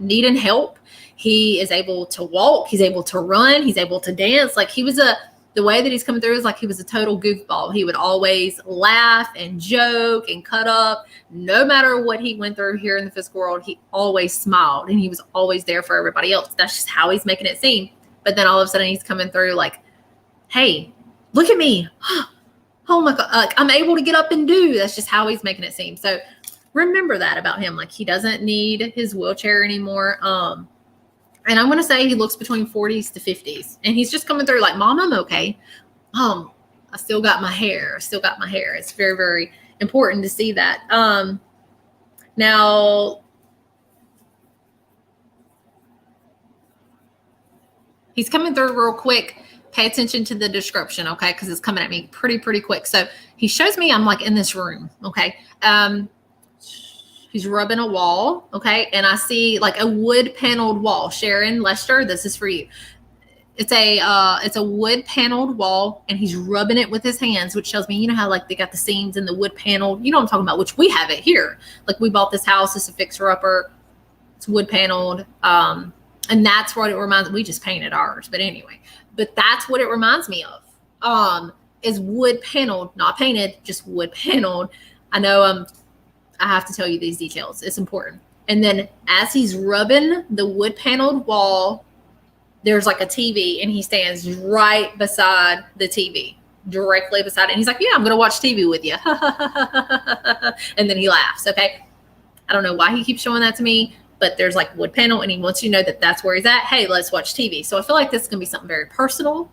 A: needing help. He is able to walk. He's able to run. He's able to dance. The way that he's coming through is he was a total goofball. He would always laugh and joke and cut up. No matter what he went through here in the physical world, he always smiled and he was always there for everybody else. That's just how he's making it seem. But then all of a sudden he's coming through hey, look at me. Oh my God. I'm able to get up and do. That's just how he's making it seem. So remember that about him. He doesn't need his wheelchair anymore. And I'm going to say he looks between 40s to 50s. And he's just coming through Mom, I'm okay. I still got my hair. It's very, very important to see that. Now, he's coming through real quick. Pay attention to the description, okay? Because it's coming at me pretty quick. So he shows me I'm in this room, okay? He's rubbing a wall, okay? And I see a wood paneled wall. Sharon Lester, this is for you. It's a wood paneled wall, and he's rubbing it with his hands, which tells me, how they got the seams in the wood panel. You know what I'm talking about, which we have it here. We bought this house. It's a fixer upper. It's wood paneled. And that's what it reminds me. We just painted ours, but anyway. But that's what it reminds me of. Is wood paneled, not painted, just wood paneled. I know I have to tell you these details. It's important. And then as he's rubbing the wood paneled wall, there's a TV, and he stands right beside the TV, directly beside it. And he's like, yeah, I'm going to watch TV with you. And then he laughs. Okay. I don't know why he keeps showing that to me, but there's wood panel, and he wants you to know that that's where he's at. Hey, let's watch TV. So I feel like this is going to be something very personal.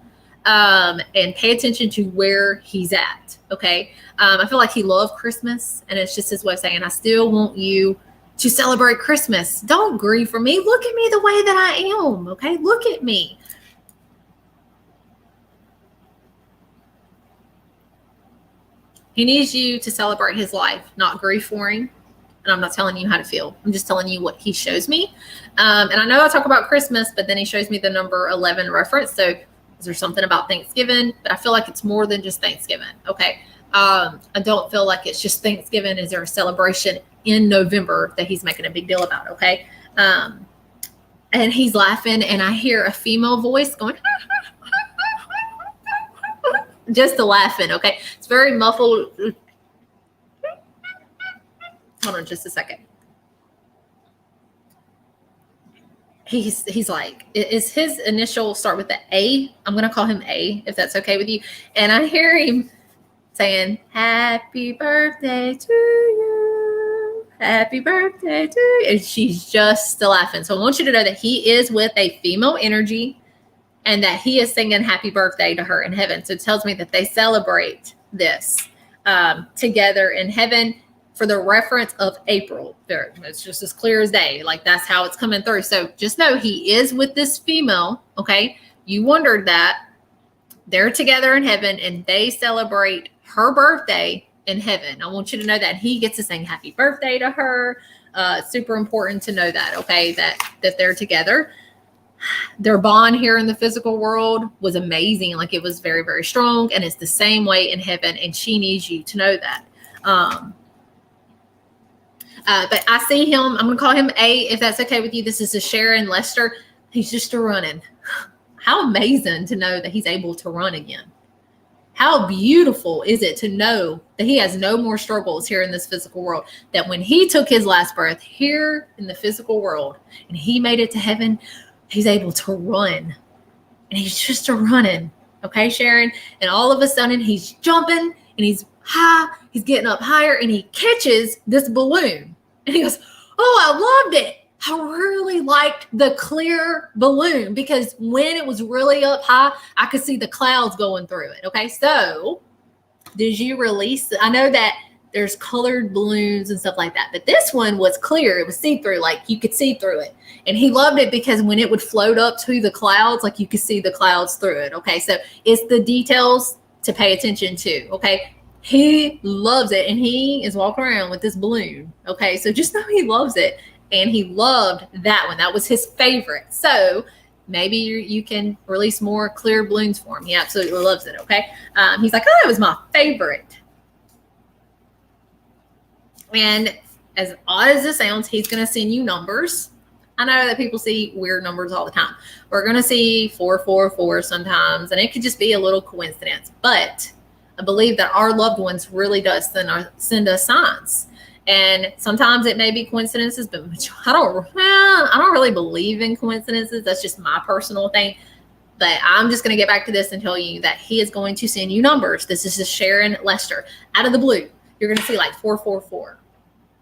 A: and pay attention to where he's at. Okay. I feel like he loved Christmas, and it's just his way of saying, I still want you to celebrate Christmas. Don't grieve for me. Look at me the way that I am. Okay. Look at me. He needs you to celebrate his life, not grieve for him. And I'm not telling you how to feel. I'm just telling you what he shows me. And I know I talk about Christmas, but then he shows me the number 11 reference. So is there something about Thanksgiving? But I feel like it's more than just Thanksgiving. Okay. I don't feel like it's just Thanksgiving. Is there a celebration in November that he's making a big deal about? Okay. And he's laughing, and I hear a female voice going, just the laughing. Okay. It's very muffled. Hold on just a second. He's like, is his initial start with the A? I'm going to call him A, if that's okay with you. And I hear him saying, happy birthday to you. Happy birthday to you. And she's just laughing. So I want you to know that he is with a female energy, and that he is singing happy birthday to her in heaven. So it tells me that they celebrate this together in heaven for the reference of April. There, it's just as clear as day. Like, that's how it's coming through. So just know he is with this female. Okay. You wondered that. They're together in heaven, and they celebrate her birthday in heaven. I want you to know that he gets to sing happy birthday to her. It's super important to know that. Okay. That they're together. Their bond here in the physical world was amazing. Like, it was very, very strong, and it's the same way in heaven. And she needs you to know that. But I see him. I'm going to call him A, if that's okay with you. This is a Sharon Lester. He's just a running. How amazing to know that he's able to run again. How beautiful is it to know that he has no more struggles here in this physical world, that when he took his last breath here in the physical world and he made it to heaven, he's able to run, and he's just a running. Okay, Sharon. And all of a sudden he's jumping, and he's high. He's getting up higher, and he catches this balloon, and he goes, oh, I loved it. I really liked the clear balloon, because when it was really up high, I could see the clouds going through it. Okay. So did you release? I know that there's colored balloons and stuff like that, but this one was clear. It was see-through, like you could see through it. And he loved it because when it would float up to the clouds, like you could see the clouds through it. Okay. So it's the details to pay attention to. Okay. He loves it, and he is walking around with this balloon. Okay. So just know he loves it, and he loved that one. That was his favorite. So maybe you can release more clear balloons for him. He absolutely loves it. Okay. He's like, oh, that was my favorite. And as odd as it sounds, he's going to send you numbers. I know that people see weird numbers all the time. We're going to see 444 sometimes, and it could just be a little coincidence. But I believe that our loved ones really does send us signs. And sometimes it may be coincidences, but I don't really believe in coincidences. That's just my personal thing. But I'm just going to get back to this and tell you that he is going to send you numbers. This is a Sharon Lester. Out of the blue, you're going to see like 444.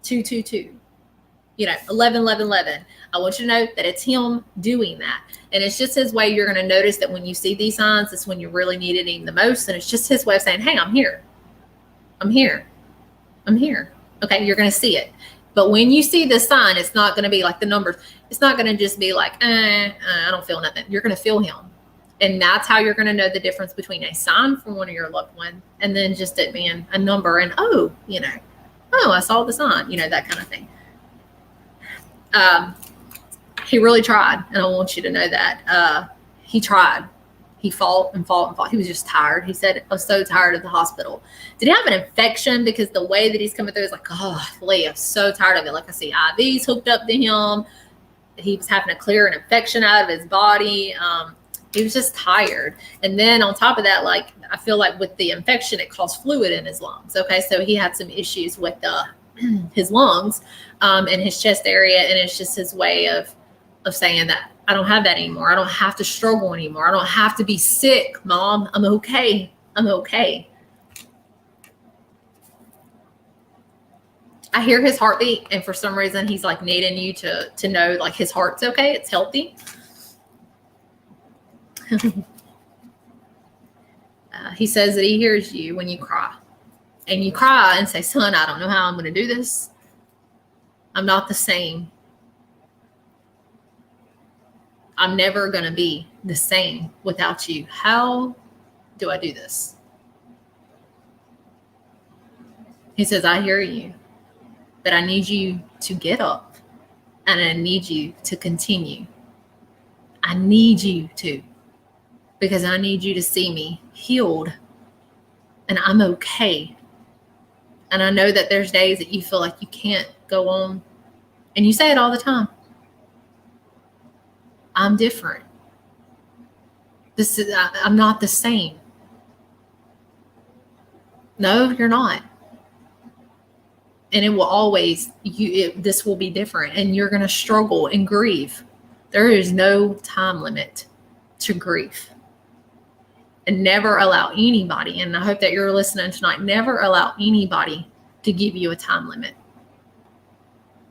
A: 222, 11, 11, 11. I want you to know that it's him doing that. And it's just his way. You're going to notice that when you see these signs, it's when you really needed him the most. And it's just his way of saying, hey, I'm here. I'm here. I'm here. Okay. You're going to see it. But when you see the sign, it's not going to be like the numbers. It's not going to just be like, I don't feel nothing. You're going to feel him. And that's how you're going to know the difference between a sign from one of your loved ones and then just it being a number and, oh, I saw the sign, that kind of thing. He really tried. And I want you to know that he tried. He fought and fought and fought. He was just tired. He said, I was so tired of the hospital. Did he have an infection? Because the way that he's coming through is like, oh, Leigh, I'm so tired of it. Like I see IVs hooked up to him. He was having to clear an infection out of his body. He was just tired. And then on top of that, like, I feel like with the infection, it caused fluid in his lungs. Okay. So he had some issues with his lungs and his chest area. And it's just his way of saying that I don't have that anymore. I don't have to struggle anymore. I don't have to be sick, Mom. I'm okay. I'm okay. I hear his heartbeat. And for some reason, he's like needing you to know like his heart's okay. It's healthy. He says that he hears you when you cry. And you cry and say, son, I don't know how I'm going to do this. I'm not the same. I'm never going to be the same without you. How do I do this? He says, I hear you, but I need you to get up and I need you to continue. I need you to, because I need you to see me healed and I'm okay. And I know that there's days that you feel like you can't go on. And you say it all the time. I'm different. I'm not the same. No, you're not. And it will always, this will be different and you're going to struggle and grieve. There is no time limit to grief. And never allow anybody, and I hope that you're listening tonight, never allow anybody to give you a time limit,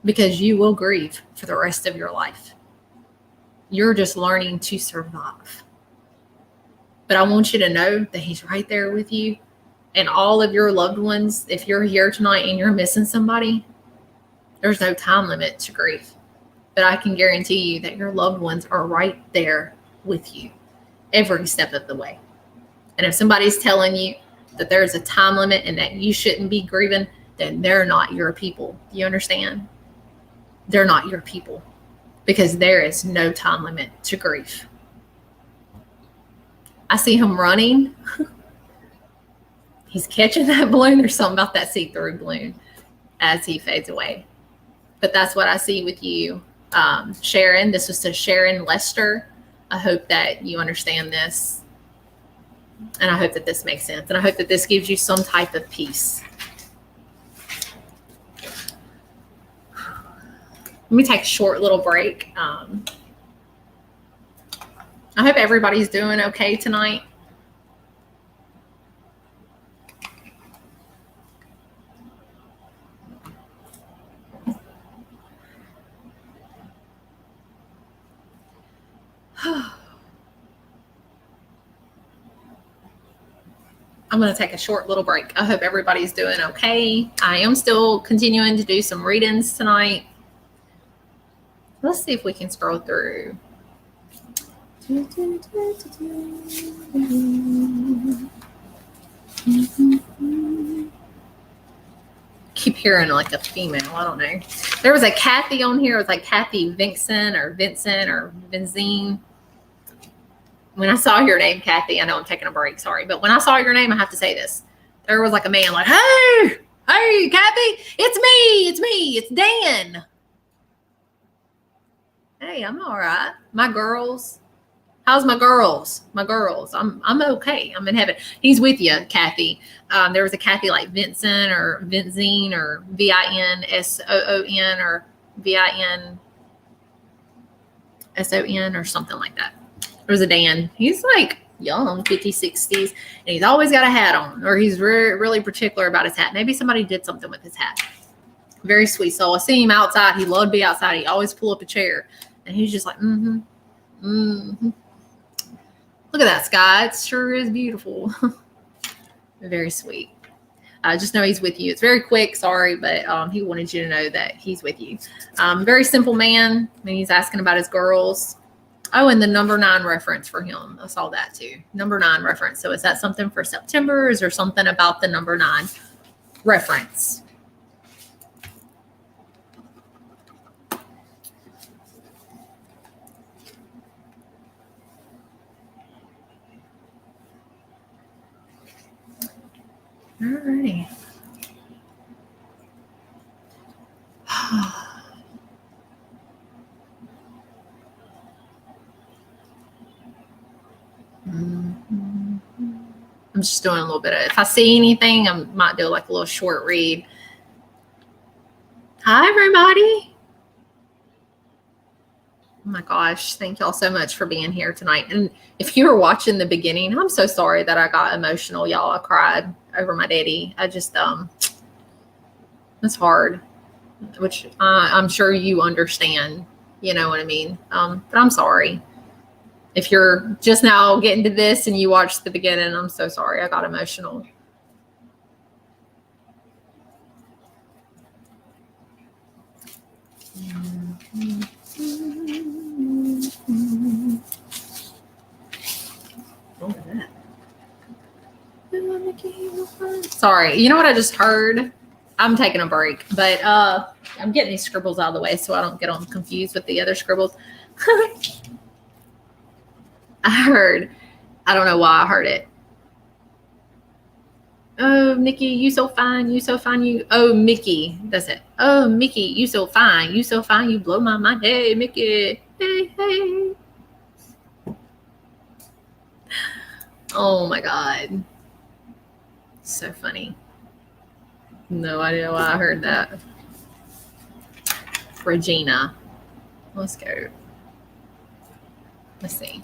A: because you will grieve for the rest of your life. You're just learning to survive. But I want you to know that he's right there with you, and all of your loved ones. If you're here tonight and you're missing somebody, there's no time limit to grief. But I can guarantee you that your loved ones are right there with you every step of the way. And if somebody's telling you that there's a time limit and that you shouldn't be grieving, then they're not your people. You understand? They're not your people, because there is no time limit to grief. I see him running. He's catching that balloon. There's something about that see-through balloon as he fades away. But that's what I see with you, Sharon. This was to Sharon Lester. I hope that you understand this. And I hope that this makes sense. And I hope that this gives you some type of peace. Let me take a short little break. I hope everybody's doing okay tonight. I'm going to take a short little break. I hope everybody's doing okay. I am still continuing to do some readings tonight. Let's see if we can scroll through. Keep hearing like a female. I don't know. There was a Kathy on here. It was like Kathy Vincent or Vincine. When I saw your name, Kathy, I know I'm taking a break, sorry. But when I saw your name, I have to say this. There was like a man like, hey, Kathy, it's Dan. Hey, I'm all right. My girls. How's my girls? I'm okay. I'm in heaven. He's with you, Kathy. There was a Kathy like Vincent or Vincine or Vinsoon or Vinson or something like that. There was a Dan. He's like young, 50s, 60s, and he's always got a hat on, or he's really particular about his hat. Maybe somebody did something with his hat. Very sweet soul. I see him outside. He loved to be outside. He always pull up a chair, and he's just like, Look at that sky. It sure is beautiful. Very sweet. I just know he's with you. It's very quick. Sorry, but he wanted you to know that he's with you. Very simple man. I mean, he's asking about his girls. Oh, and the number 9 reference for him. I saw that too. Number 9 reference. So is that something for September? Is there something about the number 9 reference? Alrighty. I'm just doing a little bit of, if I see anything, I might do like a little short read. Hi, everybody. Oh my gosh. Thank y'all so much for being here tonight. And if you were watching the beginning, I'm so sorry that I got emotional, y'all. I cried over my daddy. I just, it's hard, which I'm sure you understand, you know what I mean? But I'm sorry. If you're just now getting to this and you watched the beginning, I'm so sorry. I got emotional. What was that? Sorry. You know what I just heard? I'm taking a break, but I'm getting these scribbles out of the way so I don't get them confused with the other scribbles. I don't know why I heard it. Oh, Nikki, you so fine. You so fine. Oh, Mickey. That's it. Oh, Mickey, you so fine. You so fine. You blow my mind. Hey, Mickey. Hey, hey. Oh my God. So funny. No idea why I heard that. Regina. Let's go. Let's see.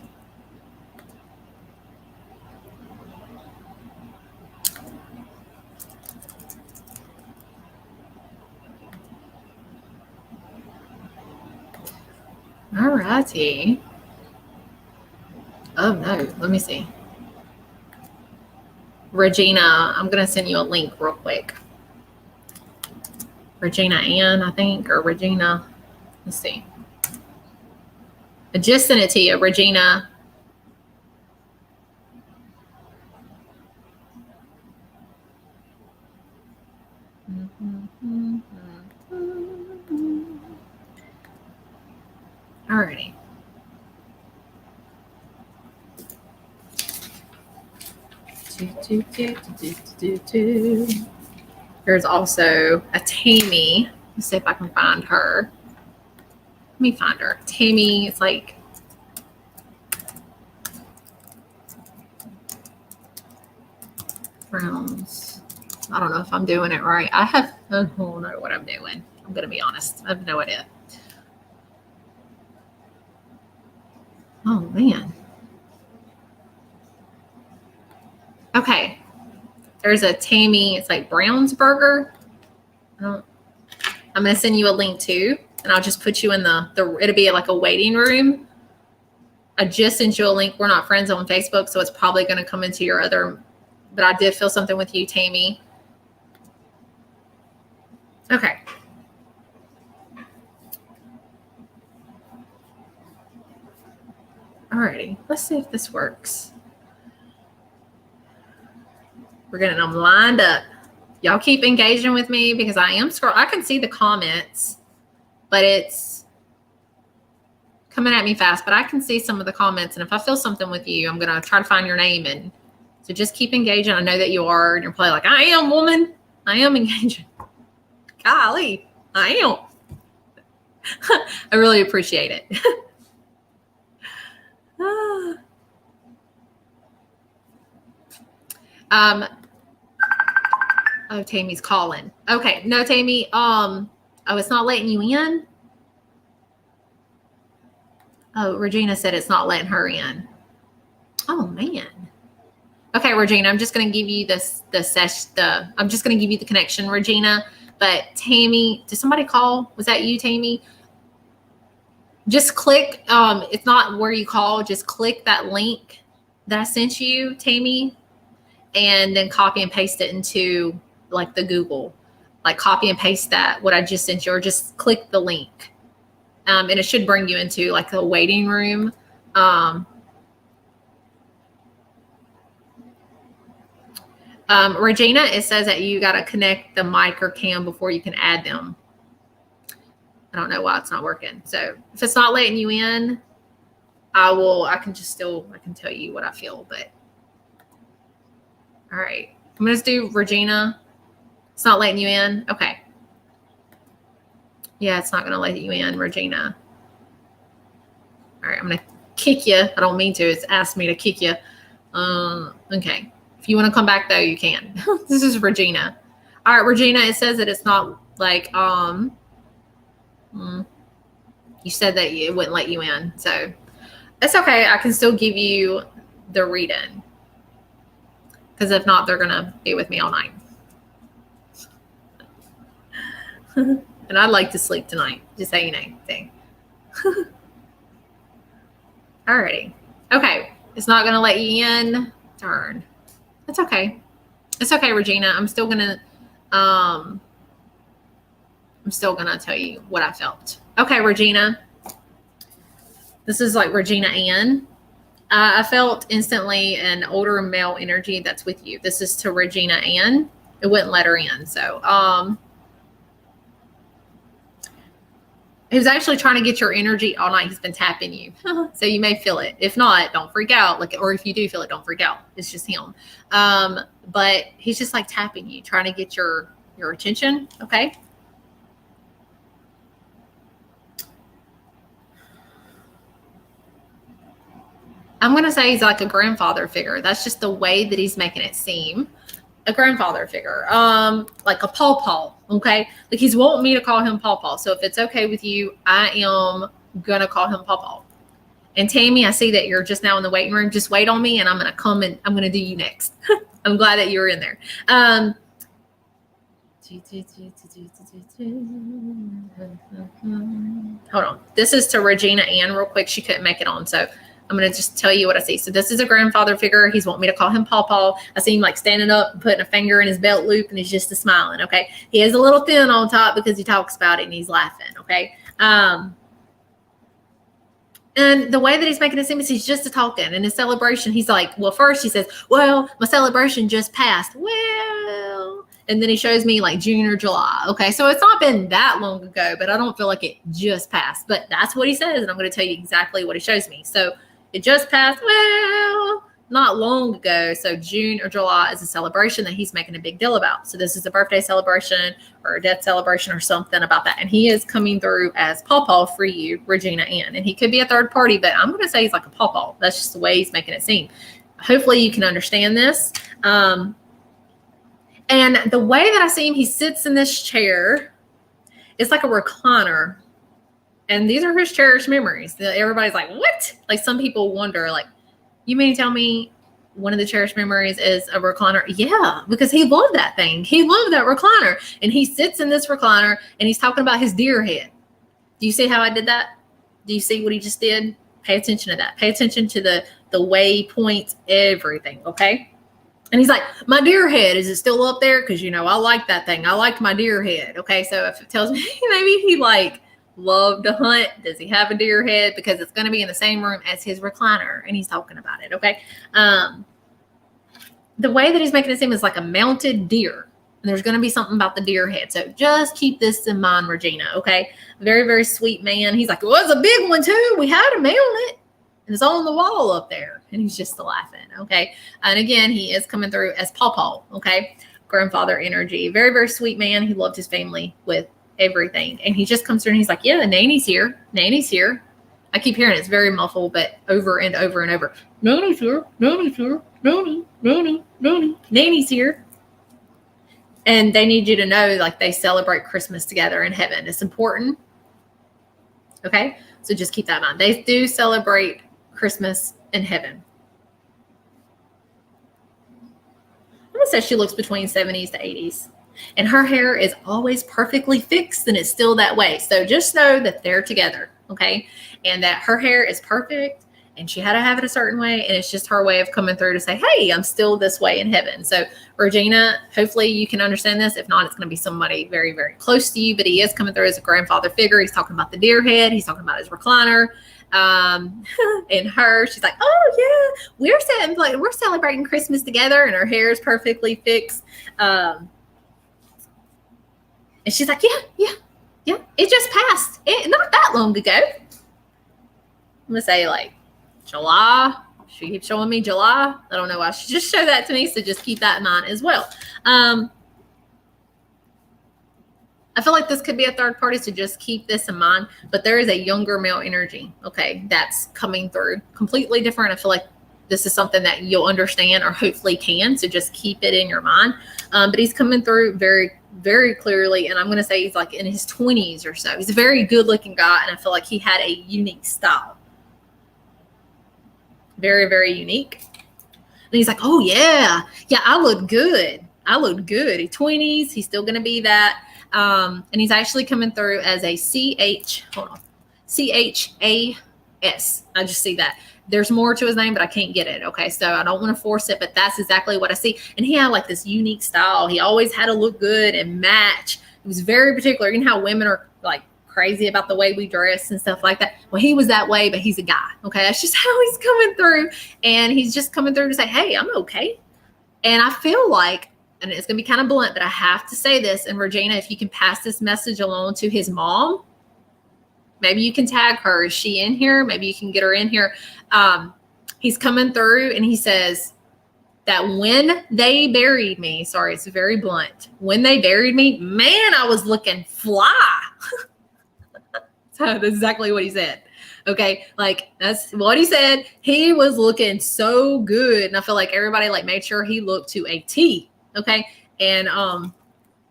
A: All righty. Oh no, let me see. Regina, I'm going to send you a link real quick. Regina Ann, I think, or Regina. Let's see. I just sent it to you, Regina. Alrighty. There's also a Tammy. Let's see if I can find her. Let me find her. Tammy, it's like Browns. I don't know if I'm doing it right. I don't know what I'm doing. I'm going to be honest. I have no idea. Oh, man. Okay. There's a Tammy. It's like Brownsburger. I'm going to send you a link too. And I'll just put you in it'll be like a waiting room. I just sent you a link. We're not friends on Facebook, so it's probably going to come into your other, but I did feel something with you, Tammy. Okay. Alrighty, let's see if this works. We're getting them lined up. Y'all keep engaging with me because I am scrolling. I can see the comments, but it's coming at me fast, but I can see some of the comments. And if I feel something with you, I'm going to try to find your name. And so just keep engaging. I know that you are, and you're probably like, I am, woman. I am engaging. Golly, I am. I really appreciate it. Oh, Tammy's calling. Okay. No, Tammy. Oh, it's not letting you in. Oh, Regina said it's not letting her in. Oh man. Okay, Regina, I'm just going to give you I'm just going to give you the connection, Regina. But Tammy, did somebody call? Was that you, Tammy? Just click. It's not where you call. Just click that link that I sent you, Tammy, and then copy and paste it into like the Google. Like copy and paste that what I just sent you, or just click the link, and it should bring you into like a waiting room. Regina, it says that you got to connect the mic or cam before you can add them. I don't know why it's not working. So if it's not letting you in, I can tell you what I feel, but all right. I'm going to do Regina. It's not letting you in. Okay. Yeah, it's not going to let you in, Regina. All right. I'm going to kick you. I don't mean to. It's asked me to kick you. Okay. If you want to come back though, you can. This is Regina. All right, Regina, it says that it's not like, you said that it wouldn't let you in. So it's okay. I can still give you the read-in. Because if not, they're going to be with me all night. And I'd like to sleep tonight. Just so you know. Alrighty. Okay. It's not going to let you in. Darn. That's okay. It's okay, Regina. I'm still going to tell you what I felt. Okay, Regina. This is like Regina Ann. I felt instantly an older male energy that's with you. This is to Regina Ann. It wouldn't let her in. So, he was actually trying to get your energy all night. He's been tapping you. So you may feel it. If not, don't freak out. Like, or if you do feel it, don't freak out. It's just him. But he's just like tapping you, trying to get your attention. Okay. I'm going to say he's like a grandfather figure. That's just the way that he's making it seem. A grandfather figure, like a pawpaw, okay? Like he's wanting me to call him pawpaw. So if it's okay with you, I am going to call him pawpaw. And Tammy, I see that you're just now in the waiting room. Just wait on me and I'm going to come and I'm going to do you next. I'm glad that you're in there. Hold on. This is to Regina Ann real quick. She couldn't make it on. So I'm going to just tell you what I see. So this is a grandfather figure. He's wanting me to call him Pawpaw. I see him like standing up and putting a finger in his belt loop and he's just smiling. Okay. He is a little thin on top because he talks about it and he's laughing. Okay. And the way that he's making it seem is he's just talking. And his celebration, he's like, well, first he says, well, my celebration just passed. Well, and then he shows me like June or July. Okay. So it's not been that long ago, but I don't feel like it just passed. But that's what he says. And I'm going to tell you exactly what he shows me. So it just passed, well, not long ago. So June or July is a celebration that he's making a big deal about. So this is a birthday celebration or a death celebration or something about that. And he is coming through as Pawpaw for you, Regina Ann. And he could be a third party, but I'm going to say he's like a Pawpaw. That's just the way he's making it seem. Hopefully you can understand this. And the way that I see him, he sits in this chair. It's like a recliner. And these are his cherished memories. Everybody's like, what? Like some people wonder, like, you mean to tell me one of the cherished memories is a recliner? Yeah, because he loved that thing. He loved that recliner. And he sits in this recliner and he's talking about his deer head. Do you see how I did that? Do you see what he just did? Pay attention to that. Pay attention to the way he points everything, okay? And he's like, my deer head, is it still up there? Because, you know, I like that thing. I liked my deer head. Okay, so if it tells me maybe he like loved to hunt, does he have a deer head? Because it's going to be in the same room as his recliner and he's talking about it, okay? The way that he's making it seem is like a mounted deer. And there's going to be something about the deer head. So just keep this in mind, Regina, okay? Very, very sweet man. He's like, well, it's a big one too. We had to mount it. And it's on the wall up there. And he's just laughing, okay? And again, he is coming through as Pawpaw, okay? Grandfather energy. Very, very sweet man. He loved his family with everything. And he just comes through and he's like, yeah, Nanny's here. Nanny's here. I keep hearing it's very muffled, but over and over and over. Nanny's here. Nanny's here. Nanny, Nanny, Nanny. Nanny's here. And they need you to know, like, they celebrate Christmas together in heaven. It's important. Okay? So just keep that in mind. They do celebrate Christmas in heaven. I'm going to say she looks between 70s to 80s. And her hair is always perfectly fixed and it's still that way. So just know that they're together, okay? And that her hair is perfect and she had to have it a certain way. And it's just her way of coming through to say, hey, I'm still this way in heaven. So Regina, hopefully you can understand this. If not, it's going to be somebody very, very close to you. But he is coming through as a grandfather figure. He's talking about the deer head. He's talking about his recliner. And her, she's like, oh yeah, we're celebrating Christmas together. And her hair is perfectly fixed. And she's like, yeah. It just passed. Not that long ago. I'm going to say like July. She keeps showing me July. I don't know why she just showed that to me. So just keep that in mind as well. I feel like this could be a third party. So just keep this in mind. But there is a younger male energy. Okay. That's coming through completely different. I feel like this is something that you'll understand or hopefully can. So just keep it in your mind. But he's coming through very, very clearly. And I'm going to say he's like in his 20s or so. He's a very good looking guy. And I feel like he had a unique style. Very, very unique. And he's like, oh yeah. Yeah, I look good. He's 20s. He's still going to be that. And he's actually coming through as a CHAS. I just see that. There's more to his name, but I can't get it. Okay. So I don't want to force it, but that's exactly what I see. And he had like this unique style. He always had to look good and match. It was very particular. You know how women are like crazy about the way we dress and stuff like that. Well, he was that way, but he's a guy. Okay. That's just how he's coming through. And he's just coming through to say, hey, I'm okay. And I feel like, and it's going to be kind of blunt, but I have to say this. And Regina, if you can pass this message along to his mom, maybe you can tag her. Is she in here? Maybe you can get her in here. He's coming through and he says that when they buried me, sorry, it's very blunt. When they buried me, man, I was looking fly. So that's exactly what he said. Okay. Like that's what he said. He was looking so good. And I feel like everybody like made sure he looked to a T. Okay. And,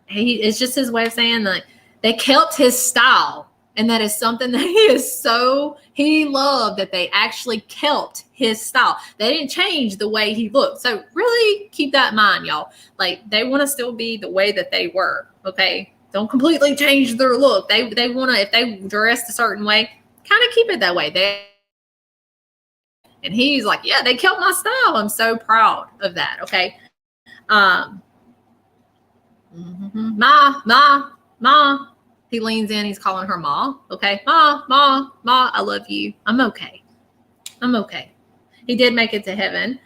A: it's just his way of saying that they kept his style. And that is something that he loved, that they actually kept his style. They didn't change the way he looked. So really keep that in mind, y'all. Like they want to still be the way that they were. Okay. Don't completely change their look. They want to, if they dressed a certain way, kind of keep it that way. And he's like, yeah, they kept my style. I'm so proud of that. Okay. Ma. He leans in. He's calling her Ma. Okay. Ma, I love you. I'm okay. He did make it to heaven.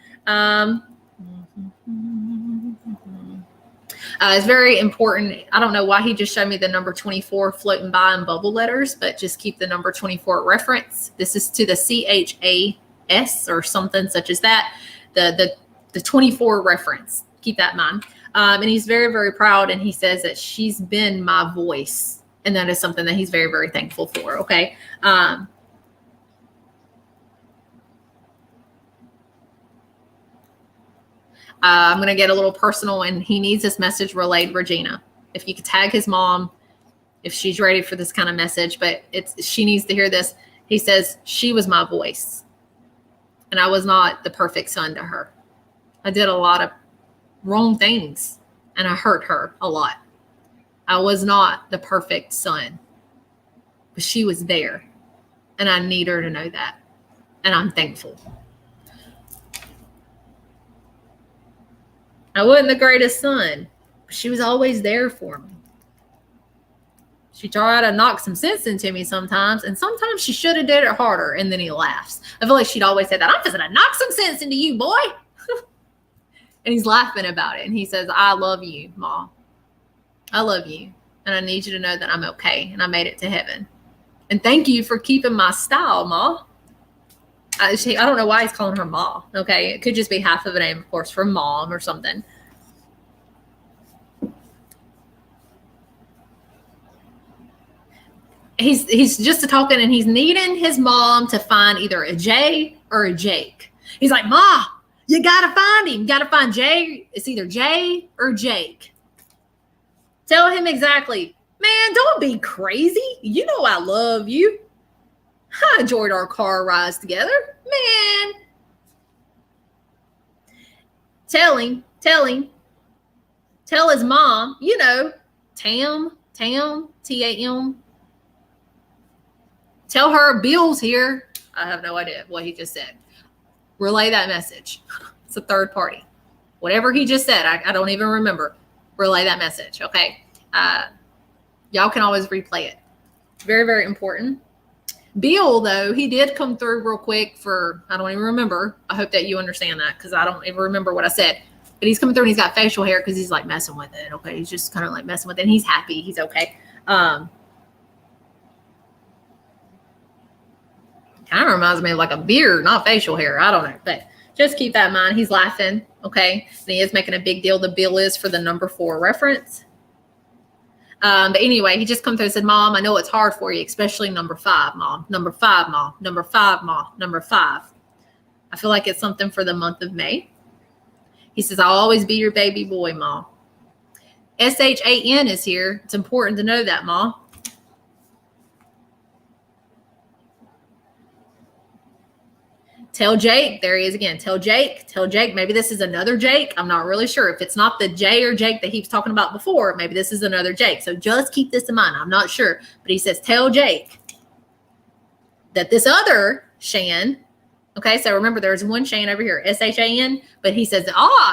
A: It's very important. I don't know why he just showed me the number 24 floating by in bubble letters, but just keep the number 24 reference. This is to the CHAS or something such as that. The 24 reference. Keep that in mind. And he's very, very proud. And he says that she's been my voice. And that is something that he's very, very thankful for. Okay. I'm going to get a little personal, and he needs this message relayed, Regina. If you could tag his mom, if she's ready for this kind of message, but she needs to hear this. He says, she was my voice, and I was not the perfect son to her. I did a lot of wrong things, and I hurt her a lot. I was not the perfect son, but she was there, and I need her to know that, and I'm thankful. I wasn't the greatest son, but she was always there for me. She tried to knock some sense into me sometimes, and sometimes she should have did it harder, and then he laughs. I feel like she'd always say that. I'm just going to knock some sense into you, boy. And he's laughing about it, and he says, I love you, Ma. I love you, and I need you to know that I'm okay, and I made it to heaven. And thank you for keeping my style, Ma. I don't know why he's calling her Ma. Okay, it could just be half of a name, of course, for mom or something. He's just talking, and he's needing his mom to find either a J or a Jake. He's like, Ma, you gotta find him. You gotta find Jay. It's either Jay or Jake. Tell him exactly, man, don't be crazy. You know I love you. I enjoyed our car rides together. Man. Tell him. Tell his mom, Tam, T-A-M. Tell her Bill's here. I have no idea what he just said. Relay that message. It's a third party. Whatever he just said, I don't even remember. Relay that message, okay? Y'all can always replay it. Very, very important. Bill, though, he did come through real quick for, I don't even remember. I hope that you understand that because I don't even remember what I said. But he's coming through and he's got facial hair because he's like messing with it, okay? He's just kind of like messing with it. And he's happy. He's okay. Kind of reminds me of like a beard, not facial hair. I don't know. But just keep that in mind. He's laughing, okay? And he is making a big deal. The bill is for the number 4 reference. But anyway, he just come through and said, Mom, I know it's hard for you, especially number 5, Mom. Number 5, Mom. Number 5, Mom. Number 5. I feel like it's something for the month of May. He says, I'll always be your baby boy, Mom. SHAN is here. It's important to know that, Mom. Tell Jake. There he is again. Tell Jake. Maybe this is another Jake. I'm not really sure. If it's not the Jay or Jake that he was talking about before, maybe this is another Jake. So just keep this in mind. I'm not sure. But he says, tell Jake that this other Shan, Okay, so remember there's one Shan over here, S-H-A-N, but he says,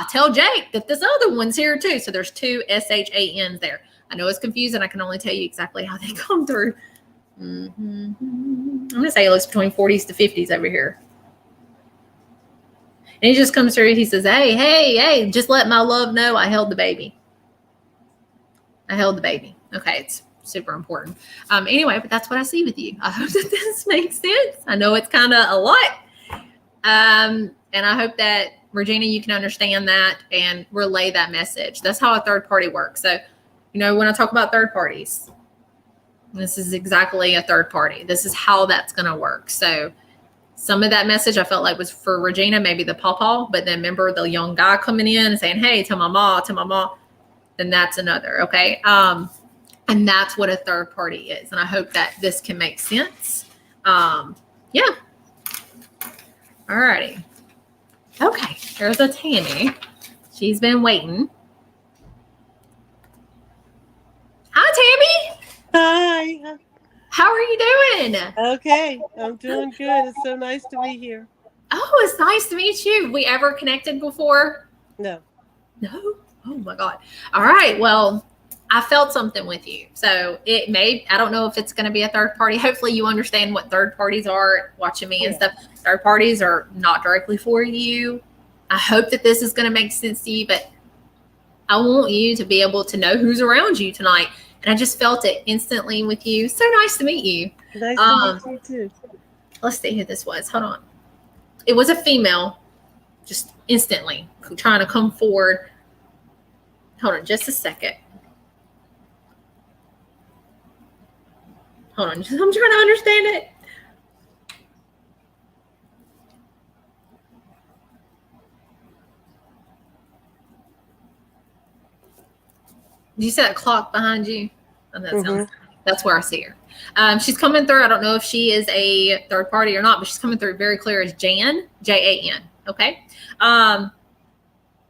A: tell Jake that this other one's here too. So there's two S-H-A-Ns there. I know it's confusing. I can only tell you exactly how they come through. I'm going to say it looks between 40s to 50s over here. And he just comes through. He says, hey, just let my love know I held the baby. I held the baby. Okay, it's super important. Anyway, but that's what I see with you. I hope that this makes sense. I know it's kind of a lot. And I hope that, Regina, you can understand that and relay that message. That's how a third party works. So, when I talk about third parties, this is exactly a third party. This is how that's going to work. So some of that message I felt like was for Regina, maybe the pawpaw, but then remember the young guy coming in and saying, hey, tell my mom, then that's another. Okay. And that's what a third party is. And I hope that this can make sense. Yeah. All righty. Okay. There's a Tammy. She's been waiting. Hi, Tammy.
G: Hi.
A: How are you doing?
G: Okay, I'm doing good. It's so nice to be here.
A: Oh, it's nice to meet you. We ever connected before?
G: No.
A: No? Oh my God. All right. Well, I felt something with you. So I don't know if it's going to be a third party. Hopefully you understand what third parties are watching me and stuff. Third parties are not directly for you. I hope that this is going to make sense to you, but I want you to be able to know who's around you tonight. And I just felt it instantly with you. So nice to meet you.
G: Nice to meet you too.
A: Let's see who this was. Hold on. It was a female, just instantly trying to come forward. Hold on just a second. Hold on. I'm trying to understand it. Did you see that clock behind you? Oh, that sounds, that's where I see her. She's coming through. I don't know if she is a third party or not, but she's coming through very clear as Jan, Jan. Okay. 70s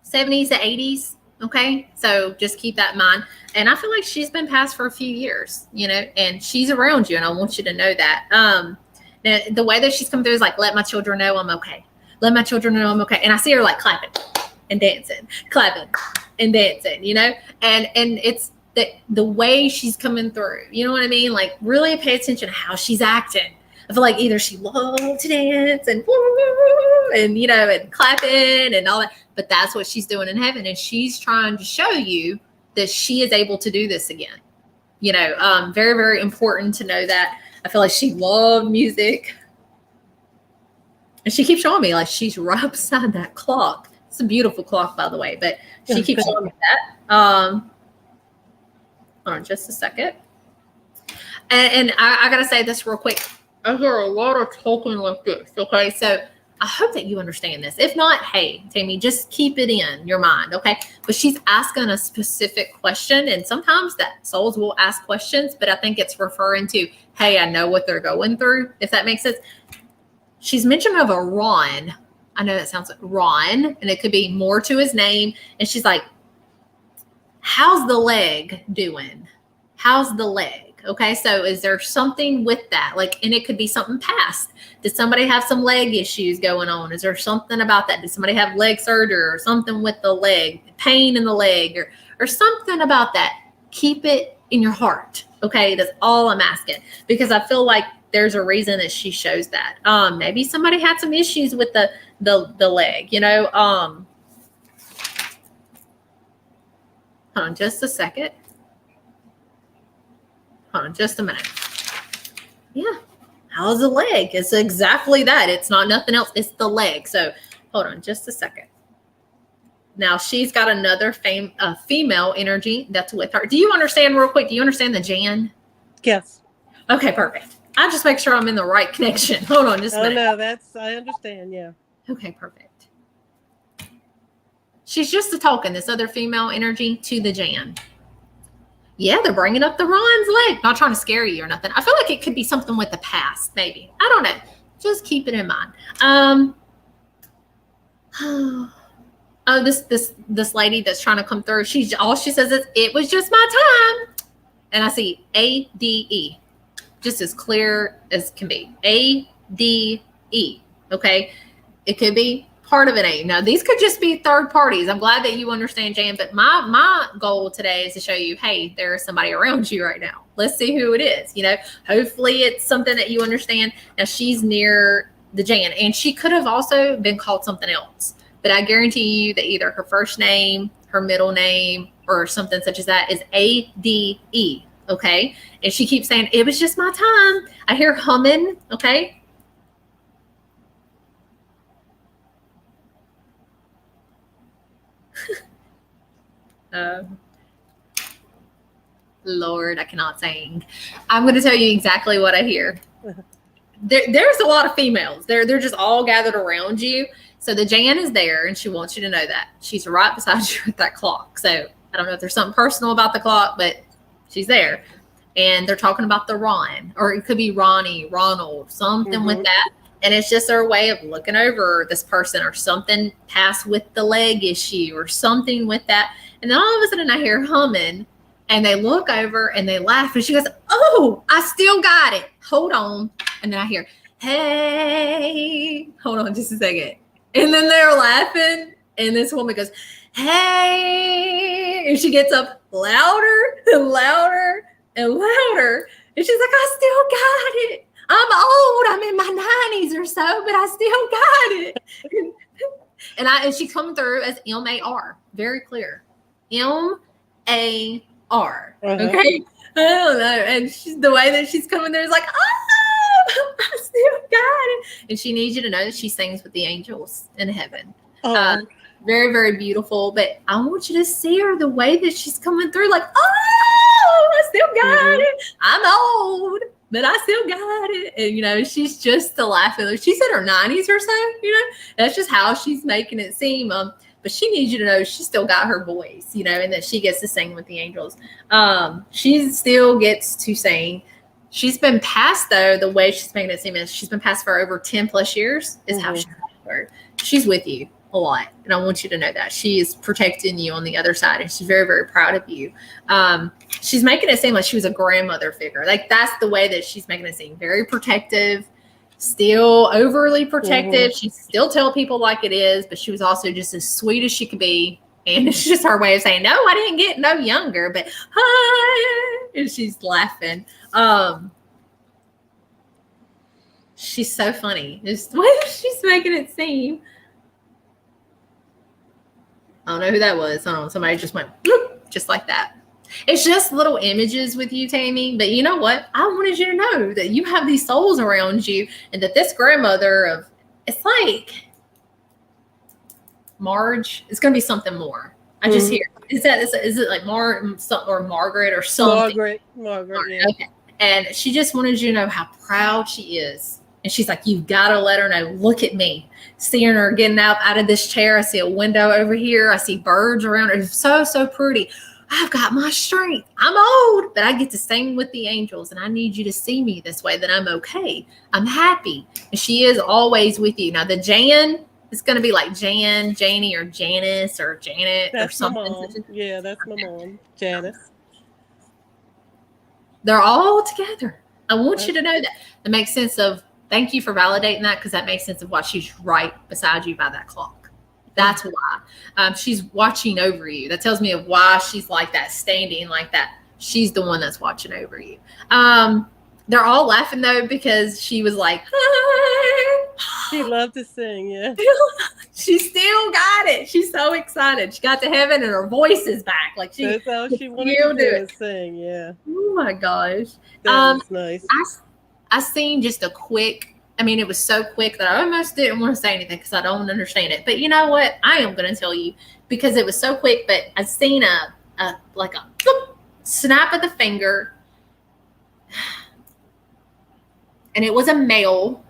A: to 80s. Okay. So just keep that in mind. And I feel like she's been passed for a few years, and she's around you. And I want you to know that. Now, the way that she's coming through is like, let my children know I'm okay. Let my children know I'm okay. And I see her like clapping and dancing, clapping and dancing, and it's the way she's coming through, you know what I mean? Like really pay attention to how she's acting. I feel like either she loves to dance and and clapping and all that, but that's what she's doing in heaven. And she's trying to show you that she is able to do this again. Very, very important to know that. I feel like she loved music. And she keeps showing me like she's right beside that clock. It's a beautiful clock, by the way, but she keeps showing me that. Hold on just a second. And I got to say this real quick. I hear a lot of talking like this, okay? So I hope that you understand this. If not, hey, Tammy, just keep it in your mind, okay? But she's asking a specific question, and sometimes that souls will ask questions, but I think it's referring to, hey, I know what they're going through, if that makes sense. She's mentioned of a Ron. I know that sounds like Ron, and it could be more to his name. And she's like, how's the leg doing? How's the leg? Okay, so is there something with that? Like, and it could be something past. Did somebody have some leg issues going on? Is there something about that? Did somebody have leg surgery or something with the leg, pain in the leg or something about that? Keep it in your heart. Okay, that's all I'm asking, because I feel like there's a reason that she shows that. Maybe somebody had some issues with the leg, Hold on just a second. Hold on just a minute. Yeah. How's the leg? It's exactly that. It's not nothing else. It's the leg. So hold on just a second. Now she's got another female energy that's with her. Do you understand real quick? Do you understand the Jan?
G: Yes.
A: Okay, perfect. I just make sure I'm in the right connection. Hold on just a minute.
G: Oh, no, I understand. Yeah.
A: Okay, perfect. She's just a talking, this other female energy to the Jan. Yeah, they're bringing up the Ron's leg. Not trying to scare you or nothing. I feel like it could be something with the past, maybe. I don't know. Just keep it in mind. Oh, this lady that's trying to come through. All she says is, "It was just my time," and I see ADE, just as clear as can be. ADE. Okay, It could be part of it ain't. Now, these could just be third parties. I'm glad that you understand, Jan, but my goal today is to show you, hey, there's somebody around you right now. Let's see who it is. Hopefully it's something that you understand. Now, she's near the Jan, and she could have also been called something else, but I guarantee you that either her first name, her middle name, or something such as that is ADE. Okay. And she keeps saying, it was just my time. I hear humming. Okay. Lord, I cannot sing. I'm going to tell you exactly what I hear. There's a lot of females. They're just all gathered around you. So the Jan is there, and she wants you to know that. She's right beside you at that clock. So I don't know if there's something personal about the clock, but she's there. And they're talking about the Ron, or it could be Ronnie, Ronald, something with that. And it's just their way of looking over this person, or something past with the leg issue or something with that. And then all of a sudden I hear humming, and they look over and they laugh, and she goes, oh, I still got it. Hold on. And then I hear, hey, hold on just a second. And then they're laughing, and this woman goes, hey, and she gets up louder and louder and louder. And she's like, I still got it. I'm old. I'm in my 90s or so, but I still got it. And she's coming through as M-A-R. Very clear. M-A-R. Okay? I don't know. And the way that she's coming there is like, oh, I still got it. And she needs you to know that she sings with the angels in heaven. Very, very beautiful. But I want you to see her the way that she's coming through, like, oh, I still got it. I'm old, but I still got it. And, she's just the laughing. She's in her 90s or so, That's just how she's making it seem. But she needs you to know she still got her voice, and that she gets to sing with the angels. She still gets to sing. She's been passed, though, the way she's making it seem is she's been passed for over 10 plus years is how she's with you a lot. And I want you to know that she is protecting you on the other side. And she's very, very proud of you. She's making it seem like she was a grandmother figure. Like, that's the way that she's making it seem. Very protective, still overly protective. She still tell people like it is, but she was also just as sweet as she could be. And it's just her way of saying, no, I didn't get no younger, but hi. And she's laughing. She's so funny. Just the way that she's making it seem. I don't know who that was. Somebody just went bloop, just like that. It's just little images with you, Tammy. But you know what? I wanted you to know that you have these souls around you, and that this grandmother it's like Marge. It's going to be something more. I just hear. Is it like or Margaret or something?
G: Margaret. Yeah.
A: Okay. And she just wanted you to know how proud she is. And she's like, you've got to let her know. Look at me. Seeing her getting out of this chair. I see a window over here. I see birds around her. It's so, so pretty. I've got my strength. I'm old, but I get to sing with the angels. And I need you to see me this way, that I'm okay. I'm happy. And she is always with you. Now, the Jan is going to be like Jan, Janie, or Janice, or Janet,
G: that's
A: or something.
G: My mom. Yeah, that's my mom, Janice.
A: They're all together. I want you to know that. It makes sense of, thank you for validating that, because that makes sense of why she's right beside you by that clock. That's why. She's watching over you. That tells me of why she's like that, standing like that. She's the one that's watching over you. They're all laughing, though, because she was like,
G: she loved to sing, yeah.
A: She still got it. She's so excited. She got to heaven and her voice is back. Like
G: that's all she wanted to do is sing, yeah.
A: Oh my gosh.
G: That was nice.
A: I seen just a quick, it was so quick that I almost didn't want to say anything because I don't understand it. But you know what? I am going to tell you because it was so quick. But I seen a boop, snap of the finger, and it was a male.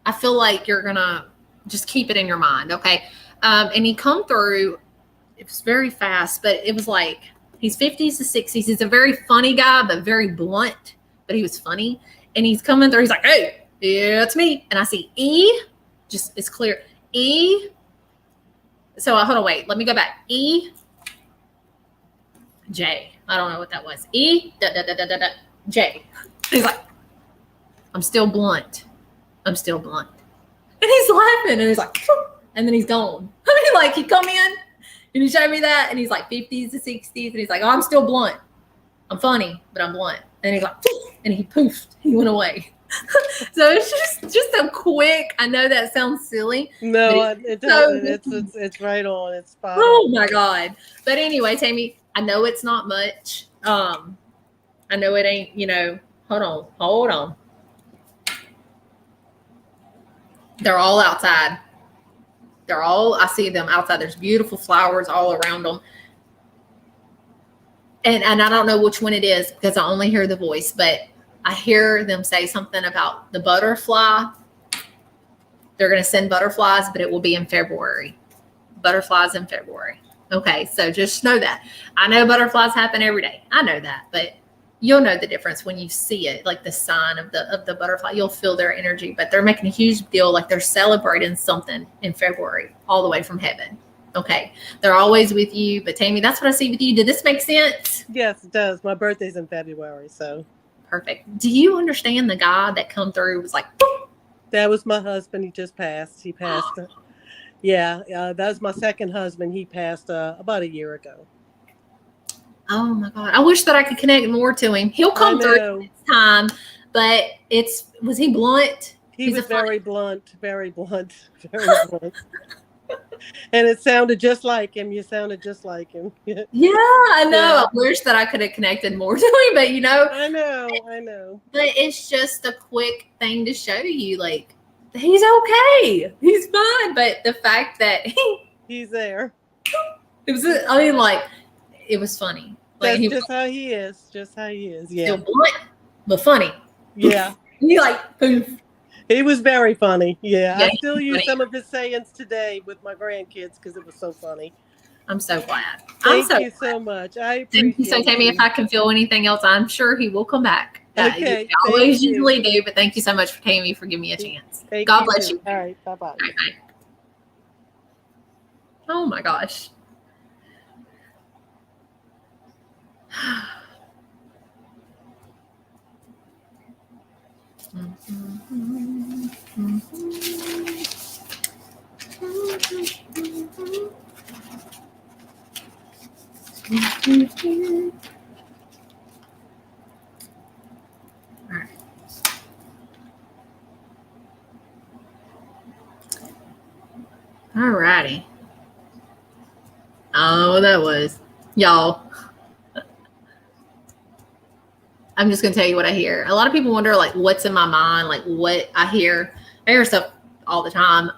A: I feel like you're going to just keep it in your mind, okay? And he come through. It was very fast, but it was like he's 50s to 60s. He's a very funny guy, but very blunt. But he was funny. And he's coming through. He's like, hey, yeah, it's me. And I see E. Just, it's clear. E. So hold on, wait. Let me go back. E. J. I don't know what that was. E. J. He's like, I'm still blunt. I'm still blunt. And he's laughing and he's like, and then he's gone. I mean, like, he come in and he showed me that and he's like 50s to 60s and he's like, oh, I'm still blunt. I'm funny, but I'm blunt. And he's like, and he poofed. He went away. So it's just a quick, I know that sounds silly.
G: No, it doesn't.
A: So,
G: It's right on. It's spot
A: oh
G: on.
A: my God. But anyway, Tammy, I know it's not much. I know it ain't, hold on. They're all outside. I see them outside. There's beautiful flowers all around them. And I don't know which one it is because I only hear the voice, but I hear them say something about the butterfly. They're going to send butterflies, but it will be in February. Butterflies in February. Okay, so just know that. I know butterflies happen every day. I know that, but you'll know the difference when you see it, like the sign of the butterfly. You'll feel their energy, but they're making a huge deal, like they're celebrating something in February, all the way from heaven. Okay, they're always with you, but Tammy, that's what I see with you. Did this make sense?
G: Yes, it does. My birthday's in February, so.
A: Perfect. Do you understand the guy that come through was like, boop?
G: That was my husband. He just passed. He passed. Yeah, that was my second husband. He passed about a year ago.
A: Oh my God. I wish that I could connect more to him. He'll come through this time, but was he blunt?
G: He was very blunt, very blunt, very blunt. And it sounded just like him. You sounded just like him.
A: Yeah, I know.
G: Yeah.
A: I wish that I could have connected more to him, but
G: I know.
A: But it's just a quick thing to show you, like, he's okay. He's fine. But the fact that
G: he's there.
A: It was funny. Like,
G: That's just how he is. Just how he is. Yeah.
A: Still blunt, but funny.
G: Yeah.
A: He like poof.
G: He was very funny. Yeah.
A: Yeah,
G: I still use
A: funny.
G: some of his sayings today with my grandkids because it was so funny.
A: I'm so glad.
G: Thank you so much. I appreciate
A: Thank you. So, Tammy, if I can feel anything else, I'm sure he will come back.
G: Okay.
A: You always usually do, but thank you so much for Tammy for giving me a chance. God bless you.
G: All right. Bye-bye.
A: Bye. Oh my gosh. All righty. Oh, that was y'all. I'm just gonna tell you what I hear. A lot of people wonder, like, what's in my mind, like what I hear. I hear stuff all the time.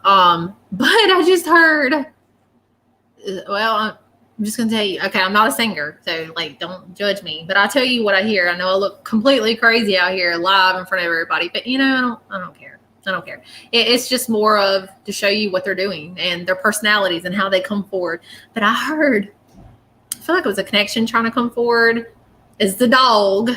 A: But I just heard. Well, I'm just gonna tell you. Okay, I'm not a singer, so like, don't judge me. But I'll tell you what I hear. I know I look completely crazy out here live in front of everybody, but I don't care. I don't care. It's just more of to show you what they're doing and their personalities and how they come forward. But I feel like it was a connection trying to come forward. It's the dog.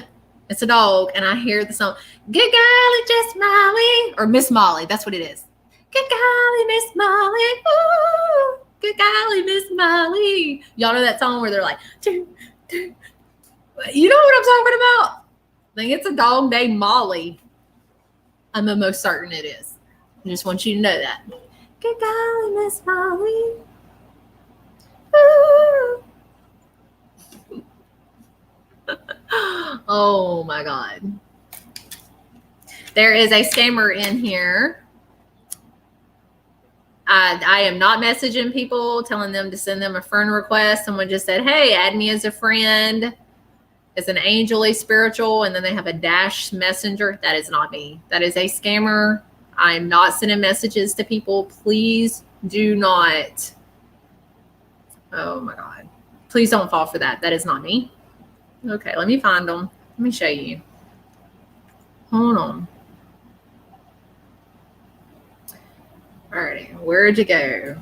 A: It's a dog. And I hear the song, Good Golly, Just Molly, or Miss Molly. That's what it is. Good golly, Miss Molly. Ooh, good golly, Miss Molly. Y'all know that song where they're like, doo, doo. You know what I'm talking about? I think it's a dog named Molly. I'm almost certain it is. I just want you to know that. Good golly, Miss Molly. Ooh. Oh my God. There is a scammer in here. I am not messaging people, telling them to send them a friend request. Someone just said, hey, add me as a friend. It's an Angel Leigh spiritual, and then they have a dash messenger. That is not me. That is a scammer. I am not sending messages to people. Please do not. Oh my God. Please don't fall for that. That is not me. Okay, let me find them. Let me show you. Hold on. All right, where'd you go?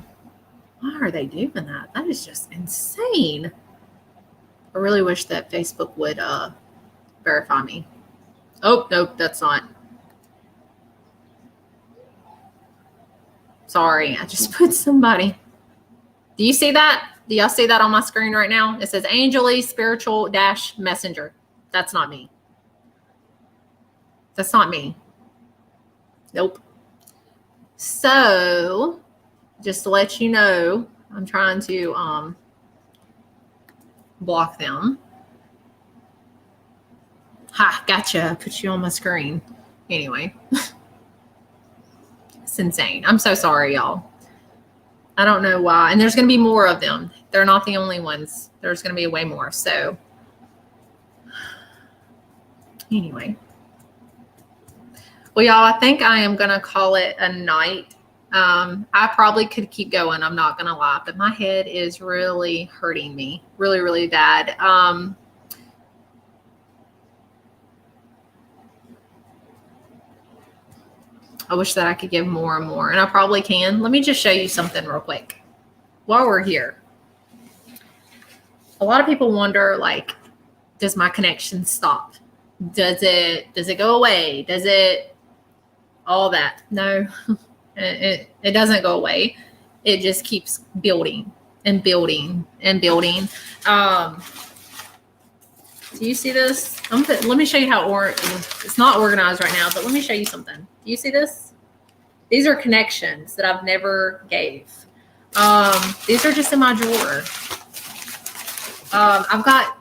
A: Why are they doing that? That is just insane. I really wish that Facebook would verify me. Oh, nope, that's not. Sorry, I just put somebody. Do you see that? Do y'all see that on my screen right now? It says Angel Leigh Spiritual Dash Messenger. That's not me. That's not me. Nope. So just to let you know, I'm trying to block them. Ha, gotcha. Put you on my screen. Anyway. It's insane. I'm so sorry, y'all. I don't know why. And there's going to be more of them. They're not the only ones. There's going to be way more. So anyway. Well, y'all, I think I am going to call it a night. I probably could keep going. I'm not going to lie, but my head is really hurting me really, really bad. I wish that I could give more and more, and I probably can. Let me just show you something real quick while we're here. A lot of people wonder, like, does my connection stop? Does it go away? Does it all that? No, it doesn't go away. It just keeps building and building and building. Do you see this? Let me show you how it's not organized right now, but let me show you something. Do you see this? These are connections that I've never gave. These are just in my drawer. I've got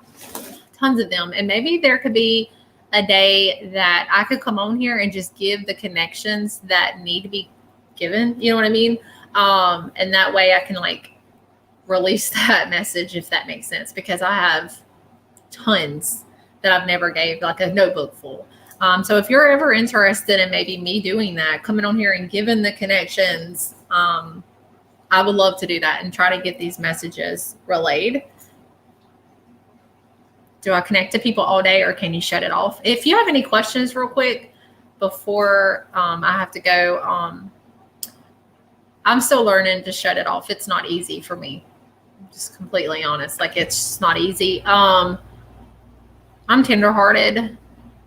A: tons of them, and maybe there could be a day that I could come on here and just give the connections that need to be given. You know what I mean? And that way I can like release that message, if that makes sense, because I have tons that I've never gave, like a notebook full. So if you're ever interested in maybe me doing that, coming on here and giving the connections, I would love to do that and try to get these messages relayed. Do I connect to people all day, or can you shut it off? If you have any questions real quick before I have to go, I'm still learning to shut it off. It's not easy for me. I'm just completely honest. Like, it's just not easy. I'm tenderhearted,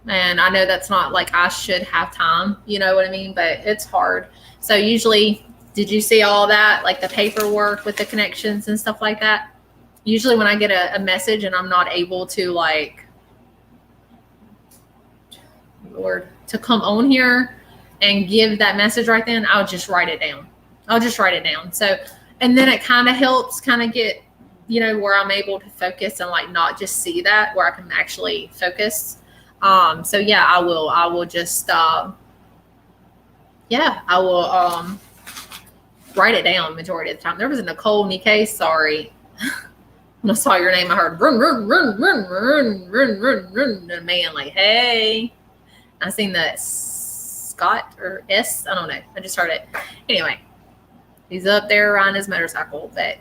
A: and I know that's not like I should have time, you know what I mean? But it's hard. So usually, did you see all that? Like the paperwork with the connections and stuff like that? Usually when I get a message and I'm not able to to come on here and give that message right then, I'll just write it down. So, and then it kind of helps kind of get, you know, where I'm able to focus and like not just see that, where I can actually focus. So yeah, I will just, I will write it down majority of the time. There was a Nicole Nikkei, sorry. When I saw your name, I heard run, run, run, run, run, run, run, run. And a man like, hey. I seen the Scott or S, I don't know. I just heard it. Anyway, he's up there riding his motorcycle. But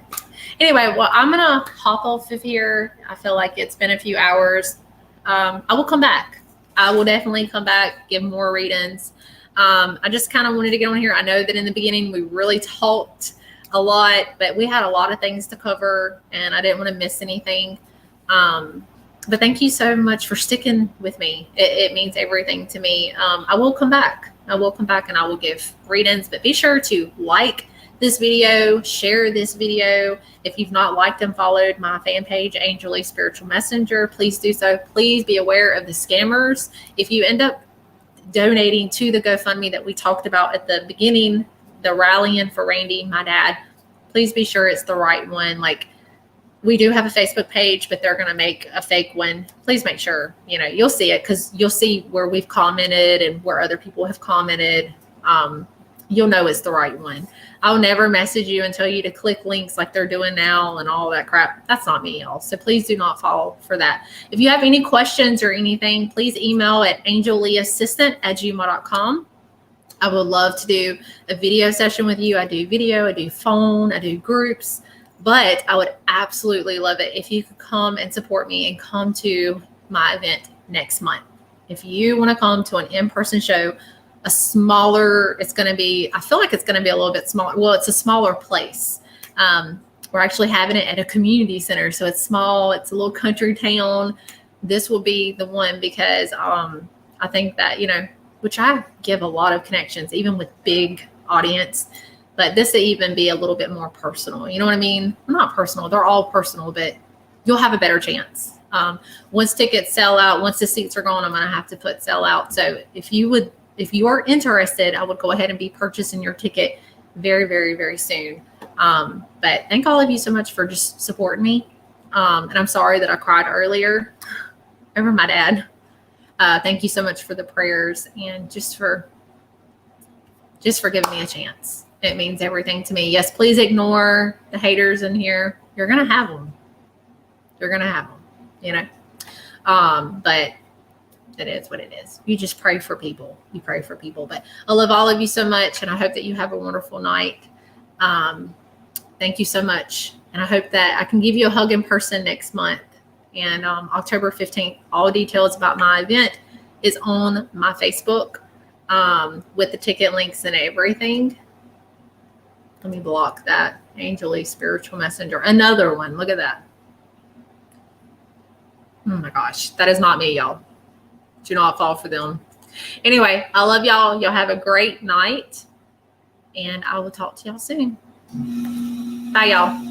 A: anyway, well, I'm gonna hop off of here. I feel like it's been a few hours. I will come back. I will definitely come back, give more readings. I just kind of wanted to get on here. I know that in the beginning we really talked a lot, but we had a lot of things to cover and I didn't want to miss anything. But thank you so much for sticking with me. It means everything to me. I will come back. And I will give readings, but be sure to like this video, share this video. If you've not liked and followed my fan page, Angel Leigh Spiritual Messenger, please do so. Please be aware of the scammers. If you end up donating to the GoFundMe that we talked about at the beginning, the rallying for Randy, my dad, please be sure it's the right one. Like, we do have a Facebook page, but they're going to make a fake one. Please make sure, you know, you'll see it, because you'll see where we've commented and where other people have commented. You'll know it's the right one. I'll never message you and tell you to click links like they're doing now and all that crap. That's not me, y'all. So please do not fall for that. If you have any questions or anything, please email at angelleighassistant@gmail.com. I would love to do a video session with you. I do video, I do phone, I do groups, but I would absolutely love it if you could come and support me and come to my event next month. If you want to come to an in-person show, I feel like it's going to be a little bit smaller. Well, it's a smaller place. We're actually having it at a community center. So it's small. It's a little country town. This will be the one because I think that, you know, which I give a lot of connections, even with big audience, but this will even be a little bit more personal. You know what I mean? Not personal. They're all personal, but you'll have a better chance. Once tickets sell out, once the seats are gone, I'm going to have to put sell out. So if you would if you are interested, I would go ahead and be purchasing your ticket very, very, very soon. But thank all of you so much for just supporting me. And I'm sorry that I cried earlier over my dad. Thank you so much for the prayers and just for giving me a chance. It means everything to me. Yes, please ignore the haters in here. You're going to have them. You're going to have them, you know. But it is what it is. You just pray for people. You pray for people. But I love all of you so much, and I hope that you have a wonderful night. Thank you so much. And I hope that I can give you a hug in person next month. And October 15th, all details about my event is on my Facebook with the ticket links and everything. Let me block that. Angel Leigh, Spiritual Messenger. Another one. Look at that. Oh my gosh. That is not me, y'all. Do not fall for them. Anyway, I love y'all. Y'all have a great night. And I will talk to y'all soon. Bye, y'all.